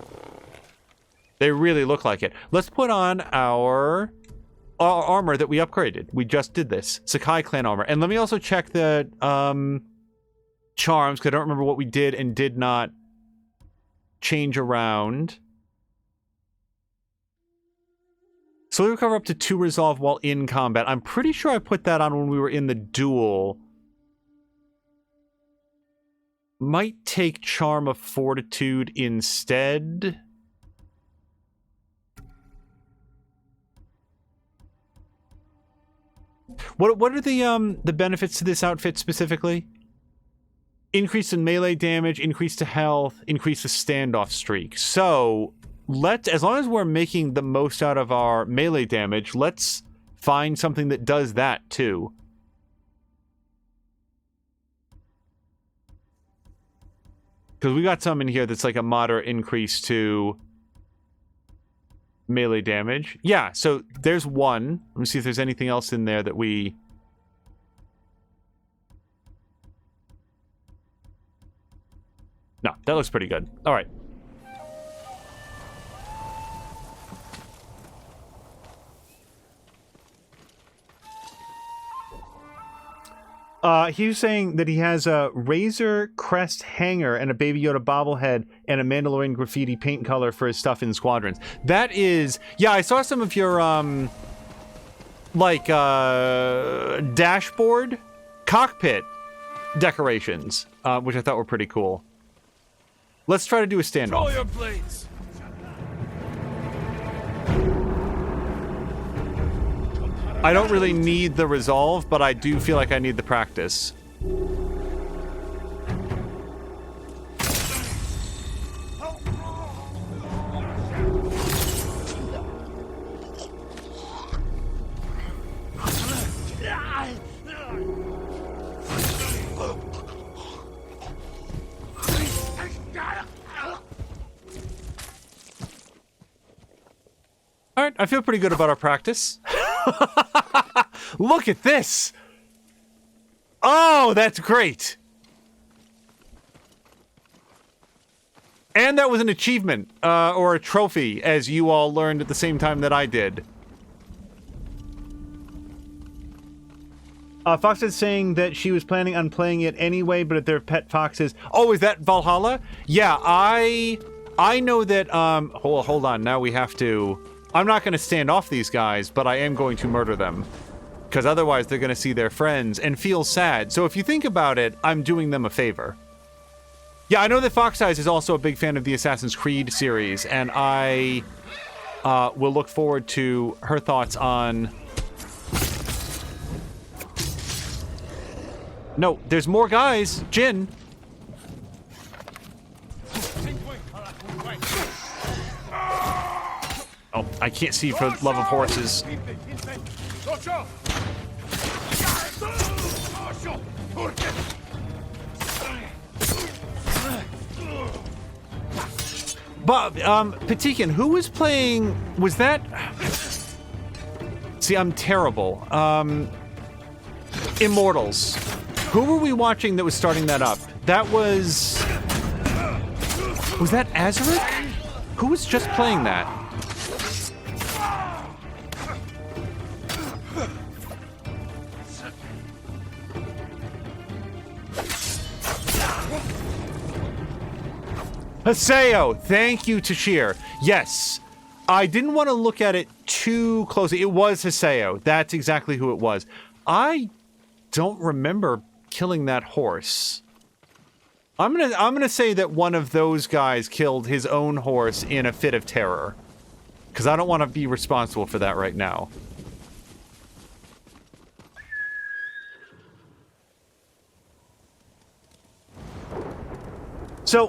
They really look like it. Let's put on our armor that we upgraded. We just did this. Sakai clan armor. And let me also check the charms, because I don't remember what we did and did not change around. Slowly recover up to 2 resolve while in combat. I'm pretty sure I put that on when we were in the duel. Might take Charm of Fortitude instead. What are the benefits to this outfit specifically? Increase in melee damage, increase to health, increase the standoff streak. So as long as we're making the most out of our melee damage, let's find something that does that too. Because we got some in here that's like a moderate increase to melee damage. Yeah, so there's one. Let me see if there's anything else in there that we... No, that looks pretty good. All right. He was saying that he has a Razor Crest hanger and a Baby Yoda bobblehead and a Mandalorian graffiti paint color for his stuff in Squadrons. That is... Yeah, I saw some of your, dashboard cockpit decorations, which I thought were pretty cool. Let's try to do a standoff. Roll your blades! I don't really need the resolve, but I do feel like I need the practice. All right, I feel pretty good about our practice. Look at this! Oh, that's great! And that was an achievement, or a trophy, as you all learned at the same time that I did. Fox is saying that she was planning on playing it anyway, but if they're pet foxes... Oh, is that Valhalla? Yeah, I know that, hold on, now we have to... I'm not going to stand off these guys, but I am going to murder them. Because otherwise they're going to see their friends and feel sad. So if you think about it, I'm doing them a favor. Yeah, I know that Fox Eyes is also a big fan of the Assassin's Creed series, and I will look forward to her thoughts on... No, there's more guys. Jin. Oh, I can't see for the love of horses. But, Patikin, who was playing... Was that... See, I'm terrible. Immortals. Who were we watching that was starting that up? That was... Was that Azaric? Who was just playing that? Haseo! Thank you, Tashir. Yes. I didn't want to look at it too closely. It was Haseo. That's exactly who it was. I don't remember killing that horse. I'm gonna say that one of those guys killed his own horse in a fit of terror. Because I don't want to be responsible for that right now. So,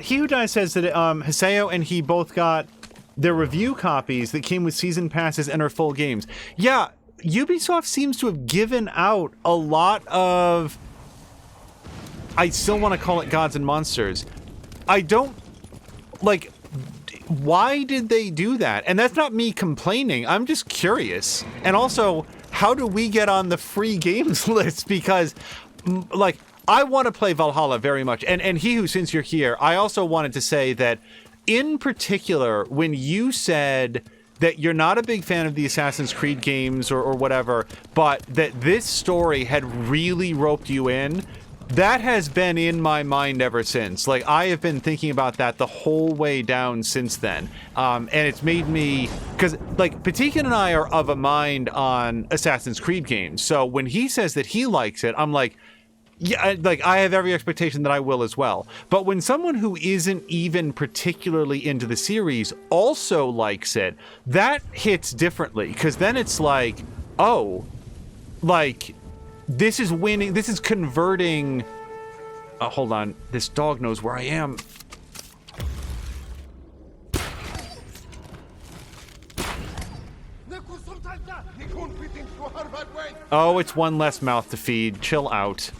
He Who Dies says that Haseo and he both got their review copies that came with season passes and are full games. Yeah, Ubisoft seems to have given out a lot of... I still want to call it Gods and Monsters. I don't... Like, why did they do that? And that's not me complaining. I'm just curious. And also, how do we get on the free games list? Because, like... I want to play Valhalla very much. And He Who, since you're here, I also wanted to say that, in particular, when you said that you're not a big fan of the Assassin's Creed games or whatever, but that this story had really roped you in, that has been in my mind ever since. Like, I have been thinking about that the whole way down since then. And it's made me... Because, like, Patikin and I are of a mind on Assassin's Creed games. So when he says that he likes it, I'm like... Yeah, like, I have every expectation that I will as well. But when someone who isn't even particularly into the series also likes it, that hits differently. Because then it's like, oh, like, this is winning, this is converting... hold on, this dog knows where I am. Oh, it's one less mouth to feed. Chill out.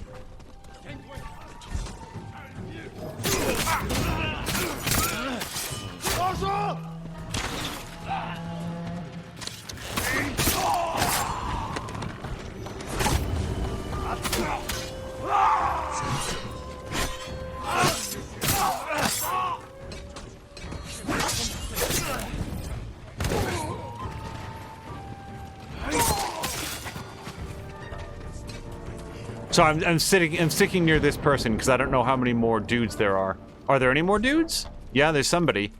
So I'm sticking near this person because I don't know how many more dudes there are. Are there any more dudes? Yeah, there's somebody.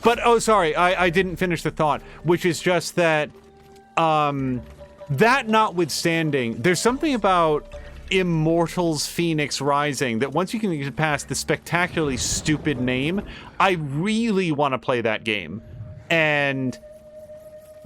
But, oh, sorry, I didn't finish the thought, which is just that, that notwithstanding, there's something about Immortals Phoenix Rising that once you can get past the spectacularly stupid name, I really want to play that game. And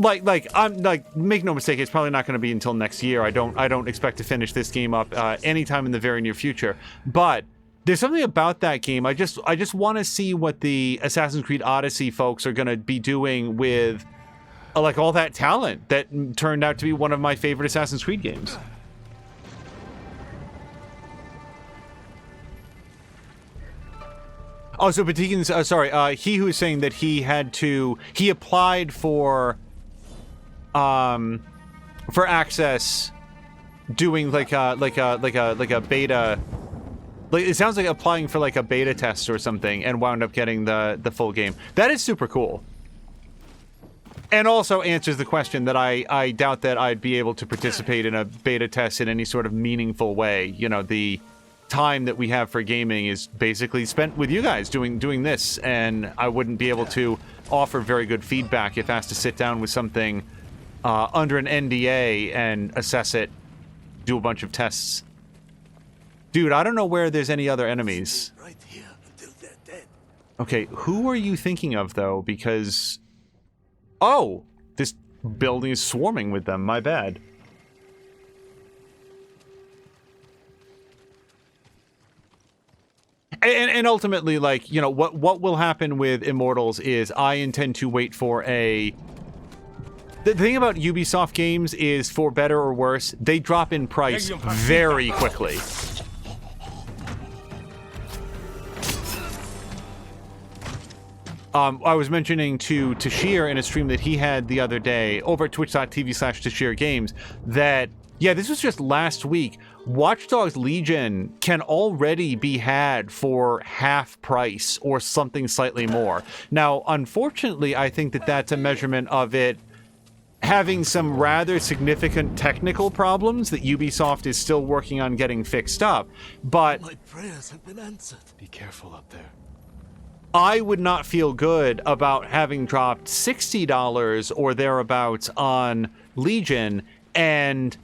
I'm like, make no mistake, it's probably not going to be until next year. I don't expect to finish this game up anytime in the very near future. But there's something about that game. I just want to see what the Assassin's Creed Odyssey folks are going to be doing with like all that talent that turned out to be one of my favorite Assassin's Creed games. Oh, so Patikin's, he who is saying that he applied for access doing like a beta, like it sounds like applying for like a beta test or something and wound up getting the full game. That is super cool. And also answers the question that I doubt that I'd be able to participate in a beta test in any sort of meaningful way. You know, the time that we have for gaming is basically spent with you guys doing this, and I wouldn't be able to offer very good feedback if asked to sit down with something under an NDA and assess it, do a bunch of tests. Dude, I don't know where there's any other enemies. Right here until they're dead. Okay, who are you thinking of, though? Because... Oh! This building is swarming with them. My bad. And ultimately, like, you know, what will happen with Immortals is I intend to wait for a... The thing about Ubisoft games is, for better or worse, they drop in price very quickly. I was mentioning to Tashir in a stream that he had the other day over at twitch.tv/TashirGames that, yeah, this was just last week. Watch Dogs Legion can already be had for half price or something slightly more. Now, unfortunately, I think that that's a measurement of it having some rather significant technical problems that Ubisoft is still working on getting fixed up. But My prayers have been answered. Be careful up there. I would not feel good about having dropped $60 or thereabouts on Legion and,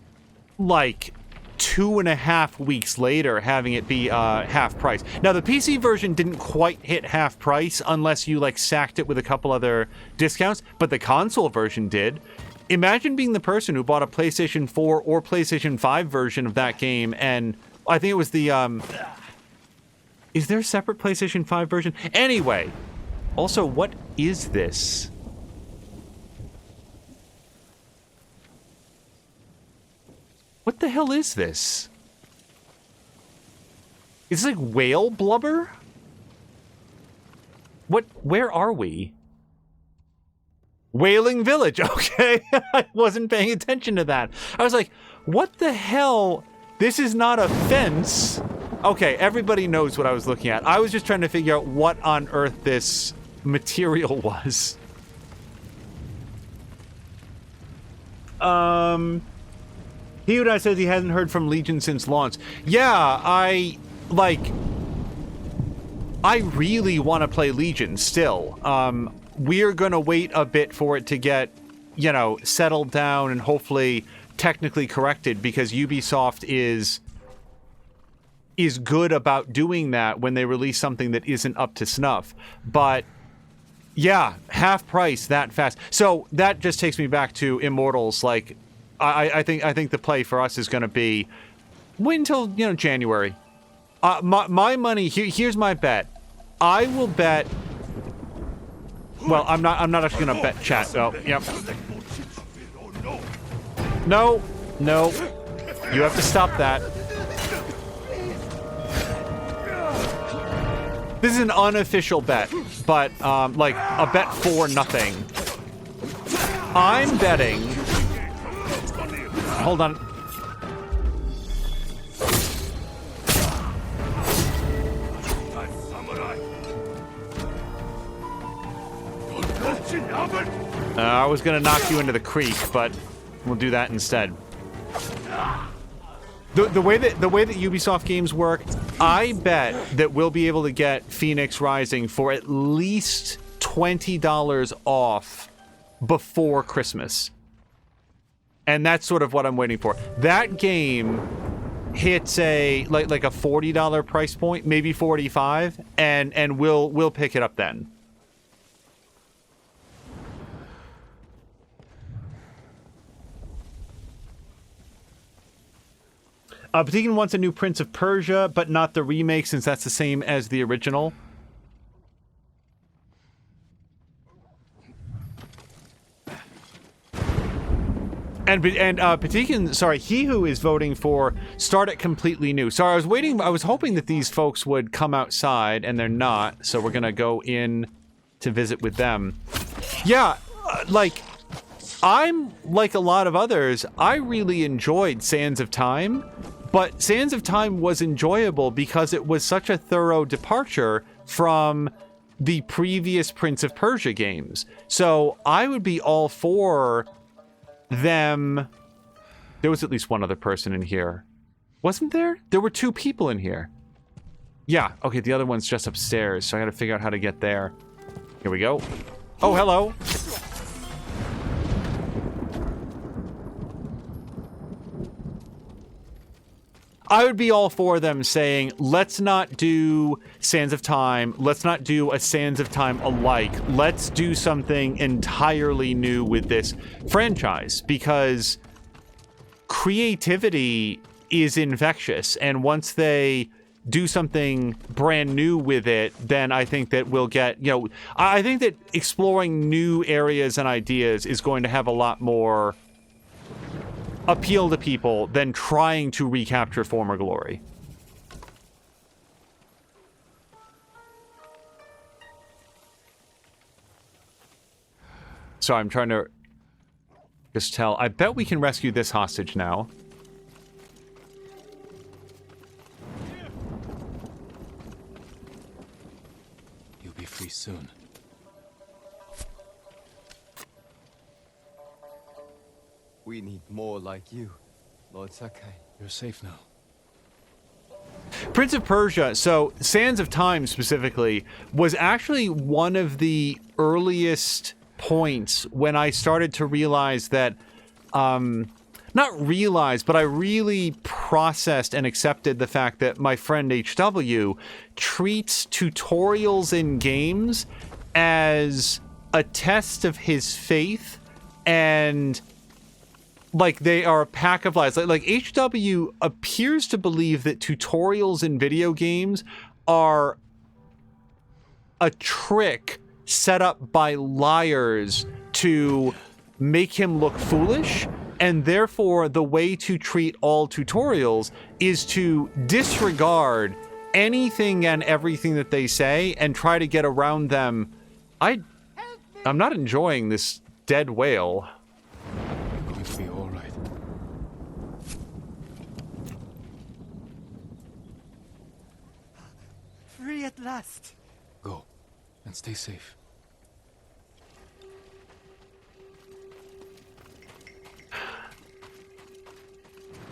like, 2.5 weeks later having it be half price. Now, the PC version didn't quite hit half price unless you, like, sacked it with a couple other discounts, but the console version did. Imagine being the person who bought a PlayStation 4 or PlayStation 5 version of that game, and I think it was the, is there a separate PlayStation 5 version? Anyway, also, what is this? What the hell is this? Is this like whale blubber? Where are we? Whaling Village, okay. I wasn't paying attention to that. I was like, what the hell? This is not a fence. Okay, everybody knows what I was looking at. I was just trying to figure out what on earth this material was. He and I says he hasn't heard from Legion since launch. Yeah, I really want to play Legion still. We're gonna wait a bit for it to get, you know, settled down and hopefully technically corrected, because Ubisoft is good about doing that when they release something that isn't up to snuff. But yeah, half price that fast. So that just takes me back to Immortals. Like, I think the play for us is going to be wait until, you know, January. My money here's my bet. I will bet. Well, I'm not actually going to bet chat. Oh, yep. No, you have to stop that. This is an unofficial bet, but like a bet for nothing. I'm betting. Hold on. I was gonna knock you into the creek, but we'll do that instead. The way that Ubisoft games work, I bet that we'll be able to get Phoenix Rising for at least $20 off before Christmas. And that's sort of what I'm waiting for. That game hits a like a $40 price point, maybe $45, and we'll pick it up then. Patikin wants a new Prince of Persia, but not the remake, since that's the same as the original. And Patikin, sorry, he who is voting for start it completely new. Sorry, I was hoping that these folks would come outside, and they're not, so we're gonna go in to visit with them. Yeah, like, I'm like a lot of others, I really enjoyed Sands of Time, but Sands of Time was enjoyable because it was such a thorough departure from the previous Prince of Persia games. So I would be all for them. There was at least one other person in here. Wasn't there? There were 2 people in here. Yeah, okay, the other one's just upstairs, so I gotta figure out how to get there. Here we go. Oh, hello. I would be all for them saying, let's not do Sands of Time, let's not do a Sands of Time alike, let's do something entirely new with this franchise, because creativity is infectious, and once they do something brand new with it, then I think that we'll get, you know, I think that exploring new areas and ideas is going to have a lot more appeal to people than trying to recapture former glory. So I'm trying to just tell. I bet we can rescue this hostage now. You'll be free soon. We need more like you, Lord Sakai. You're safe now. Prince of Persia, so Sands of Time specifically, was actually one of the earliest points when I started to realize that, not realize, but I really processed and accepted the fact that my friend HW treats tutorials in games as a test of his faith, and like they are a pack of lies. Like HW appears to believe that tutorials in video games are a trick set up by liars to make him look foolish, and therefore the way to treat all tutorials is to disregard anything and everything that they say and try to get around them. I'm not enjoying this dead whale. You're going to be all right. Free at last. Go, and stay safe.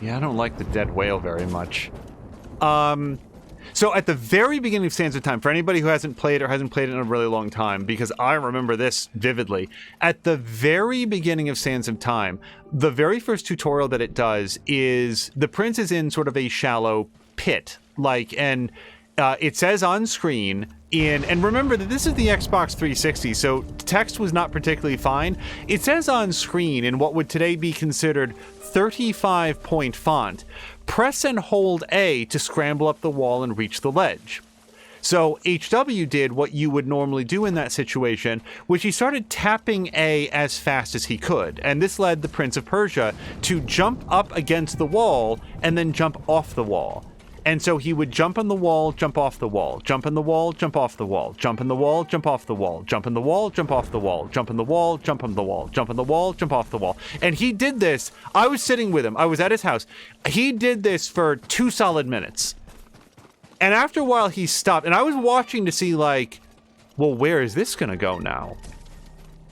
Yeah, I don't like the dead whale very much. So at the very beginning of Sands of Time, for anybody who hasn't played or hasn't played it in a really long time, because I remember this vividly, at the very beginning of Sands of Time, the very first tutorial that it does is the prince is in sort of a shallow pit, and it says on screen and remember that this is the Xbox 360, so text was not particularly fine. It says on screen in what would today be considered 35-point font, press and hold A to scramble up the wall and reach the ledge. So HW did what you would normally do in that situation, which he started tapping A as fast as he could. And this led the Prince of Persia to jump up against the wall and then jump off the wall. And so he would jump on the wall, jump off the wall, jump in the wall, jump off the wall, jump in the wall, jump off the wall, jump in the wall, jump off the wall, jump in the wall, jump on the wall, jump in the wall, jump off the wall. And he did this. I was sitting with him. I was at his house. He did this for 2 solid minutes. And after a while, he stopped. And I was watching to see, like, well, where is this going to go now?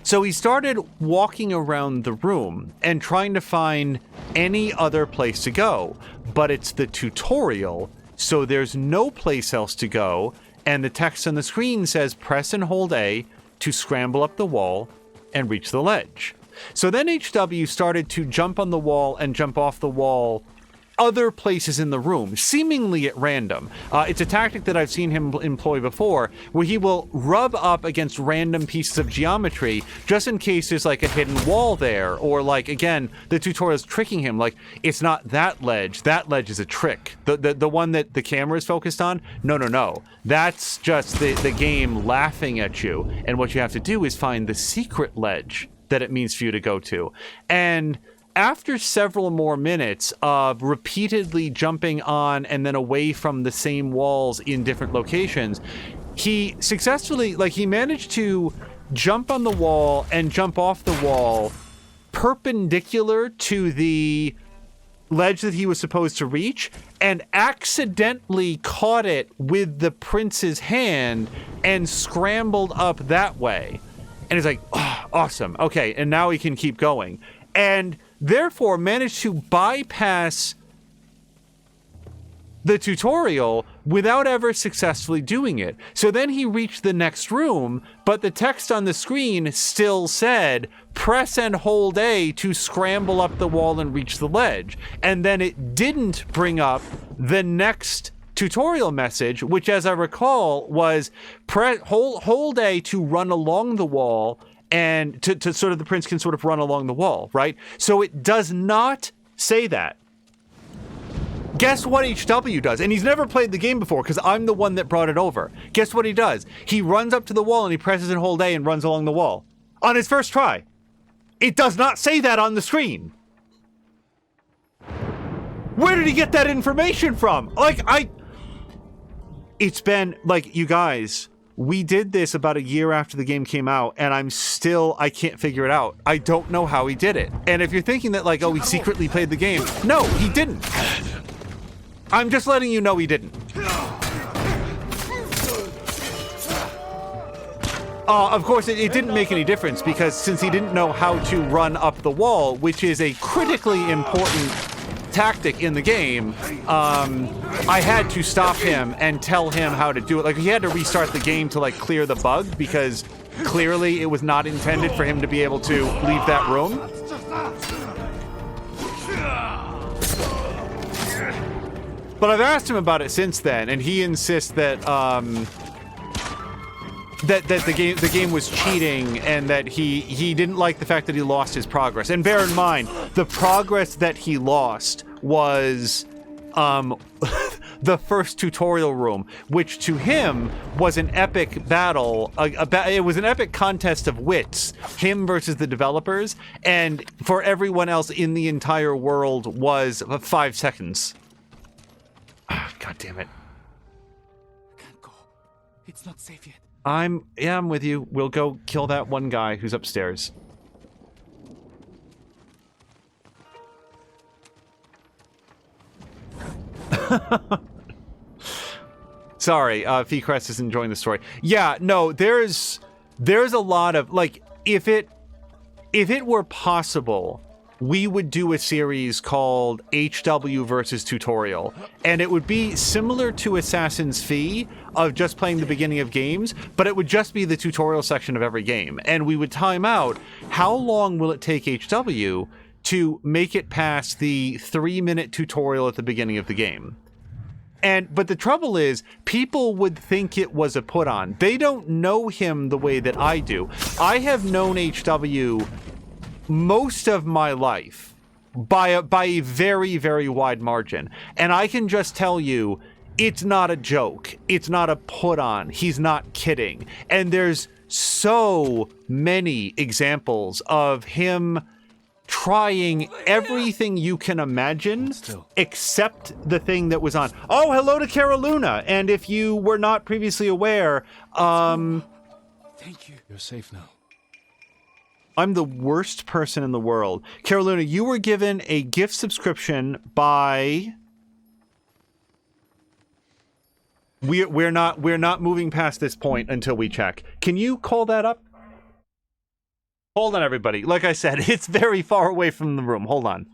So he started walking around the room and trying to find any other place to go. But it's the tutorial, so there's no place else to go. And the text on the screen says, press and hold A to scramble up the wall and reach the ledge. So then HW started to jump on the wall and jump off the wall other places in the room, seemingly at random. It's a tactic that I've seen him employ before, where he will rub up against random pieces of geometry just in case there's like a hidden wall there, or like, again, the tutorial's tricking him, like, it's not that ledge is a trick. The one that the camera is focused on, no. That's just the game laughing at you, and what you have to do is find the secret ledge that it means for you to go to. And after several more minutes of repeatedly jumping on and then away from the same walls in different locations, he successfully, like, he managed to jump on the wall and jump off the wall perpendicular to the ledge that he was supposed to reach, and accidentally caught it with the prince's hand and scrambled up that way. And he's like, oh, awesome. Okay, and now he can keep going. And therefore managed to bypass the tutorial without ever successfully doing it. So then he reached the next room, but the text on the screen still said, press and hold A to scramble up the wall and reach the ledge. And then it didn't bring up the next tutorial message, which, as I recall, was hold A to run along the wall, and to sort of the prince can sort of run along the wall, right? So it does not say that. Guess what HW does? And he's never played the game before because I'm the one that brought it over. Guess what he does? He runs up to the wall and he presses and hold A and runs along the wall. On his first try. It does not say that on the screen. Where did he get that information from? It's been, like, you guys, we did this about a year after the game came out, and I can't figure it out. I don't know how he did it. And if you're thinking that, like, oh, he secretly played the game, no, he didn't. I'm just letting you know he didn't. Of course, it didn't make any difference, because since he didn't know how to run up the wall, which is a critically important tactic in the game, I had to stop him and tell him how to do it. Like, he had to restart the game to, like, clear the bug, because clearly it was not intended for him to be able to leave that room. But I've asked him about it since then, and he insists that that the game was cheating, and that he didn't like the fact that he lost his progress. And bear in mind, the progress that he lost was the first tutorial room, which to him was an epic battle. It was an epic contest of wits, him versus the developers, and for everyone else in the entire world was 5 seconds. God damn it. I can't go. It's not safe yet. I'm with you. We'll go kill that one guy who's upstairs. Sorry, Feecrest is enjoying the story. Yeah, no, there's a lot of, like, if it were possible, we would do a series called HW versus Tutorial, and it would be similar to Assassin's Fee of just playing the beginning of games, but it would just be the tutorial section of every game, and we would time out how long will it take HW to make it past the 3-minute tutorial at the beginning of the game. But the trouble is, people would think it was a put-on. They don't know him the way that I do. I have known HW most of my life by a very, very wide margin. And I can just tell you, it's not a joke. It's not a put-on. He's not kidding. And there's so many examples of him trying everything you can imagine except the thing that was on. Oh, hello to Caroluna. And if you were not previously aware, Thank you. You're safe now. I'm the worst person in the world. Carolina, you were given a gift subscription by... We're not moving past this point until we check. Can you call that up? Hold on, everybody. Like I said, it's very far away from the room. Hold on.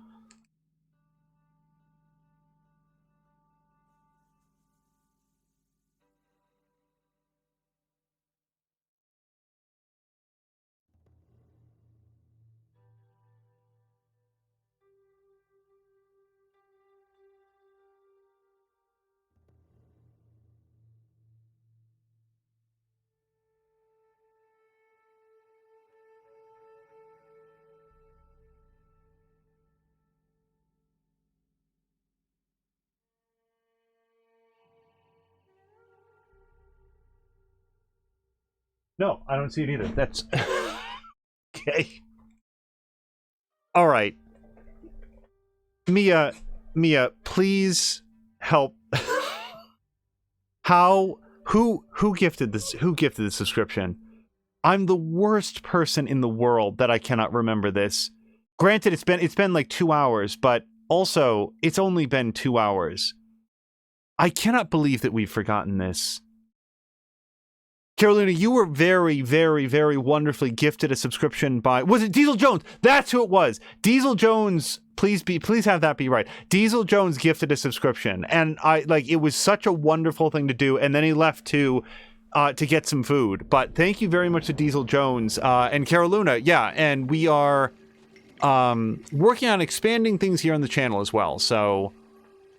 No, I don't see it either. That's... Okay. All right. Mia, please help. Who gifted this? Who gifted the subscription? I'm the worst person in the world that I cannot remember this. Granted, it's been like 2 hours, but also it's only been 2 hours. I cannot believe that we've forgotten this. Carolina, you were very, very, very wonderfully gifted a subscription by... Was it Diesel Jones? That's who it was. Diesel Jones, please have that be right. Diesel Jones gifted a subscription, and it was such a wonderful thing to do, and then he left to get some food. But thank you very much to Diesel Jones and Carolina. Yeah, and we are working on expanding things here on the channel as well, so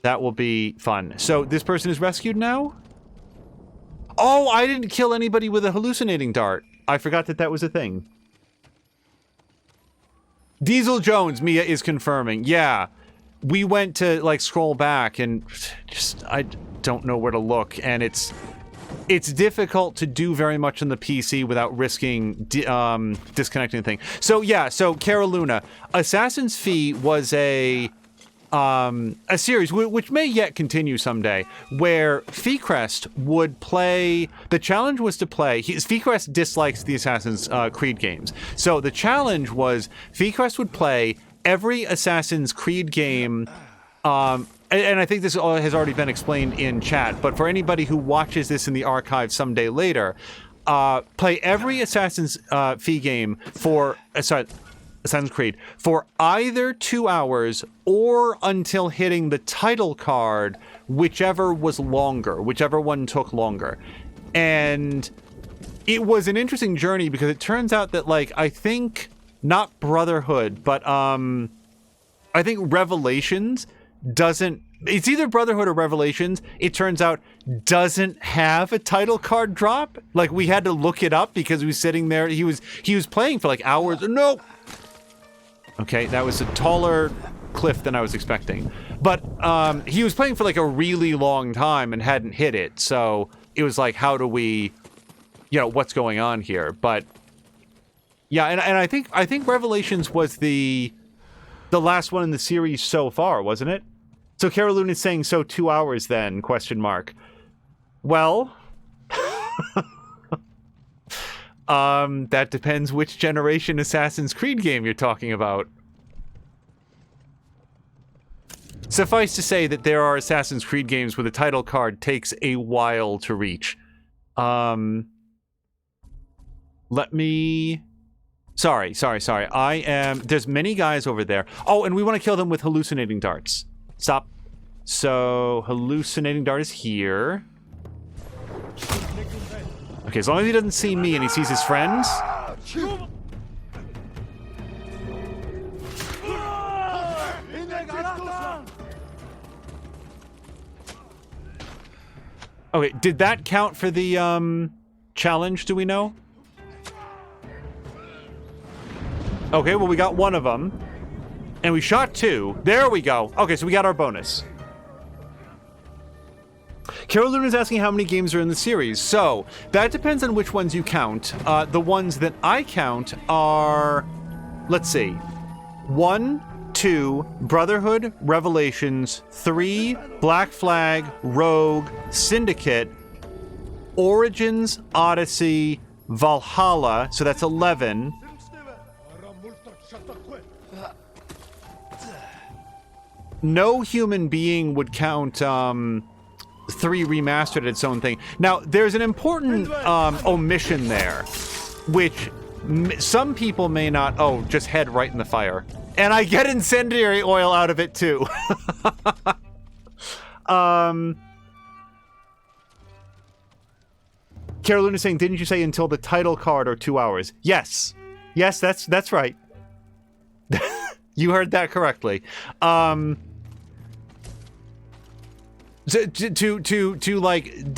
that will be fun. So this person is rescued now? Oh, I didn't kill anybody with a hallucinating dart. I forgot that was a thing. Diesel Jones, Mia is confirming. Yeah, we went to like scroll back and just I don't know where to look, and it's difficult to do very much on the PC without risking disconnecting the thing. So yeah, so Carolina, Assassin's Fee was a series which may yet continue someday, where Feecrest would play. The challenge was to play. Feecrest dislikes the Assassin's Creed games, so the challenge was Feecrest would play every Assassin's Creed game. And I think this has already been explained in chat, but for anybody who watches this in the archive someday later, play every Assassin's Fee game for Assassin's Creed for either 2 hours or until hitting the title card, whichever was longer, whichever one took longer. And it was an interesting journey because it turns out that, like, I think not Brotherhood, but I think Revelations doesn't, it's either Brotherhood or Revelations, it turns out doesn't have a title card drop. Like, we had to look it up because he was sitting there, he was playing for like hours. No. Okay, that was a taller cliff than I was expecting. But he was playing for like a really long time and hadn't hit it. So it was like, how do we, what's going on here? But yeah, and I think Revelations was the last one in the series so far, wasn't it? So Carolyn is saying, so 2 hours then, ? Well, that depends which generation Assassin's Creed game you're talking about. Suffice to say that there are Assassin's Creed games where the title card takes a while to reach. Let me... Sorry. There's many guys over there. Oh, and we want to kill them with hallucinating darts. Stop. So, hallucinating dart is here. Okay, as long as he doesn't see me and he sees his friends. Okay, did that count for the challenge, do we know? Okay, well, we got one of them. And we shot 2. There we go. Okay, so we got our bonus. Carolyn is asking how many games are in the series. So, that depends on which ones you count. The ones that I count are... Let's see. 1, 2, Brotherhood, Revelations, 3, Black Flag, Rogue, Syndicate, Origins, Odyssey, Valhalla, so that's 11. No human being would count 3 remastered its own thing. Now, there's an important omission there, which some people may not... Oh, just head right in the fire. And I get incendiary oil out of it, too. Carolyn is saying, didn't you say until the title card or 2 hours? Yes. Yes, that's right. You heard that correctly. To like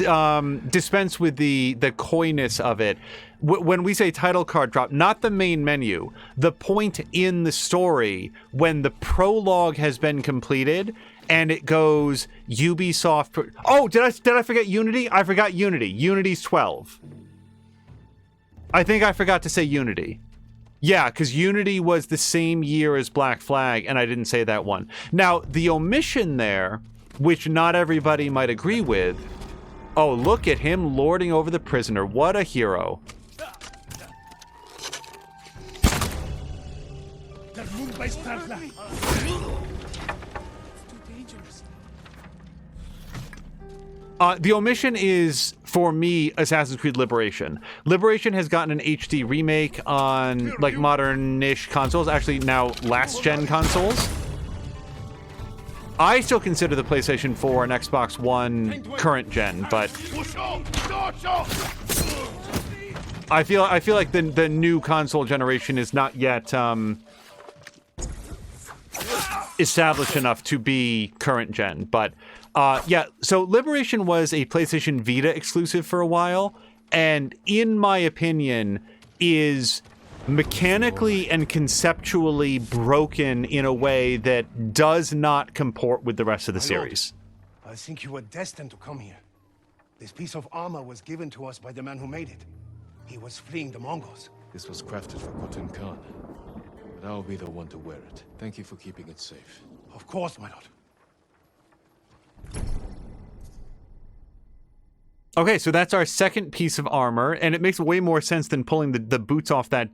dispense with the coyness of it, when we say title card drop, not the main menu, the point in the story when the prologue has been completed and it goes Ubisoft. Oh, did I forget Unity? I forgot Unity. Unity's 12. I think I forgot to say Unity. Yeah, because Unity was the same year as Black Flag, and I didn't say that one. Now, the omission there, which not everybody might agree with, oh, look at him lording over the prisoner. What a hero. The omission is, for me, Assassin's Creed Liberation. Liberation has gotten an HD remake on, like, modern-ish consoles. Actually, now last-gen consoles. I still consider the PlayStation 4 and Xbox One current-gen, but I feel like the new console generation is not yet established enough to be current-gen, but yeah, so Liberation was a PlayStation Vita exclusive for a while, and in my opinion, is mechanically and conceptually broken in a way that does not comport with the rest of the series. I think you were destined to come here. This piece of armor was given to us by the man who made it. He was fleeing the Mongols. This was crafted for Khotun Khan, but I'll be the one to wear it. Thank you for keeping it safe. Of course, my lord. Okay, so that's our second piece of armor, and it makes way more sense than pulling the boots off that,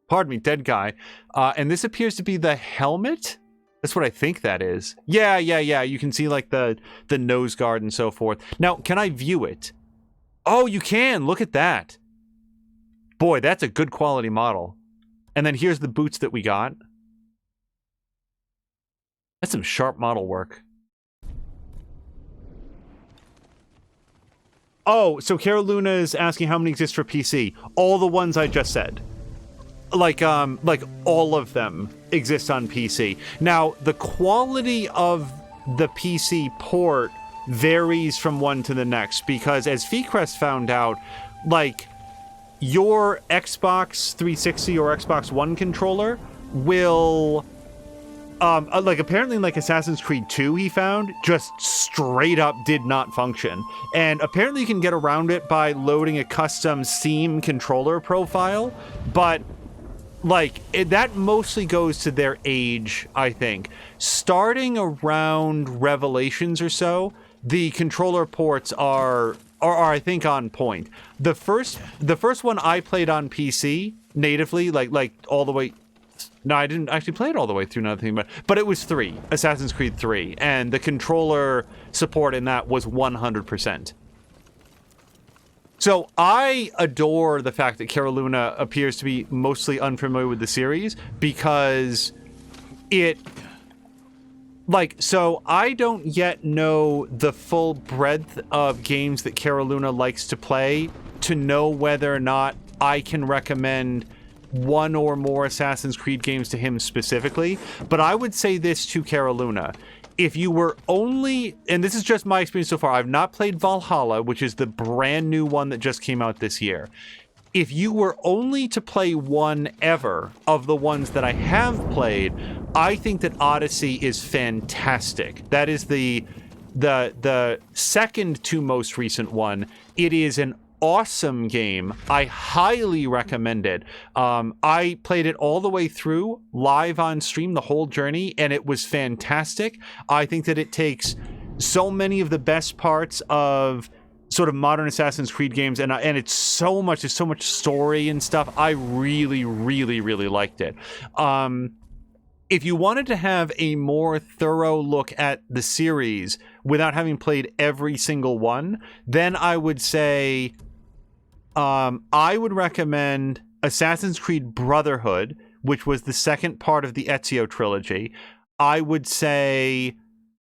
pardon me, dead guy. And this appears to be the helmet? That's what I think that is. Yeah, you can see like the nose guard and so forth. Now, can I view it? Oh, you can! Look at that! Boy, that's a good quality model. And then here's the boots that we got. That's some sharp model work. Oh, so Cara Luna is asking how many exist for PC. All the ones I just said. Like all of them exist on PC. Now, the quality of the PC port varies from one to the next, because as Feecrest found out, like, your Xbox 360 or Xbox One controller will... like, apparently, like, Assassin's Creed 2, he found, just straight up did not function. And apparently you can get around it by loading a custom Steam controller profile, but, like, that mostly goes to their age, I think. Starting around Revelations or so, the controller ports are I think, on point. The first one I played on PC, natively, like all the way... No, I didn't actually play it all the way through, another thing, but it was 3, Assassin's Creed 3, and the controller support in that was 100%. So I adore the fact that Cara Luna appears to be mostly unfamiliar with the series, because it... Like, so I don't yet know the full breadth of games that Cara Luna likes to play to know whether or not I can recommend one or more Assassin's Creed games to him specifically, but I would say this to Cara Luna. If you were only, and this is just my experience so far, I've not played Valhalla, which is the brand new one that just came out this year. If you were only to play one ever of the ones that I have played, I think that Odyssey is fantastic. That is the second to most recent one. It is an awesome game. I highly recommend it. I played it all the way through live on stream, the whole journey, and it was fantastic. I think that it takes so many of the best parts of sort of modern Assassin's Creed games, and it's so much, there's so much story and stuff. I really, really, really liked it. If you wanted to have a more thorough look at the series without having played every single one, then I would say I would recommend Assassin's Creed Brotherhood, which was the second part of the Ezio trilogy. I would say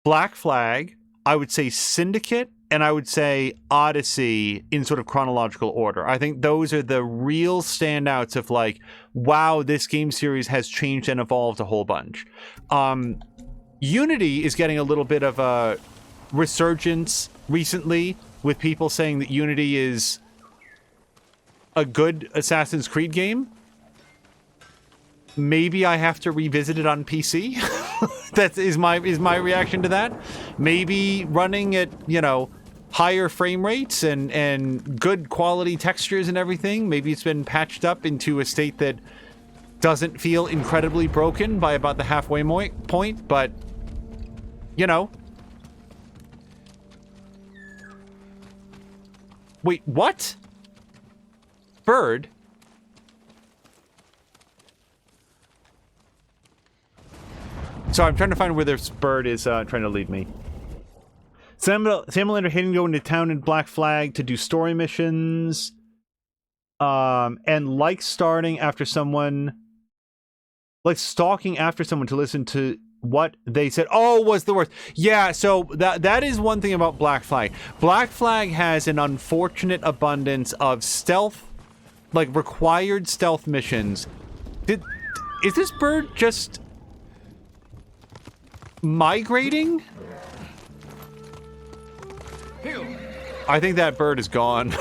Black Flag. I would say Syndicate. And I would say Odyssey in sort of chronological order. I think those are the real standouts of like, wow, this game series has changed and evolved a whole bunch. Unity is getting a little bit of a resurgence recently with people saying that Unity is a good Assassin's Creed game. Maybe I have to revisit it on PC. That is my reaction to that. Maybe running at, higher frame rates and good quality textures and everything. Maybe it's been patched up into a state that doesn't feel incredibly broken by about the halfway point, but, you know. Wait, what? Bird? So I'm trying to find where this bird is trying to lead me. Samuel and Hayden go into town in Black Flag to do story missions. And like stalking after someone to listen to what they said. Oh, was the worst. Yeah, so that is one thing about Black Flag. Black Flag has an unfortunate abundance of stealth, like required stealth missions. Is this bird just migrating? I think that bird is gone.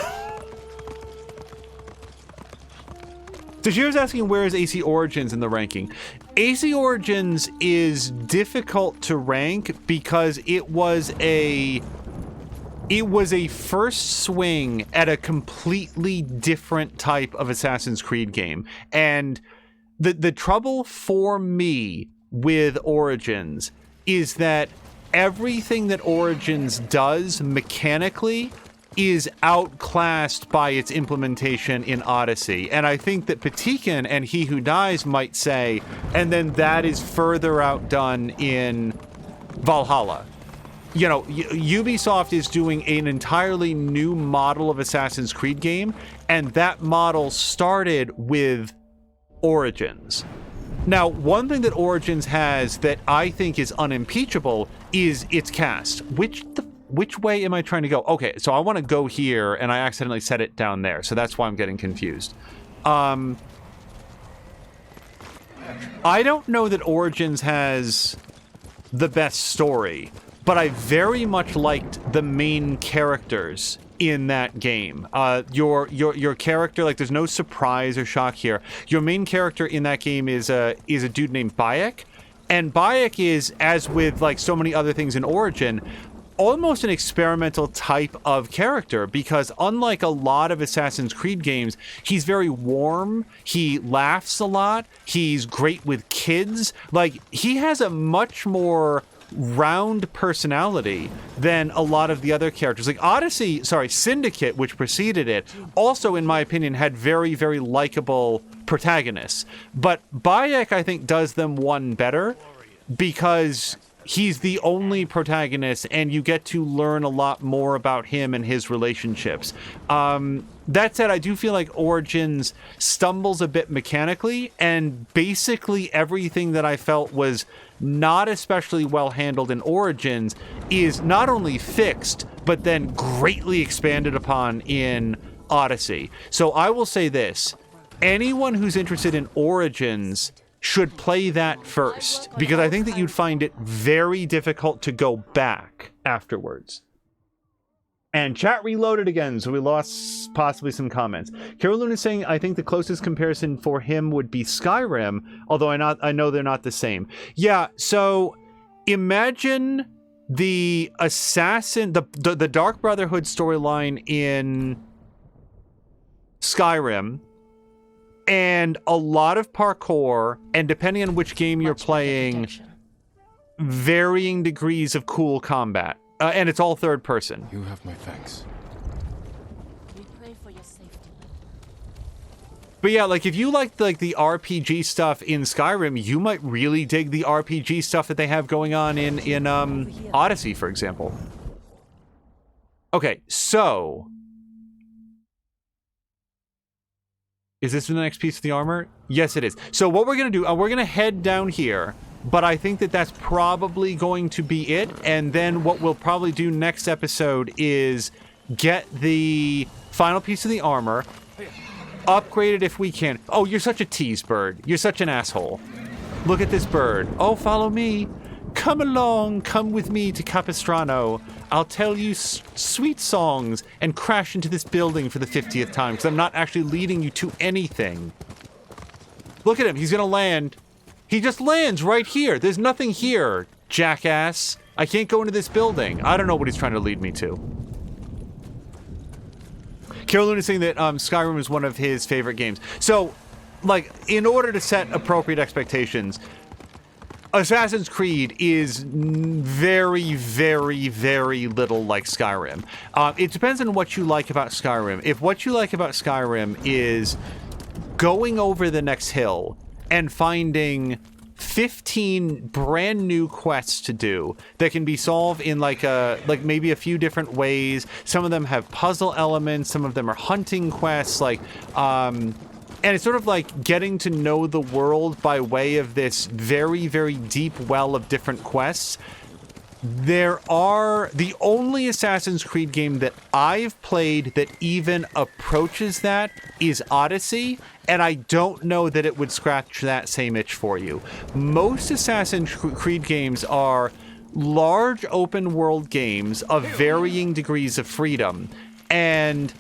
Tajir's asking where is AC Origins in the ranking. AC Origins is difficult to rank because it was a first swing at a completely different type of Assassin's Creed game. And the trouble for me with Origins is that everything that Origins does mechanically is outclassed by its implementation in Odyssey. And I think that Patikin and He Who Dies might say, and then that is further outdone in Valhalla. You know, Ubisoft is doing an entirely new model of Assassin's Creed game, and that model started with Origins. Now, one thing that Origins has that I think is unimpeachable is its cast. Which way am I trying to go? Okay, so I want to go here, and I accidentally set it down there, so that's why I'm getting confused. I don't know that Origins has the best story, but I very much liked the main characters in that game. Your character, like, there's no surprise or shock here. Your main character in that game is a dude named Bayek, and Bayek is, as with like so many other things in Origin, almost an experimental type of character, because unlike a lot of Assassin's Creed games, he's very warm, he laughs a lot, he's great with kids. Like, he has a much more round personality than a lot of the other characters. Like Syndicate, which preceded it, also, in my opinion, had very, very likable protagonists. But Bayek, I think, does them one better because he's the only protagonist, and you get to learn a lot more about him and his relationships. That said, I do feel like Origins stumbles a bit mechanically, and basically everything that I felt was not especially well handled in Origins is not only fixed, but then greatly expanded upon in Odyssey. So I will say this: anyone who's interested in Origins should play that first, because I think that you'd find it very difficult to go back afterwards. And chat reloaded again, so we lost possibly some comments. Carolyn is saying, I think the closest comparison for him would be Skyrim, although I know they're not the same. Yeah, so imagine the assassin, the Dark Brotherhood storyline in Skyrim, and a lot of parkour, and depending on which game you're playing, varying degrees of cool combat. And it's all third person. You have my thanks. We pray for your safety. But yeah, like, if you like the RPG stuff in Skyrim, you might really dig the RPG stuff that they have going on in Odyssey, for example. Okay, so is this the next piece of the armor? Yes, it is. So what we're going to do, we're going to head down here, but I think that that's probably going to be it. And then what we'll probably do next episode is get the final piece of the armor, upgrade it if we can. Oh, you're such a tease bird. You're such an asshole. Look at this bird. Oh, follow me. Come along, come with me to Capistrano. I'll tell you sweet songs and crash into this building for the 50th time, because I'm not actually leading you to anything. Look at him, he's gonna land. He just lands right here. There's nothing here, jackass. I can't go into this building. I don't know what he's trying to lead me to. Carolyn is saying that Skyrim is one of his favorite games. So, like, in order to set appropriate expectations, Assassin's Creed is very, very, very little like Skyrim. It depends on what you like about Skyrim. If what you like about Skyrim is going over the next hill and finding 15 brand new quests to do that can be solved in like maybe a few different ways. Some of them have puzzle elements, some of them are hunting quests, and it's sort of like getting to know the world by way of this very, very deep well of different quests. The only Assassin's Creed game that I've played that even approaches that is Odyssey, and I don't know that it would scratch that same itch for you. Most Assassin's Creed games are large open world games of varying degrees of freedom, and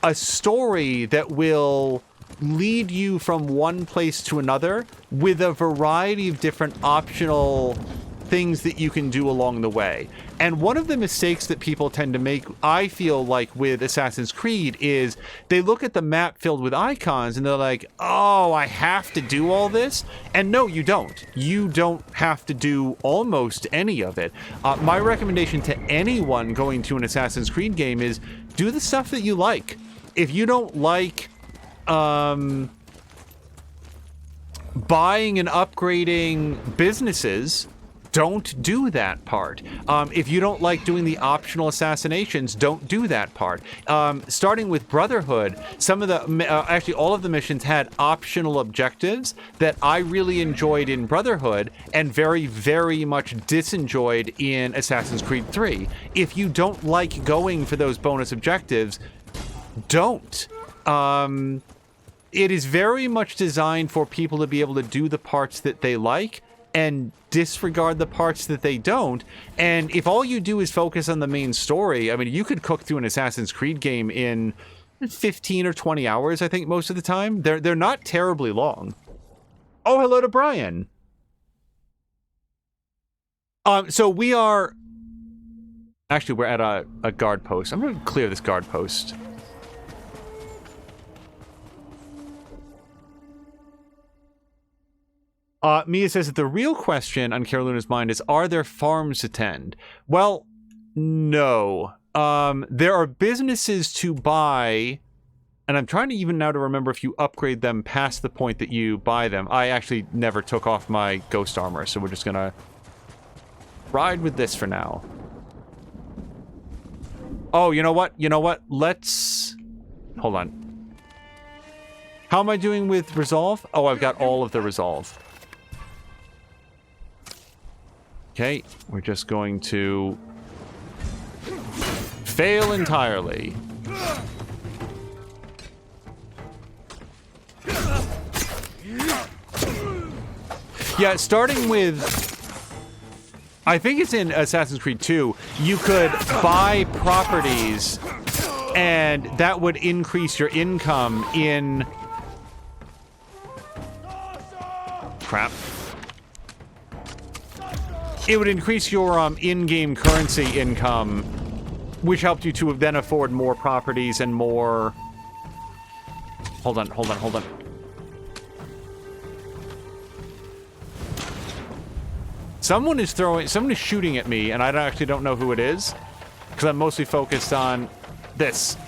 a story that will lead you from one place to another with a variety of different optional things that you can do along the way. And one of the mistakes that people tend to make, I feel like, with Assassin's Creed is they look at the map filled with icons and they're like, oh, I have to do all this? And no, you don't. You don't have to do almost any of it. My recommendation to anyone going to an Assassin's Creed game is do the stuff that you like. If you don't like buying and upgrading businesses, don't do that part. If you don't like doing the optional assassinations, don't do that part. Starting with Brotherhood, some of the, actually all of the missions had optional objectives that I really enjoyed in Brotherhood and very, very much disenjoyed in Assassin's Creed 3. If you don't like going for those bonus objectives, don't. It is very much designed for people to be able to do the parts that they like and disregard the parts that they don't. And if all you do is focus on the main story, I mean, you could cook through an Assassin's Creed game in 15 or 20 hours, I think, most of the time. They're not terribly long. Oh, hello to Brian. So we are... Actually, we're at a guard post. I'm going to clear this guard post. Mia says that the real question on Caroluna's mind is, are there farms to tend? Well, no. There are businesses to buy, and I'm trying to even now to remember if you upgrade them past the point that you buy them. I actually never took off my ghost armor, so we're just gonna ride with this for now. Oh, you know what? You know what? Let's... Hold on. How am I doing with resolve? Oh, I've got all of the resolve. Okay, we're just going to fail entirely. Yeah, starting with... I think it's in Assassin's Creed 2, you could buy properties and that would increase your income in... Crap. It would increase your in-game currency income, which helped you to then afford more properties and more... Hold on. Someone is shooting at me, and I actually don't know who it is, because I'm mostly focused on this.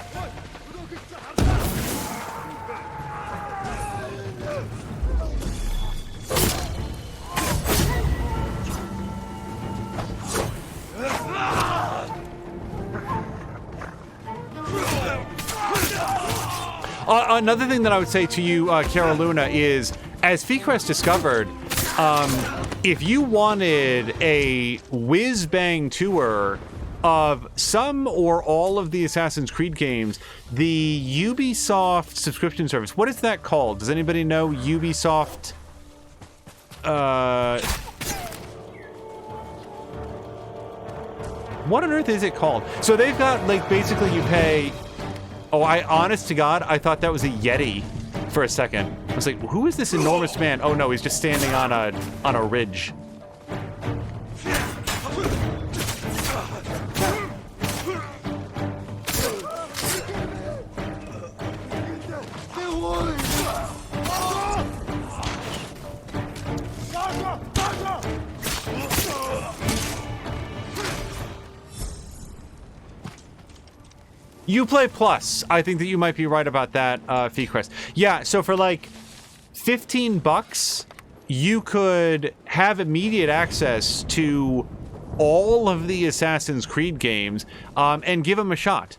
Another thing that I would say to you, Caroluna, is, as Fequest discovered, if you wanted a whiz-bang tour of some or all of the Assassin's Creed games, the Ubisoft subscription service, what is that called? Does anybody know? Ubisoft... What on earth is it called? So they've got, like, basically you pay... Oh, honest to God, I thought that was a Yeti for a second. I was like, who is this enormous man? Oh no, he's just standing on a ridge. Uplay Plus. I think that you might be right about that, Feecrest. Yeah, so for like $15, you could have immediate access to all of the Assassin's Creed games and give them a shot.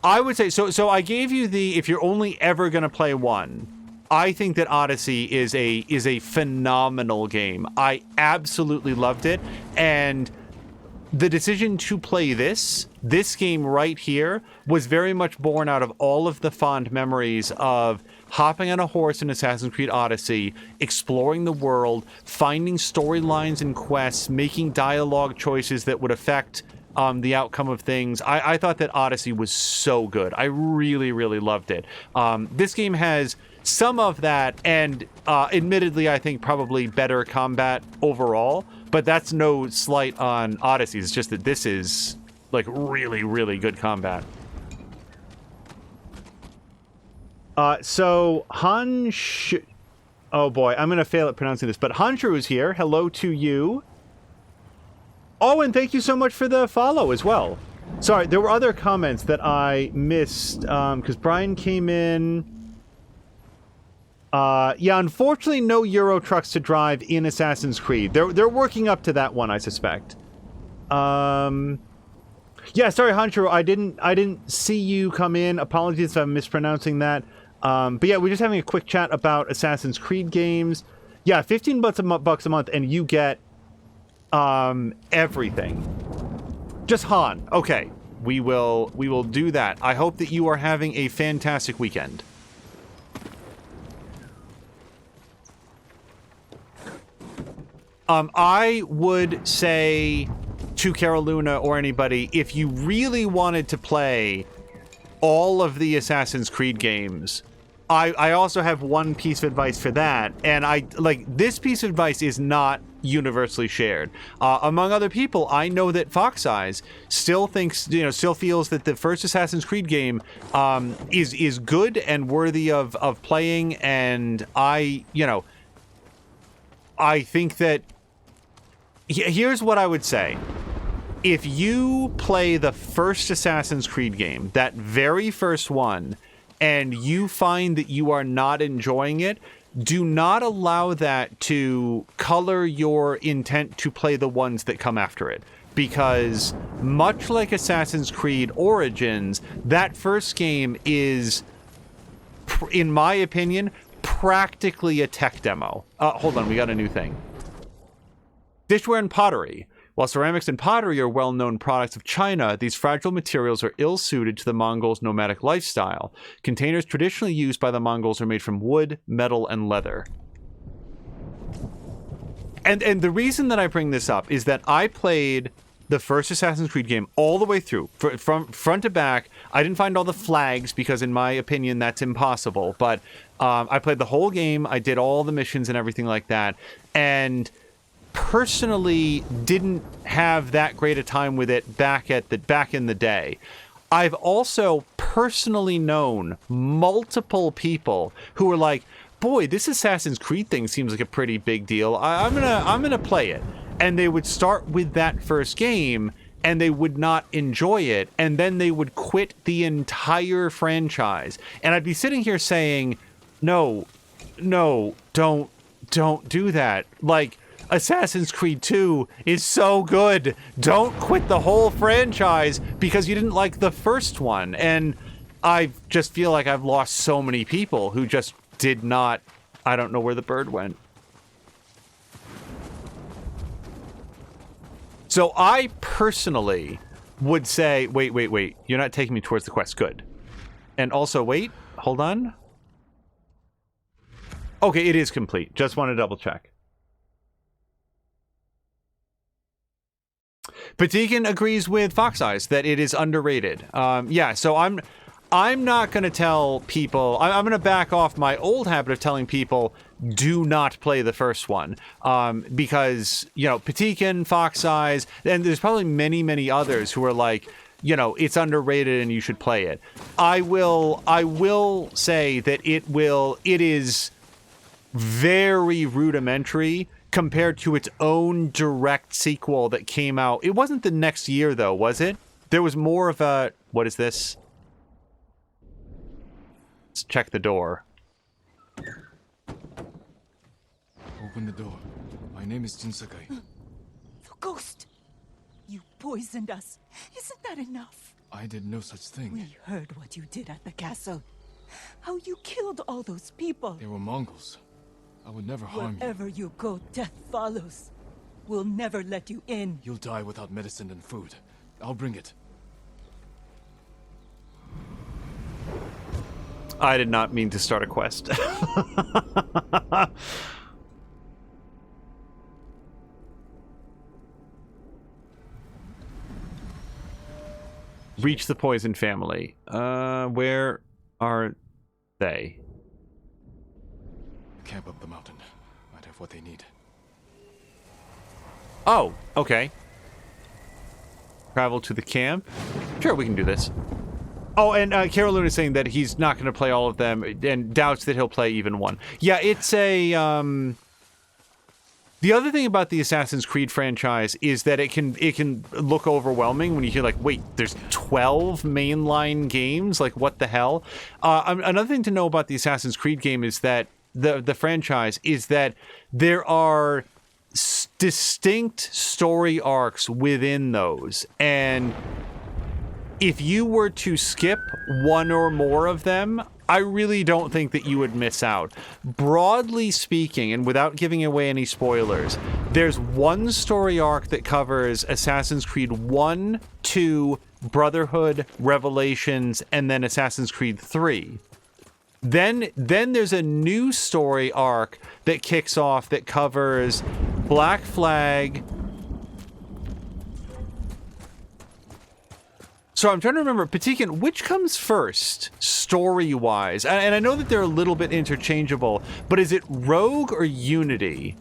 I would say, so I gave you the, if you're only ever going to play one, I think that Odyssey is a phenomenal game. I absolutely loved it, and the decision to play this game right here was very much born out of all of the fond memories of hopping on a horse in Assassin's Creed Odyssey, exploring the world, finding storylines and quests, making dialogue choices that would affect the outcome of things. I thought that Odyssey was so good. I really, really loved it. This game has some of that, and admittedly, I think probably better combat overall, but that's no slight on Odyssey. It's just that this is like really, really good combat. So oh boy, I'm gonna fail at pronouncing this, but Hanshru is here. Hello to you. Oh, and thank you so much for the follow as well. Sorry, there were other comments that I missed, because Brian came in. Yeah, unfortunately, no Euro trucks to drive in Assassin's Creed. They're working up to that one, I suspect. Yeah, sorry, Hanshiro, I didn't see you come in. Apologies if I'm mispronouncing that. But yeah, we're just having a quick chat about Assassin's Creed games. Yeah, $15 a month, and you get everything. Just Han. Okay, we will do that. I hope that you are having a fantastic weekend. I would say to Caroluna or anybody, if you really wanted to play all of the Assassin's Creed games, I also have one piece of advice for that, and this piece of advice is not universally shared. Among other people, I know that Fox Eyes still feels that the first Assassin's Creed game is good and worthy of playing, and I think that here's what I would say. If you play the first Assassin's Creed game, that very first one, and you find that you are not enjoying it, do not allow that to color your intent to play the ones that come after it. Because much like Assassin's Creed Origins, that first game is, in my opinion, practically a tech demo. Hold on, we got a new thing. Dishware and pottery. While ceramics and pottery are well-known products of China, these fragile materials are ill-suited to the Mongols' nomadic lifestyle. Containers traditionally used by the Mongols are made from wood, metal, and leather. And the reason that I bring this up is that I played the first Assassin's Creed game all the way through, from front to back. I didn't find all the flags because, in my opinion, that's impossible. But I played the whole game. I did all the missions and everything like that. And personally didn't have that great a time with it back in the day. I've also personally known multiple people who were like, boy, this Assassin's Creed thing seems like a pretty big deal. I'm gonna play it. And they would start with that first game and they would not enjoy it, and then they would quit the entire franchise. And I'd be sitting here saying, no, don't do that. Like, Assassin's Creed 2 is so good. Don't quit the whole franchise because you didn't like the first one. And I just feel like I've lost so many people who just did not. I don't know where the bird went. So I personally would say, wait. You're not taking me towards the quest. Good. And also, wait, hold on. Okay, it is complete. Just want to double check. Patikin agrees with Fox Eyes that it is underrated. Yeah, so I'm not going to tell people. I'm going to back off my old habit of telling people do not play the first one, because Patikin, Fox Eyes, and there's probably many others who are like, it's underrated and you should play it. I will say that it is very rudimentary compared to its own direct sequel that came out. It wasn't the next year, though, was it? There was more of a... What is this? Let's check the door. Open the door. My name is Jinsakai. The ghost! You poisoned us. Isn't that enough? I did no such thing. We heard what you did at the castle. How you killed all those people. They were Mongols. I would never harm you. Wherever you go, death follows. We'll never let you in. You'll die without medicine and food. I'll bring it. I did not mean to start a quest. Reach the poison family. Where are they? Camp up the mountain. Might have what they need. Oh, okay. Travel to the camp. Sure, we can do this. Oh, and Carol Luna is saying that he's not going to play all of them and doubts that he'll play even one. Yeah, it's a... The other thing about the Assassin's Creed franchise is that it can look overwhelming when you hear, like, wait, there's 12 mainline games? Like, what the hell? Another thing to know about the Assassin's Creed game is that the franchise is that there are distinct story arcs within those, and if you were to skip one or more of them, I really don't think that you would miss out. Broadly speaking, and without giving away any spoilers, there's one story arc that covers Assassin's Creed 1, 2, Brotherhood, Revelations, and then Assassin's Creed 3. Then there's a new story arc that kicks off that covers Black Flag. So I'm trying to remember, Patikin, which comes first, story-wise? And I know that they're a little bit interchangeable, but is it Rogue or Unity?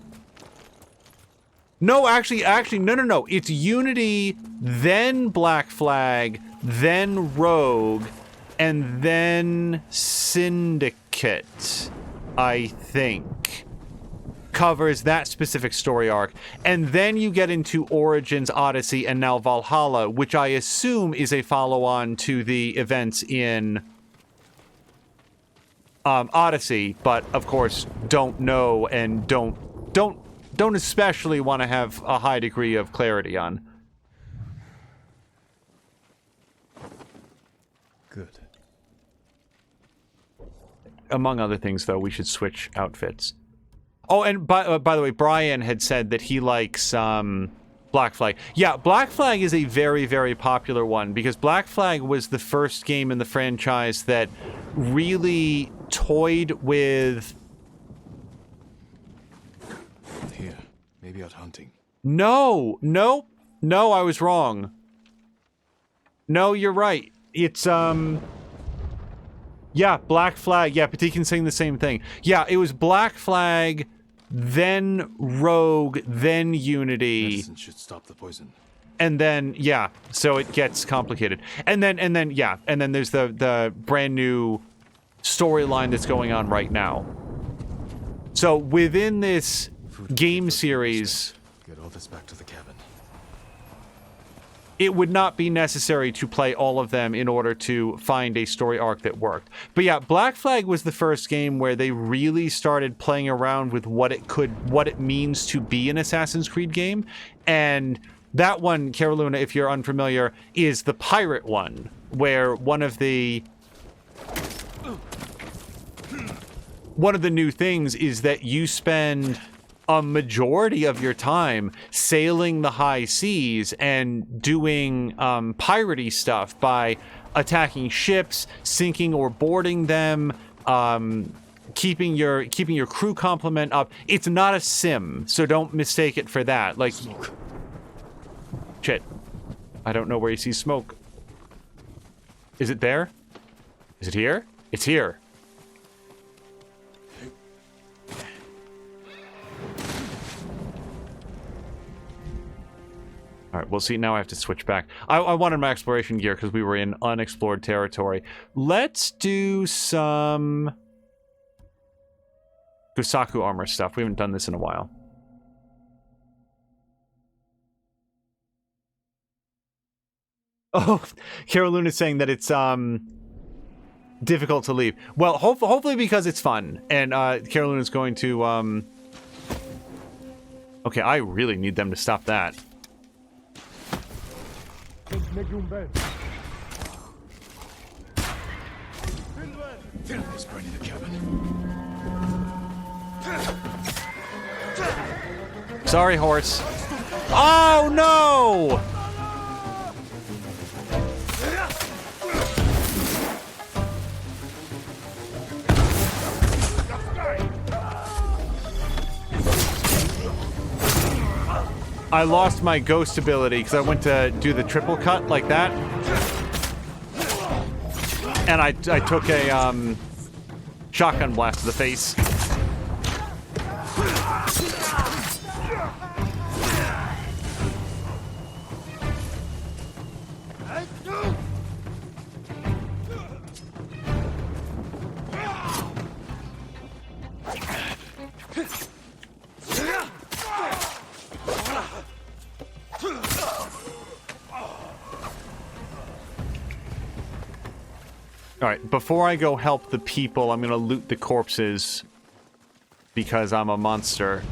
No, actually, no. It's Unity, then Black Flag, then Rogue, and then Syndicate, I think. Covers that specific story arc, and then you get into Origins, Odyssey, and now Valhalla, which I assume is a follow-on to the events in Odyssey, but of course don't know and don't especially want to have a high degree of clarity on. Good. Among other things, though, we should switch outfits. Oh, and by the way, Brian had said that he likes Black Flag. Yeah, Black Flag is a very, very popular one because Black Flag was the first game in the franchise that really toyed with... Here, maybe out hunting. No, I was wrong. No, you're right. It's, yeah, Black Flag. Yeah, Patikin's saying the same thing. Yeah, it was Black Flag, then Rogue, then Unity. Medicine should stop the poison. And then, yeah, so it gets complicated. And then there's the brand new storyline that's going on right now. So within this game series, get all this back to the cabin. it would not be necessary to play all of them in order to find a story arc that worked. But yeah, Black Flag was the first game where they really started playing around with what it means to be an Assassin's Creed game. And that one, Caroluna, if you're unfamiliar, is the pirate one, where one of the new things is that you spend a majority of your time sailing the high seas and doing piratey stuff by attacking ships, sinking or boarding them, keeping your crew complement up. It's not a sim, so don't mistake it for that. Like, smoke. Shit, I don't know where you see smoke. Is it there? Is it here? It's here. All right, well, see, now I have to switch back. I wanted my exploration gear because we were in unexplored territory. Let's do some Gusaku armor stuff. We haven't done this in a while. Oh, Carolune is saying that it's difficult to leave. Well, hopefully because it's fun. And Carolyn is going to... Okay, I really need them to stop that. There's burning the cabin. Sorry, horse. Oh, no! I lost my ghost ability because I went to do the triple cut like that. And I took a shotgun blast to the face. Alright, before I go help the people, I'm gonna loot the corpses because I'm a monster.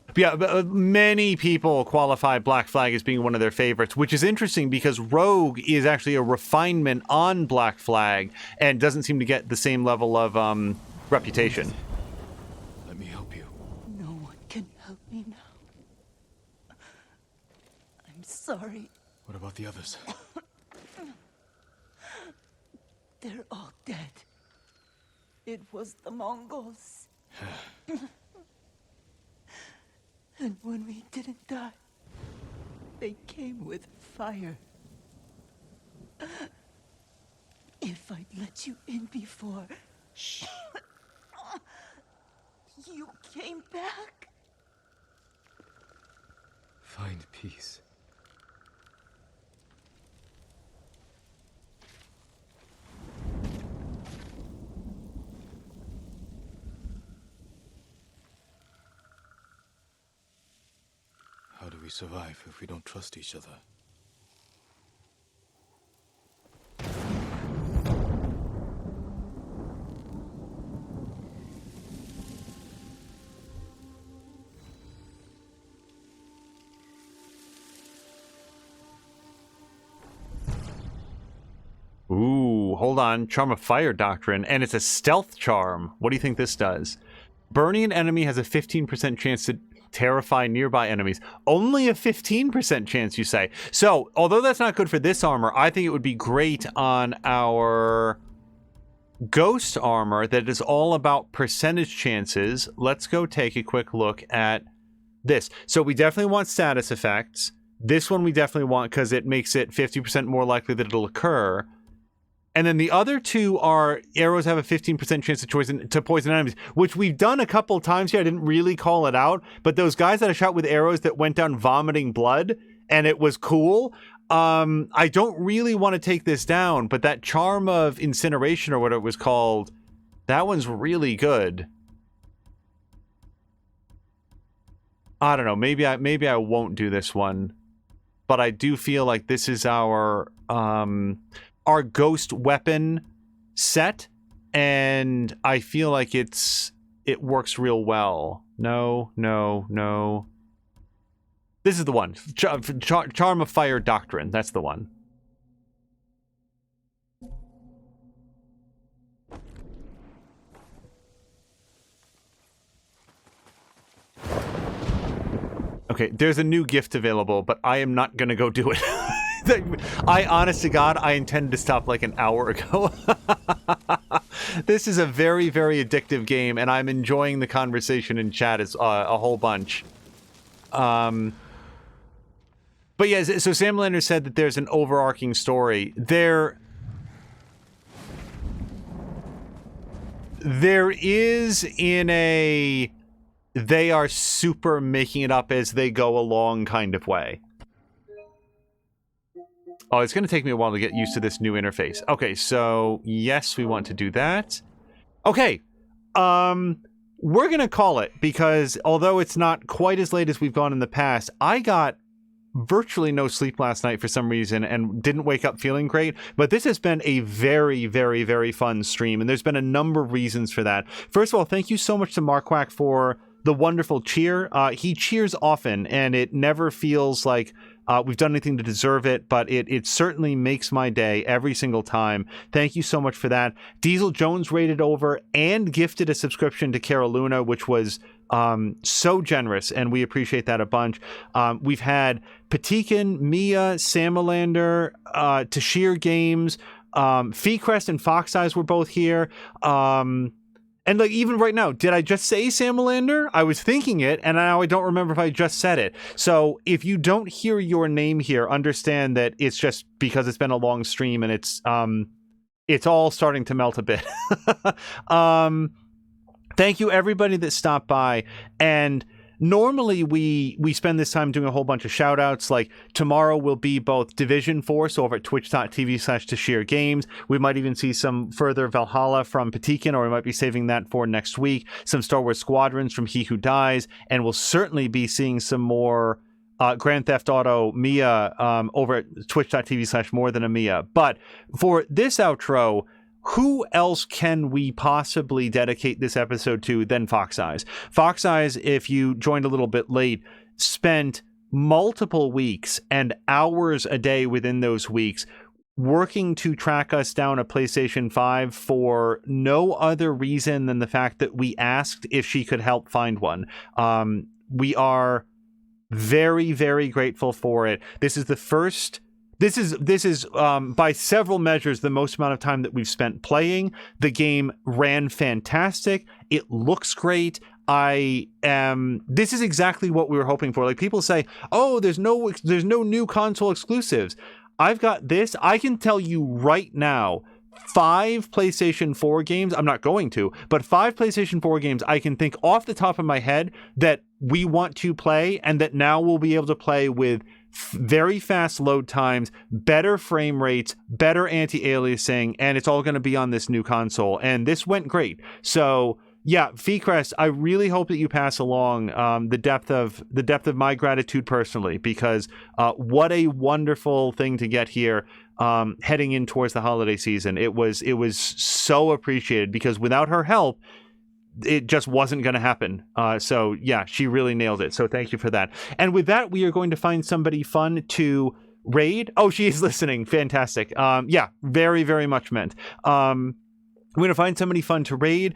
But yeah, many people qualify Black Flag as being one of their favorites, which is interesting because Rogue is actually a refinement on Black Flag and doesn't seem to get the same level of reputation. Let me help you. No one can help me now. I'm sorry. What about the others? They're all dead. It was the Mongols. And when we didn't die, they came with fire. If I'd let you in before, you came back. Find peace. How do we survive if we don't trust each other? Ooh, hold on. Charm of Fire Doctrine, and it's a stealth charm. What do you think this does? Burning an enemy has a 15% chance to terrify nearby enemies. Only a 15% chance, you say. So, although that's not good for this armor, I think it would be great on our ghost armor that is all about percentage chances. Let's go take a quick look at this. So we definitely want status effects. This one we definitely want because it makes it 50% more likely that it'll occur. And then the other two are arrows have a 15% chance to poison enemies, which we've done a couple times here. I didn't really call it out, but those guys that I shot with arrows that went down vomiting blood, and it was cool. I don't really want to take this down, but that charm of incineration or what it was called, that one's really good. I don't know. Maybe I won't do this one, but I do feel like this is our ghost weapon set, and I feel like it works real well. No. This is the one. Charm of Fire Doctrine. That's the one. Okay, there's a new gift available, but I am not gonna go do it. Honest to God, I intended to stop like an hour ago. This is a very, very addictive game, and I'm enjoying the conversation in chat as a whole bunch. But yeah, so Sam Lander said that there's an overarching story. There is in a they are super making it up as they go along kind of way. Oh, it's going to take me a while to get used to this new interface. Okay, so yes, we want to do that. Okay, we're going to call it because although it's not quite as late as we've gone in the past, I got virtually no sleep last night for some reason and didn't wake up feeling great. But this has been a very, very, very fun stream, and there's been a number of reasons for that. First of all, thank you so much to Marquack for the wonderful cheer. He cheers often, and it never feels like we've done anything to deserve it, but it certainly makes my day every single time. Thank you so much for that. Diesel Jones rated over and gifted a subscription to Cara Luna, which was so generous, and we appreciate that a bunch. We've had Patikin, Mia, Samalander, Tashir Games, Feecrest and Fox Eyes were both here. And like even right now, did I just say Samalander? I was thinking it, and now I don't remember if I just said it. So if you don't hear your name here, understand that it's just because it's been a long stream and it's all starting to melt a bit. Thank you everybody that stopped by. And normally we spend this time doing a whole bunch of shout outs. Like tomorrow will be both Division Force over at twitch.tv/Tashir Games. We might even see some further Valhalla from Patikin, or we might be saving that for next week. Some Star Wars Squadrons from He Who Dies, and we'll certainly be seeing some more Grand Theft Auto Mia over at twitch.tv/More Than a Mia. But for this outro, who else can we possibly dedicate this episode to than Fox Eyes? Fox Eyes, if you joined a little bit late, spent multiple weeks and hours a day within those weeks working to track us down a PlayStation 5 for no other reason than the fact that we asked if she could help find one. We are very, very grateful for it. This is the first... This is by several measures the most amount of time that we've spent playing. The game ran fantastic. It looks great. This is exactly what we were hoping for. Like people say, oh, there's no new console exclusives. I've got this. I can tell you right now, 5 PlayStation 4 games, I'm not going to, but 5 PlayStation 4 games I can think off the top of my head that we want to play and that now we'll be able to play with very fast load times, better frame rates, better anti-aliasing, and it's all going to be on this new console. And this went great. So yeah, Feecrest, I really hope that you pass along the depth of my gratitude personally, because what a wonderful thing to get here heading in towards the holiday season. It was so appreciated, because without her help, it just wasn't going to happen. So yeah, she really nailed it. So thank you for that. And with that, we are going to find somebody fun to raid. Oh, she is listening. Fantastic. Yeah, very, very much meant. We're going to find somebody fun to raid.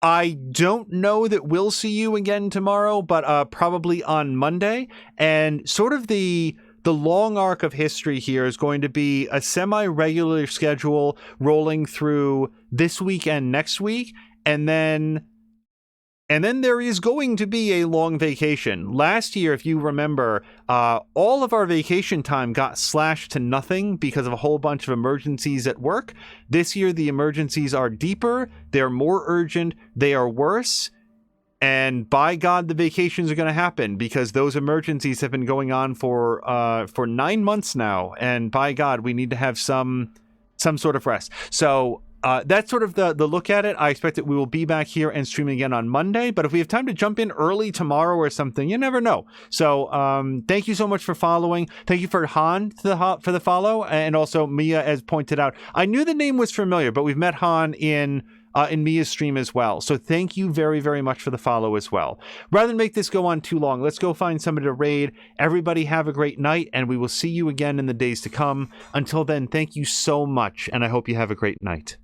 I don't know that we'll see you again tomorrow, but probably on Monday. And sort of the long arc of history here is going to be a semi-regular schedule rolling through this week and next week. And then there is going to be a long vacation. Last year, if you remember, all of our vacation time got slashed to nothing because of a whole bunch of emergencies at work. This year, the emergencies are deeper, they're more urgent, they are worse. And by God, the vacations are going to happen, because those emergencies have been going on for 9 months now. And by God, we need to have some sort of rest. So that's sort of the look at it. I expect that we will be back here and streaming again on Monday, but if we have time to jump in early tomorrow or something, you never know. So thank you so much for following. Thank you for Han for the follow, and also Mia, as pointed out. I knew the name was familiar, but we've met Han in Mia's stream as well. So thank you very, very much for the follow as well. Rather than make this go on too long, let's go find somebody to raid. Everybody have a great night, and we will see you again in the days to come. Until then, thank you so much, and I hope you have a great night.